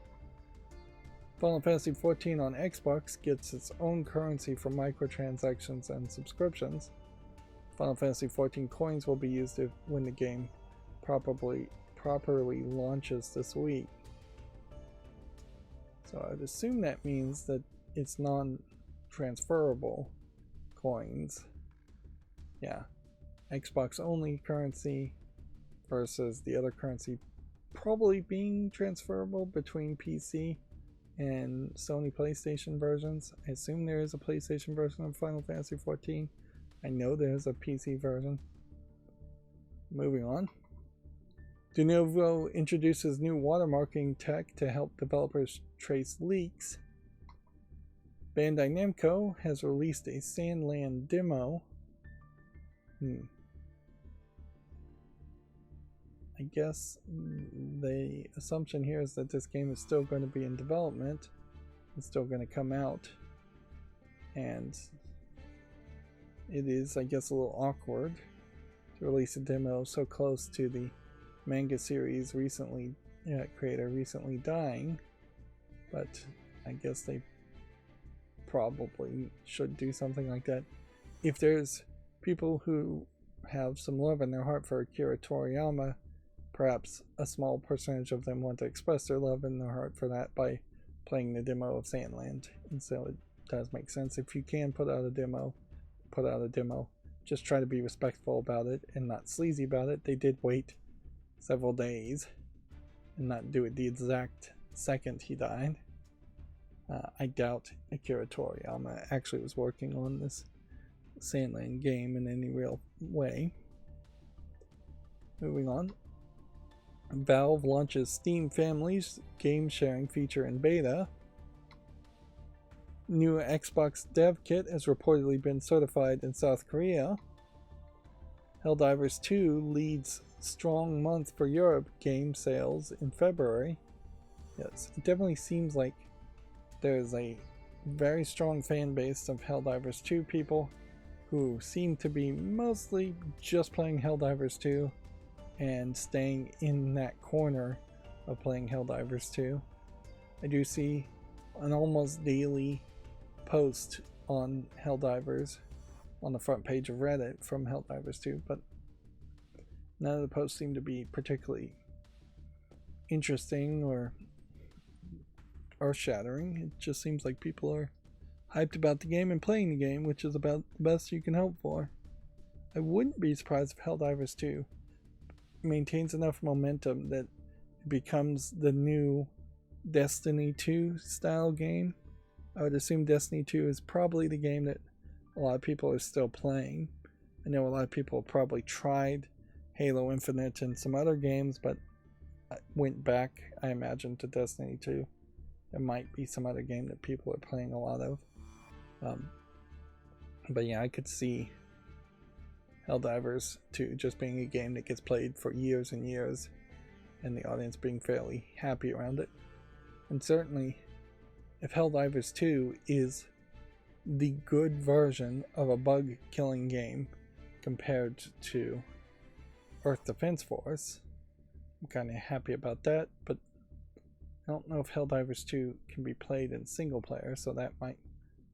Final Fantasy XIV on Xbox gets its own currency for microtransactions and subscriptions. Final Fantasy XIV coins will be used when the game properly launches this week. So I'd assume that means that it's non-transferable coins. Yeah, Xbox only currency versus the other currency probably being transferable between PC and Sony PlayStation versions. I assume there is a PlayStation version of Final Fantasy XIV. I know there's a PC version. Moving on. Denuvo introduces new watermarking tech to help developers trace leaks. Bandai Namco has released a Sandland demo. I guess the assumption here is that this game is still going to be in development. It's still going to come out. And it is, I guess, a little awkward to release a demo so close to the manga series creator recently dying. But I guess they probably should do something like that. If there's people who have some love in their heart for Akira Toriyama, perhaps a small percentage of them want to express their love in their heart for that by playing the demo of Sandland. And so it does make sense. If you can put out a demo. Just try to be respectful about it and not sleazy about it. They did wait several days and not do it the exact second he died. I doubt Akira Toriyama actually was working on this Sandland game in any real way. Moving on. Valve launches Steam Families game sharing feature in beta. New Xbox dev kit has reportedly been certified in South Korea. Helldivers 2 leads strong month for Europe game sales in February. Yes, it definitely seems like there's a very strong fan base of Helldivers 2 people who seem to be mostly just playing Helldivers 2 and staying in that corner of playing Helldivers 2. I do see an almost daily post on Helldivers on the front page of Reddit from Helldivers 2, but none of the posts seem to be particularly interesting or earth-shattering. It just seems like people are hyped about the game and playing the game, which is about the best you can hope for. I wouldn't be surprised if Helldivers 2 maintains enough momentum that it becomes the new Destiny 2 style game. I would assume Destiny 2 is probably the game that a lot of people are still playing. I know a lot of people have probably tried Halo Infinite and some other games, but went back, I imagine, to Destiny 2. There might be some other game that people are playing a lot of. But yeah, I could see Helldivers 2 just being a game that gets played for years and years, and the audience being fairly happy around it. And certainly, if Helldivers 2 is the good version of a bug-killing game compared to Earth Defense Force, I'm kind of happy about that, but I don't know if Helldivers 2 can be played in single player, so that might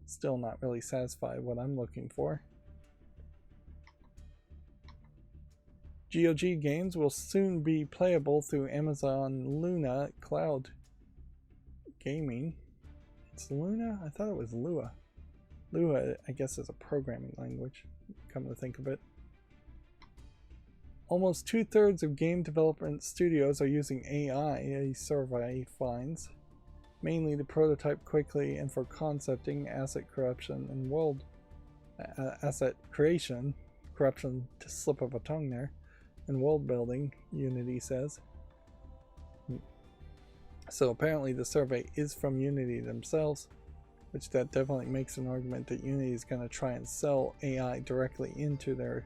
still not really satisfy what I'm looking for. GOG games will soon be playable through Amazon Luna Cloud Gaming. It's Luna? I thought it was Lua. Lua, I guess, is a programming language, come to think of it. Almost 2/3 of game development studios are using AI, a survey finds, mainly to prototype quickly and for concepting, asset corruption, and world asset creation, corruption to slip of a tongue there, and world building, Unity says. So apparently the survey is from Unity themselves, which that definitely makes an argument that Unity is going to try and sell AI directly into their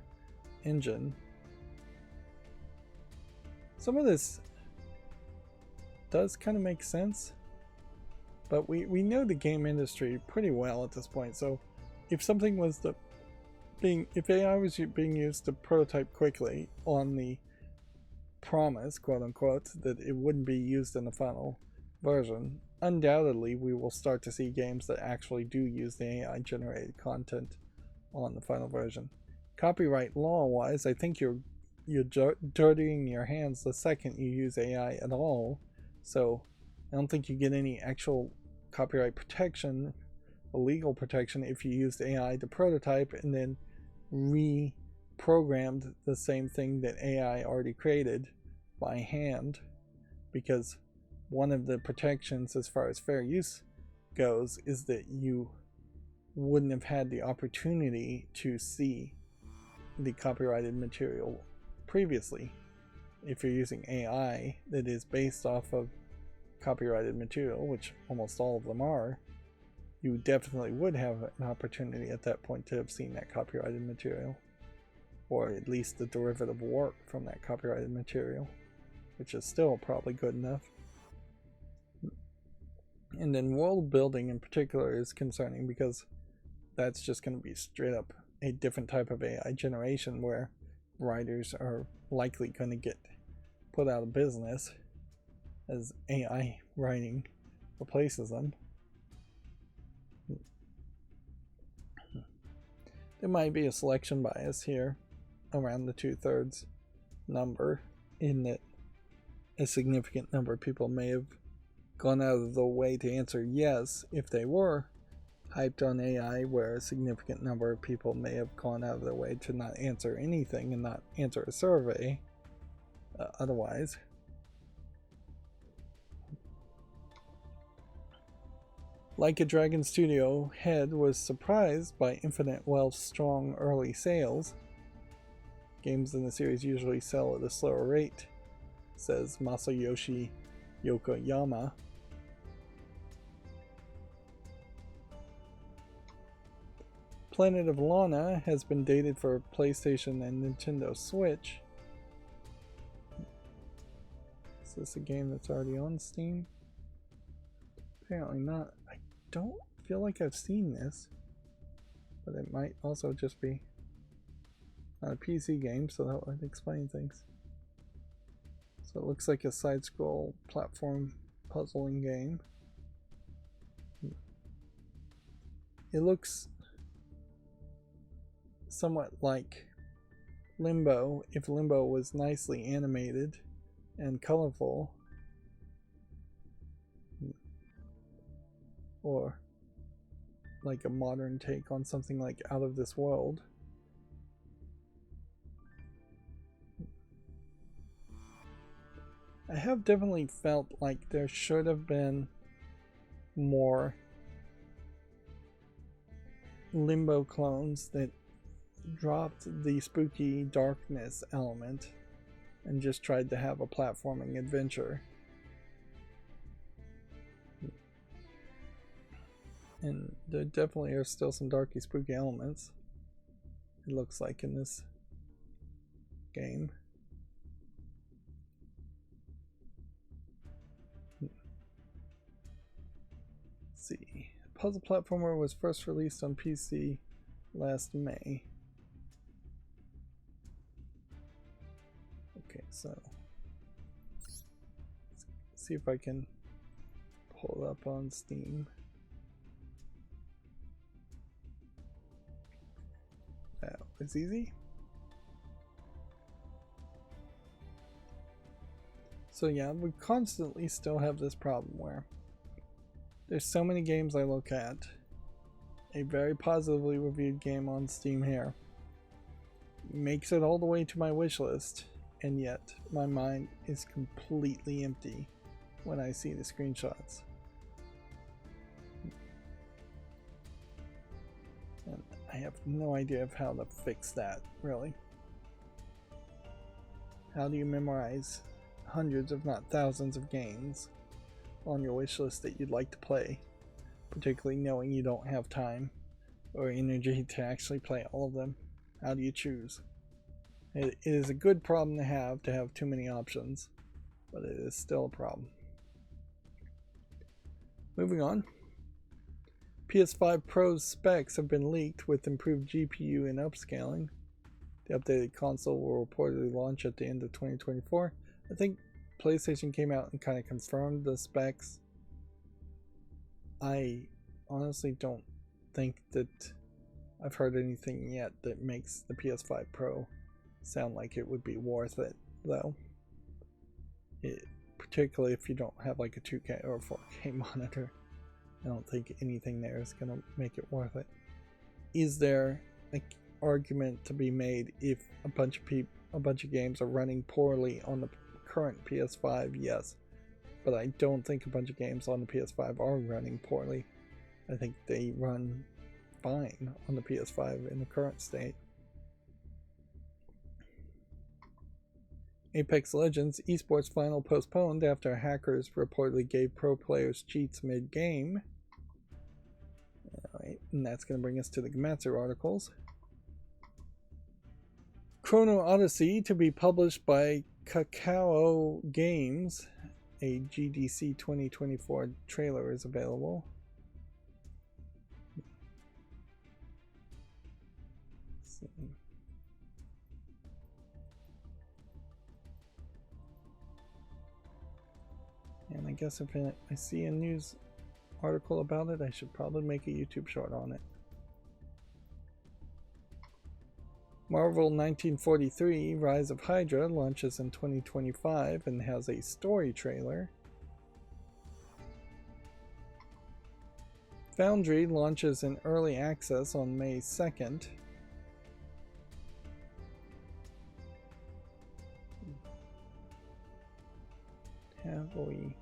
engine. Some of this does kind of make sense, but we know the game industry pretty well at this point, so if something was if AI was being used to prototype quickly on the promise, quote unquote, that it wouldn't be used in the final version, undoubtedly we will start to see games that actually do use the AI generated content on the final version. Copyright law wise, I think you're dirtying your hands the second you use AI at all. So I don't think you get any actual copyright protection, legal protection, if you used AI to prototype and then reprogrammed the same thing that AI already created by hand, because one of the protections as far as fair use goes is that you wouldn't have had the opportunity to see the copyrighted material previously. If you're using AI that is based off of copyrighted material, which almost all of them are, you definitely would have an opportunity at that point to have seen that copyrighted material, or at least the derivative work from that copyrighted material, which is still probably good enough. And then world building in particular is concerning, because that's just going to be straight up a different type of AI generation where writers are likely going to get put out of business as AI writing replaces them. There might be a selection bias here around the 2/3 number, in that a significant number of people may have gone out of the way to answer yes if they were hyped on AI, where a significant number of people may have gone out of their way to not answer anything and not answer a survey otherwise. Like a Dragon Studio head was surprised by Infinite Wealth's strong early sales. Games in the series usually sell at a slower rate, says Masayoshi Yokoyama. Planet of Lana has been dated for PlayStation and Nintendo Switch. Is this a game that's already on Steam? Apparently not. I don't feel like I've seen this, but it might also just be not a PC game, so that would explain things. So it looks like a side-scroll platform puzzling game. It looks somewhat like Limbo, if Limbo was nicely animated and colorful, or like a modern take on something like Out of This World. I have definitely felt like there should have been more Limbo clones that dropped the spooky darkness element and just tried to have a platforming adventure. And there definitely are still some darky spooky elements, it looks like, in this game. Let's see. Puzzle platformer was first released on PC last May. Okay, so let's see if I can pull it up on Steam. That was easy. So yeah, we constantly still have this problem where there's so many games I look at, a very positively reviewed game on Steam here makes it all the way to my wish list, and yet my mind is completely empty when I see the screenshots. And I have no idea of how to fix that, really. How do you memorize hundreds, if not thousands, of games on your wish list that you'd like to play, particularly knowing you don't have time or energy to actually play all of them? How do you choose? It is a good problem to have too many options, but it is still a problem. Moving on. PS5 Pro's specs have been leaked with improved GPU and upscaling. The updated console will reportedly launch at the end of 2024. I think PlayStation came out and kind of confirmed the specs I honestly don't think that I've heard anything yet that makes the PS5 Pro sound like it would be worth it, though. Particularly if you don't have like a 2K or 4K monitor. I don't think anything there is going to make it worth it. Is there an argument to be made if a bunch of games are running poorly on the current PS5? Yes, but I don't think a bunch of games on the PS5 are running poorly. I think they run fine on the PS5 in the current state. Apex Legends esports final postponed after hackers reportedly gave pro players cheats mid-game. Alright, and that's going to bring us to the Gematsu articles. Chrono Odyssey to be published by Kakao Games. A GDC 2024 trailer is available. Let's see. And I guess if I see a news article about it, I should probably make a YouTube short on it. Marvel 1943 Rise of Hydra launches in 2025 and has a story trailer. Foundry launches in early access on May 2nd. Have we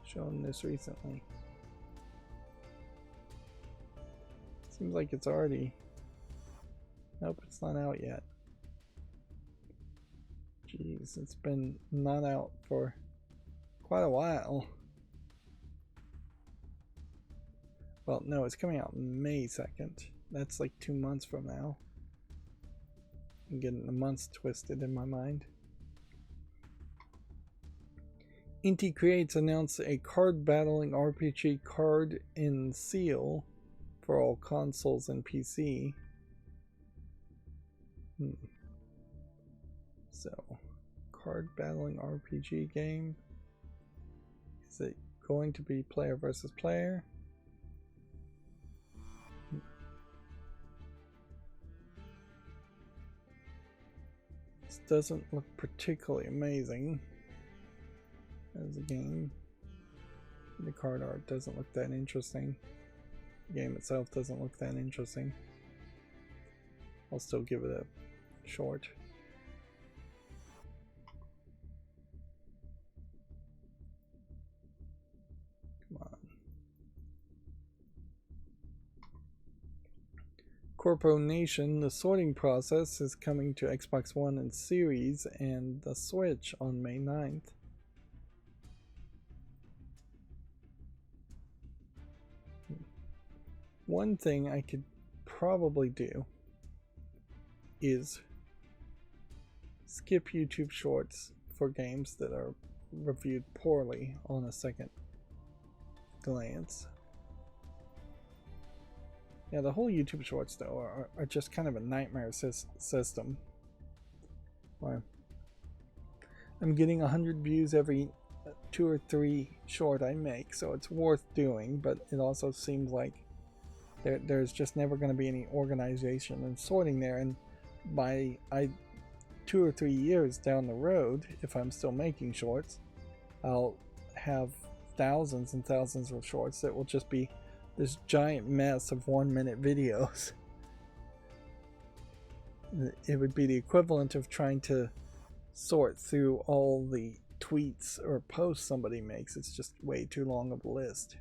shown this recently? Seems like it's already... Nope, it's not out yet. Jeez, it's been not out for quite a while. Well, no, it's coming out May 2nd. That's like 2 months from now. I'm getting the months twisted in my mind. Inti Creates announced a card battling RPG card in seal for all consoles and PC. So, card battling RPG game. Is it going to be player versus player? This doesn't look particularly amazing as a game. The card art doesn't look that interesting. The game itself doesn't look that interesting. I'll still give it a short. Come on. Corpo Nation, the sorting process is coming to Xbox One and Series and the Switch on May 9th. One thing I could probably do is skip YouTube shorts for games that are reviewed poorly on a second glance. Yeah, the whole YouTube shorts though are just kind of a nightmare system. Where I'm getting 100 views every 2 or 3 short I make, so it's worth doing, but it also seems like there's just never going to be any organization and sorting there, and by 2 or 3 years down the road, if I'm still making shorts, I'll have thousands and thousands of shorts that will just be this giant mess of 1-minute videos. It would be the equivalent of trying to sort through all the tweets or posts somebody makes. It's just way too long of a list.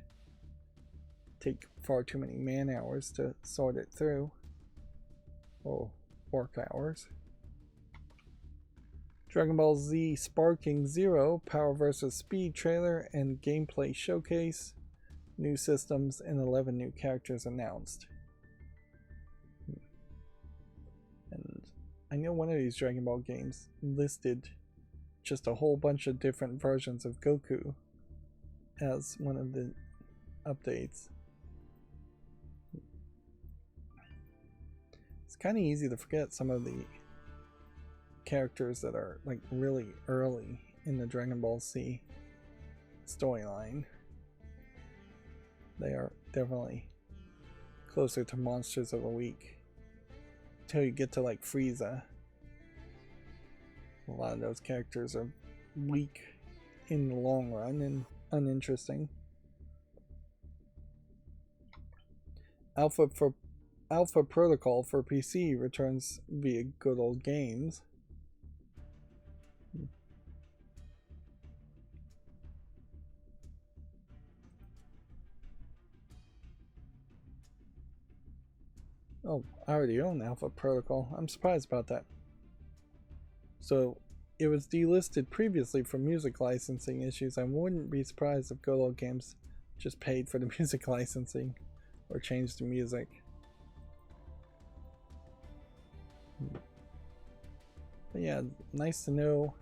Take far too many man hours to sort it through. Or work hours. Dragon Ball Z Sparking Zero Power vs. Speed trailer and gameplay showcase. New systems and 11 new characters announced. And I know one of these Dragon Ball games listed just a whole bunch of different versions of Goku as one of the updates. It's kind of easy to forget some of the characters that are like really early in the Dragon Ball Z storyline. they are definitely closer to monsters of the week. Until you get to like Frieza. A lot of those characters are weak in the long run and uninteresting. Alpha Protocol for PC returns via Good Old Games. Oh, I already own Alpha Protocol. I'm surprised about that. So, it was delisted previously for music licensing issues. I wouldn't be surprised if Good Old Games just paid for the music licensing or changed the music. But yeah, nice to know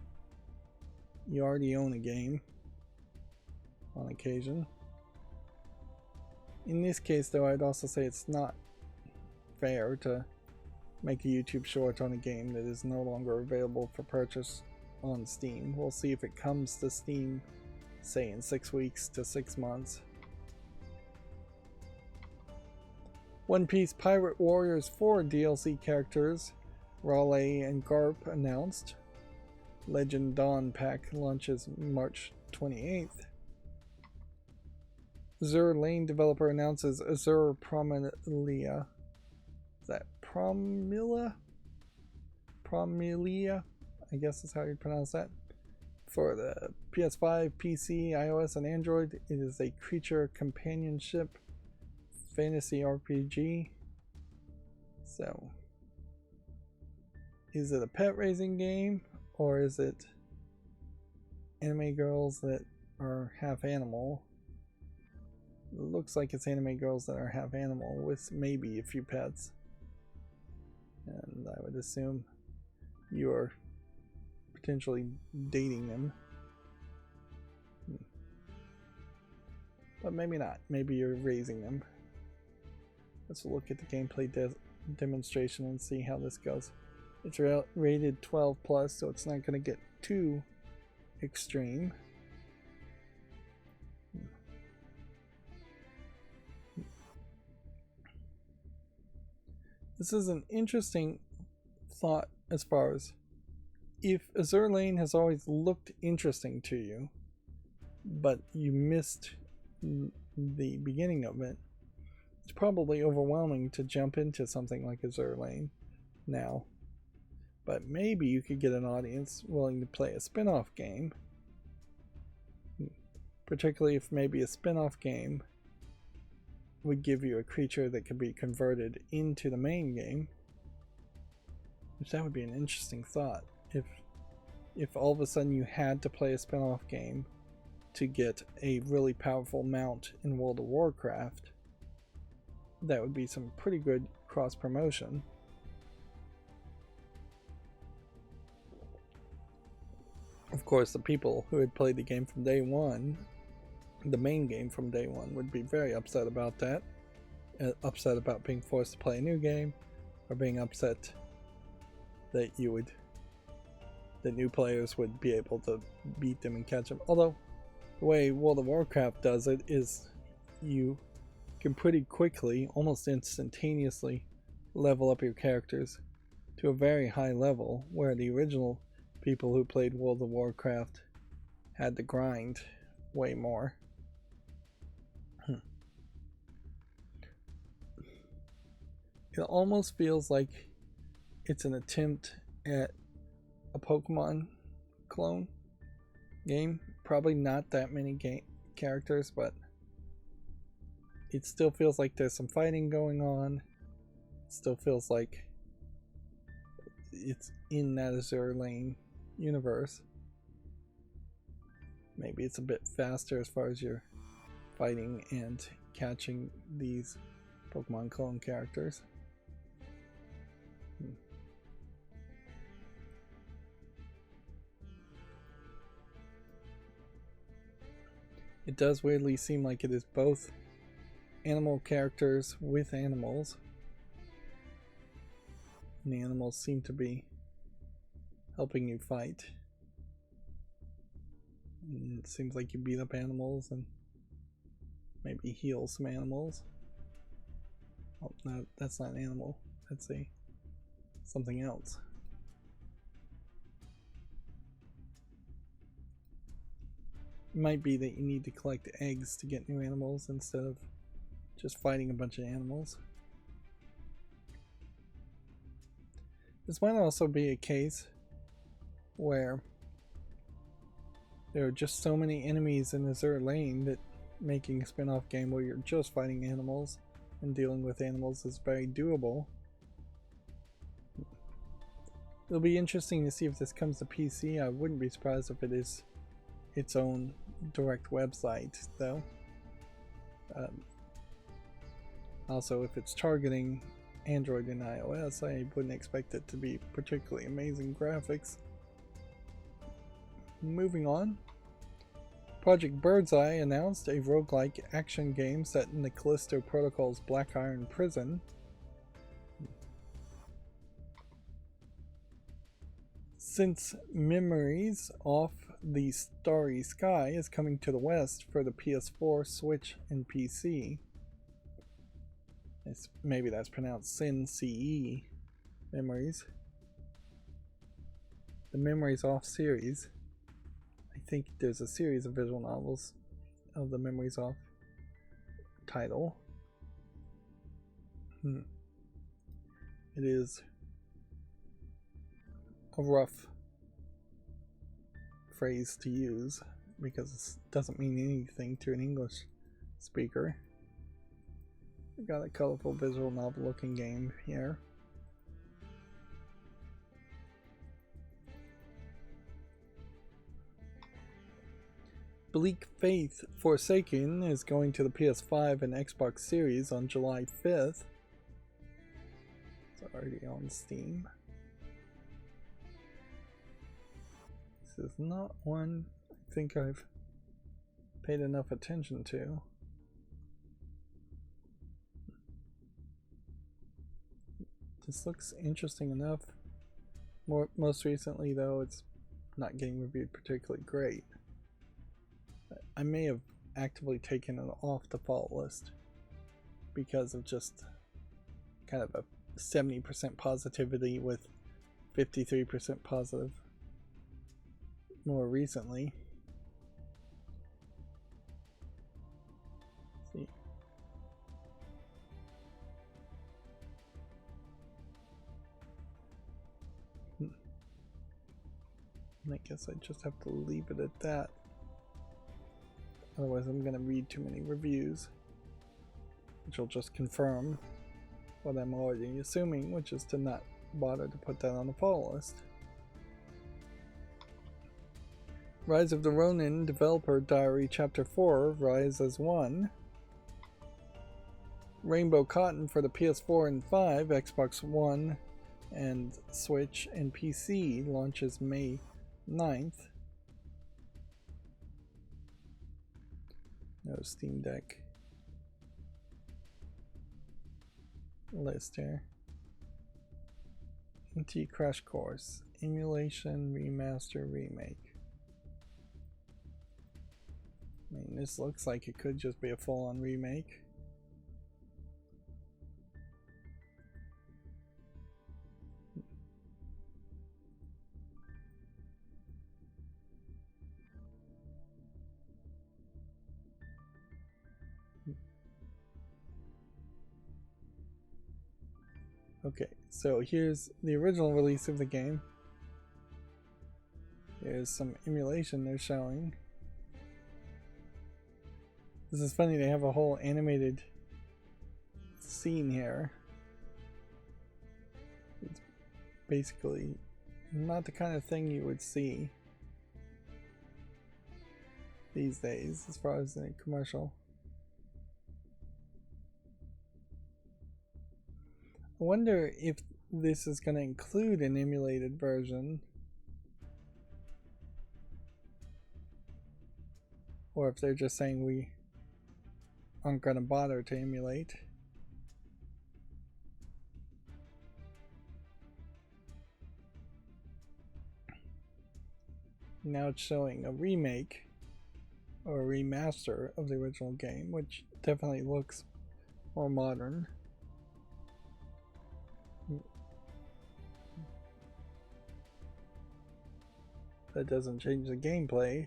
you already own a game on occasion. In this case, though, I'd also say it's not fair to make a YouTube short on a game that is no longer available for purchase on Steam. We'll see if it comes to Steam, say in 6 weeks to 6 months. One Piece Pirate Warriors 4 DLC characters, Raleigh and Garp, announced. Legend Dawn pack launches March 28th. Azur Lane developer announces Azur Promilia. Is that Promilia? Promilia, I guess is how you pronounce that. For the PS5, PC, iOS, and Android, it is a creature companionship fantasy RPG. So, is it a pet raising game, or is it anime girls that are half animal? It looks like it's anime girls that are half animal with maybe a few pets. And I would assume you are potentially dating them. But maybe not. Maybe you're raising them. Let's look at the gameplay demonstration and see how this goes. It's rated 12 plus, so it's not going to get too extreme. This is an interesting thought as far as if Azur Lane has always looked interesting to you, but you missed the beginning of it, it's probably overwhelming to jump into something like Azur Lane now. But maybe you could get an audience willing to play a spin-off game, particularly if maybe a spin-off game would give you a creature that could be converted into the main game, which that would be an interesting thought. If all of a sudden you had to play a spin-off game to get a really powerful mount in World of Warcraft, that would be some pretty good cross-promotion. Of course, the people who had played the game from day one, the main game from day one, would be very upset about that. Upset about being forced to play a new game, or being upset that the new players would be able to beat them and catch them. Although, the way World of Warcraft does it is you can pretty quickly, almost instantaneously, level up your characters to a very high level, where the original people who played World of Warcraft had to grind way more. It almost feels like it's an attempt at a Pokemon clone game. Probably not that many characters, but it still feels like there's some fighting going on. It still feels like it's in that Azur Lane universe. Maybe it's a bit faster as far as your fighting and catching these Pokemon clone characters. It does weirdly seem like it is both animal characters with animals. And the animals seem to be helping you fight. And it seems like you beat up animals and maybe heal some animals. Oh, no, that's not an animal. That's something else. It might be that you need to collect eggs to get new animals instead of just fighting a bunch of animals. This might also be a case where there are just so many enemies in Azure Lane that making a spin-off game where you're just fighting animals and dealing with animals is very doable. It'll be interesting to see if this comes to PC. I wouldn't be surprised if it is its own direct website, though. Also, if it's targeting Android and iOS, I wouldn't expect it to be particularly amazing graphics. Moving on. Project Birdseye announced a roguelike action game set in the Callisto Protocol's Black Iron Prison. Since Memories Off the Starry Sky is coming to the West for the PS4, Switch, and PC. Maybe that's pronounced Sin CE Memories. The Memories Off series. I think there's a series of visual novels of the Memories Off title. It is a rough phrase to use because it doesn't mean anything to an English speaker. We've got a colorful visual novel looking game here. Bleak Faith Forsaken is going to the PS5 and Xbox Series on July 5th. It's already on Steam. This is not one I think I've paid enough attention to. This looks interesting enough. Most recently, though, it's not getting reviewed particularly great. I may have actively taken it off the fault list because of just kind of a 70% positivity with 53% positive more recently. Let's see. I guess I just have to leave it at that. Otherwise I'm going to read too many reviews, which will just confirm what I'm already assuming, which is to not bother to put that on the follow list. Rise of the Ronin Developer Diary Chapter 4, Rise as One. Rainbow Cotton for the PS4 and 5, Xbox One and Switch and PC launches May 9th. No Steam Deck list here. NT Crash Course, Emulation, Remaster, Remake. I mean, this looks like it could just be a full-on remake. Okay, so here's the original release of the game. Here's some emulation they're showing. This is funny, they have a whole animated scene here. It's basically not the kind of thing you would see these days as far as a commercial. I wonder if this is going to include an emulated version, or if they're just saying we aren't going to bother to emulate. Now it's showing a remake or a remaster of the original game, which definitely looks more modern. That doesn't change the gameplay.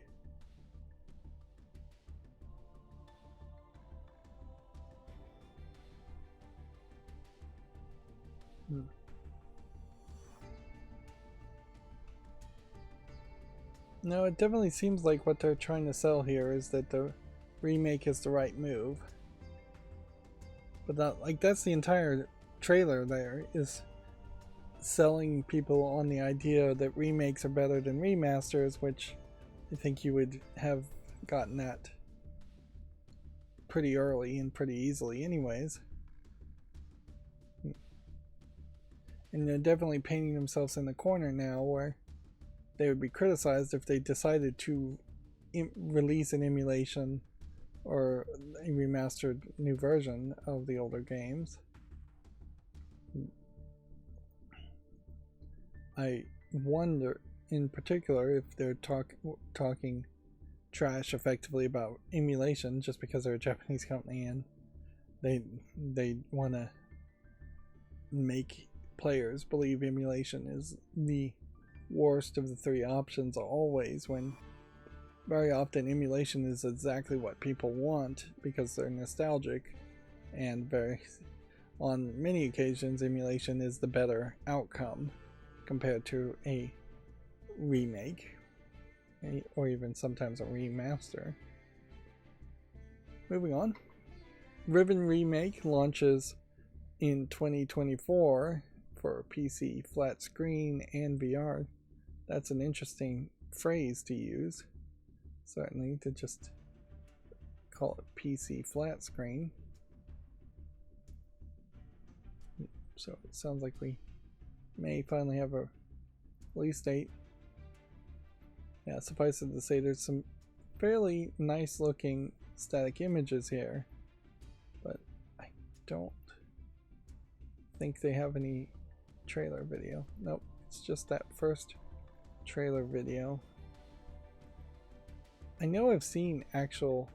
No, it definitely seems like what they're trying to sell here is that the remake is the right move. But that, like, that's the entire trailer there, is selling people on the idea that remakes are better than remasters, which I think you would have gotten that pretty early and pretty easily anyways. And they're definitely painting themselves in the corner now where they would be criticized if they decided to release an emulation or a remastered new version of the older games. I wonder in particular if they're talking trash effectively about emulation just because they're a Japanese company and they want to make players believe emulation is the worst of the three options always, when very often emulation is exactly what people want because they're nostalgic, and on many occasions emulation is the better outcome compared to a remake or even sometimes a remaster. Moving on, Riven Remake launches in 2024 for PC, flat screen, and VR. That's an interesting phrase to use, certainly, to just call it PC flat screen. So it sounds like we may finally have a release date. Yeah, suffice it to say there's some fairly nice looking static images here, but I don't think they have any trailer video. Nope, it's just that first trailer video. I know I've seen actual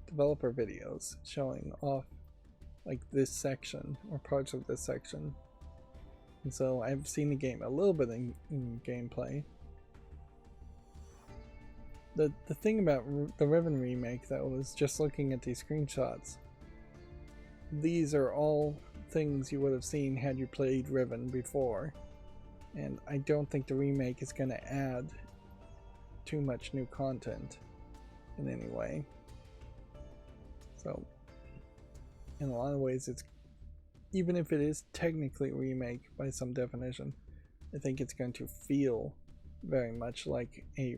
developer videos showing off like this section or parts of this section, and so I've seen the game a little bit in gameplay. The thing about the Riven remake though is just looking at these screenshots, these are all things you would have seen had you played Riven before, and I don't think the remake is going to add too much new content in any way. So in a lot of ways, it's, even if it is technically a remake by some definition, I think it's going to feel very much like a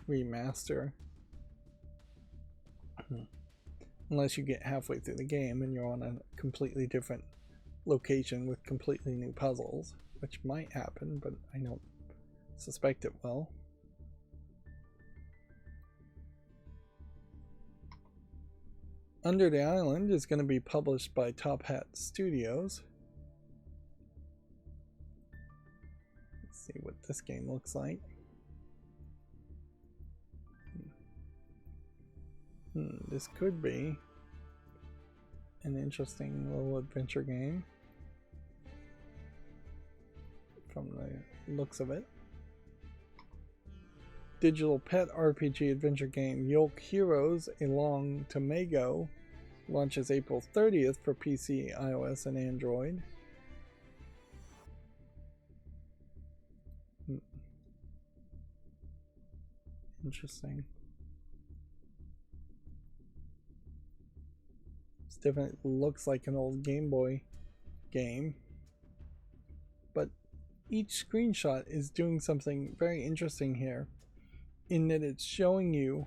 remaster, unless you get halfway through the game and you're on a completely different location with completely new puzzles, which might happen, but I don't suspect it will. Under the Island is going to be published by Top Hat Studios. Let's see what this game looks like. This could be an interesting little adventure game from the looks of it. Digital pet RPG adventure game Yolk Heroes Along to Mago launches April 30th for PC, iOS, and Android. Interesting. This definitely looks like an old Game Boy game, but each screenshot is doing something very interesting here, in that it's showing you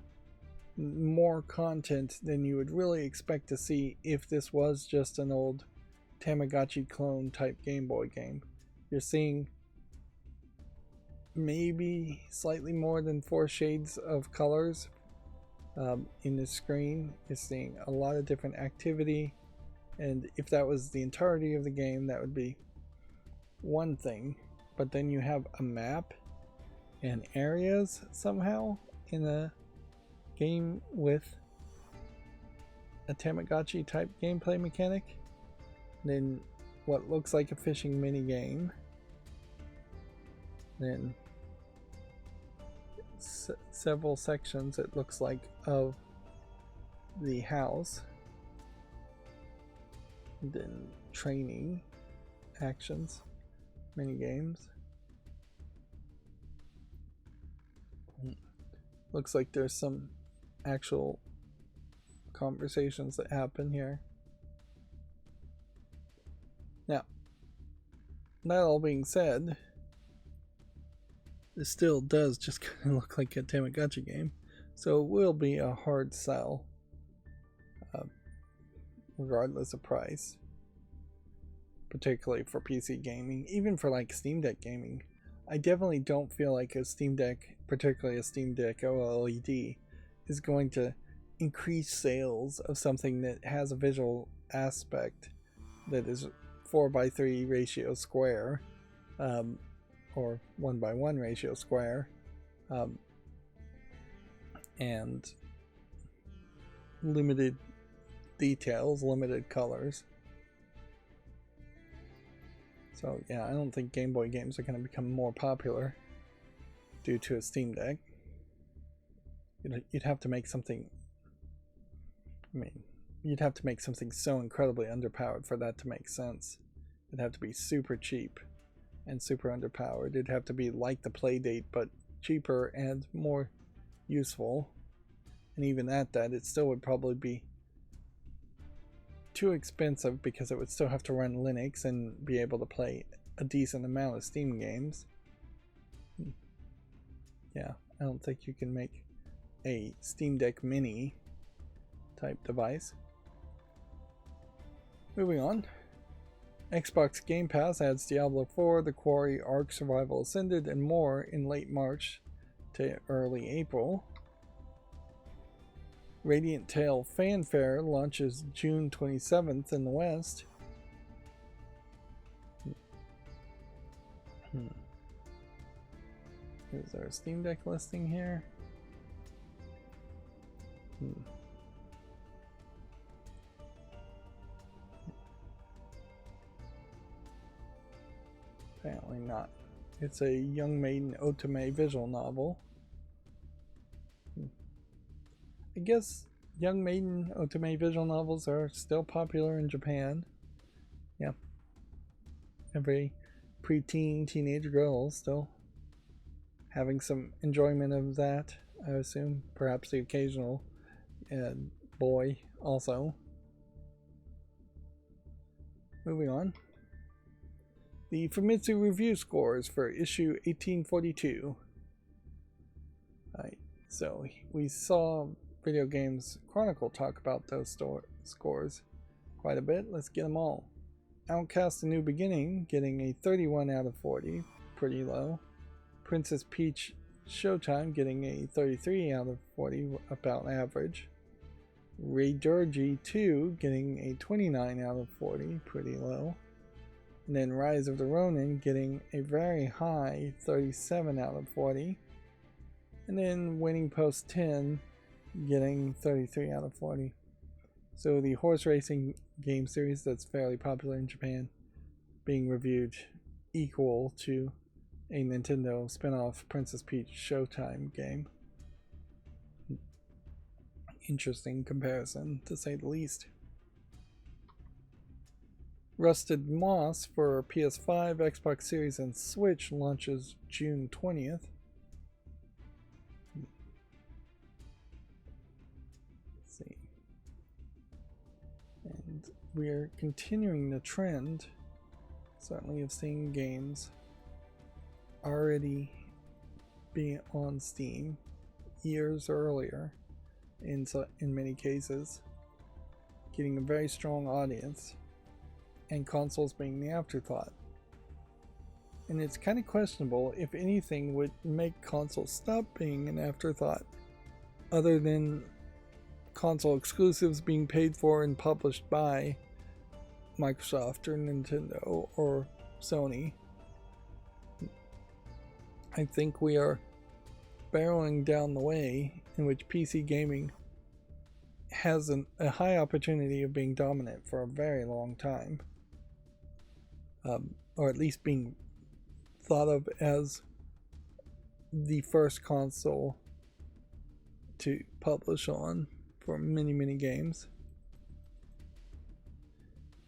more content than you would really expect to see if this was just an old Tamagotchi clone type Game Boy game. You're seeing maybe slightly more than 4 shades of colors in the screen. You're seeing a lot of different activity, and if that was the entirety of the game, that would be one thing, but then you have a map and areas somehow in a game with a Tamagotchi type gameplay mechanic. Then what looks like a fishing mini game. Then several sections, it looks like, of the house. And then training actions, mini games. Looks like there's some actual conversations that happen here. Now, that all being said, this still does just kind of look like a Tamagotchi game, so it will be a hard sell, regardless of price, particularly for PC gaming, even for like Steam Deck gaming. I definitely don't feel like a Steam Deck, particularly a Steam Deck OLED, is going to increase sales of something that has a visual aspect that is 4:3 ratio square, or 1:1 ratio square, and limited details, limited colors. So yeah, I don't think Game Boy games are going to become more popular due to a Steam Deck. You'd have to make something, you'd have to make something so incredibly underpowered for that to make sense. It'd have to be super cheap and super underpowered. It'd have to be like the Playdate, but cheaper and more useful. And even at that, it still would probably be too expensive because it would still have to run Linux and be able to play a decent amount of Steam games. Yeah, I don't think you can make a Steam Deck Mini type device. Moving on. Xbox Game Pass adds Diablo 4, The Quarry, Ark Survival Ascended, and more in late March to early April. Radiant Tale Fanfare launches June 27th in the West. Is our Steam Deck listing here? Apparently not. It's a Young Maiden Otome visual novel. I guess Young Maiden Otome visual novels are still popular in Japan. Yeah. Every preteen teenage girl still having some enjoyment of that, I assume. Perhaps the occasional boy also. Moving on. The Famitsu review scores for issue 1842. Alright, so we saw Video Games Chronicle talk about those scores quite a bit. Let's get them all. Outcast: A New Beginning getting a 31 out of 40, pretty low. Princess Peach Showtime getting a 33 out of 40, about average. Raydurgy 2 getting a 29 out of 40, pretty low. And then Rise of the Ronin getting a very high 37 out of 40. And then Winning Post 10 getting 33 out of 40. So the horse racing game series that's fairly popular in Japan being reviewed equal to a Nintendo spin-off Princess Peach Showtime game. Interesting comparison, to say the least. Rusted Moss for PS5, Xbox Series, and Switch launches June 20th. Let's see. And we're continuing the trend, certainly, of seeing games already being on Steam years earlier, in many cases, getting a very strong audience, and consoles being the afterthought. And it's kind of questionable if anything would make consoles stop being an afterthought, other than console exclusives being paid for and published by Microsoft or Nintendo or Sony. I think we are barreling down the way in which PC gaming has a high opportunity of being dominant for a very long time, or at least being thought of as the first console to publish on for many games.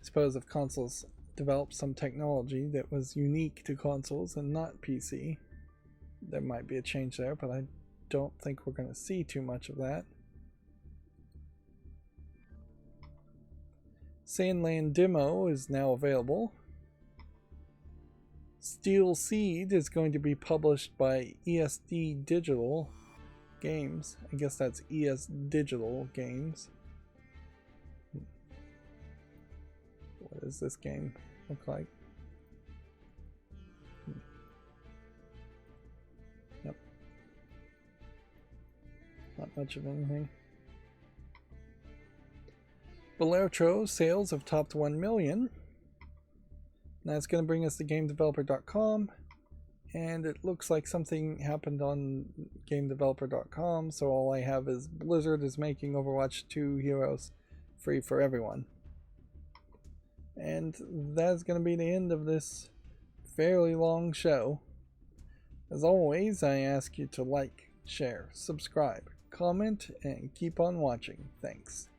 I suppose if consoles developed some technology that was unique to consoles and not PC, there might be a change there, but I don't think we're going to see too much of that. Sandland Demo is now available. Steel Seed is going to be published by ESD Digital Games. I guess that's ES Digital Games. What does this game look like? Yep. Not much of anything. Balertro sales have topped 1 million. That's going to bring us to GameDeveloper.com, and it looks like something happened on GameDeveloper.com, so all I have is Blizzard is making Overwatch 2 Heroes free for everyone. And that's going to be the end of this fairly long show. As always, I ask you to like, share, subscribe, comment, and keep on watching. Thanks.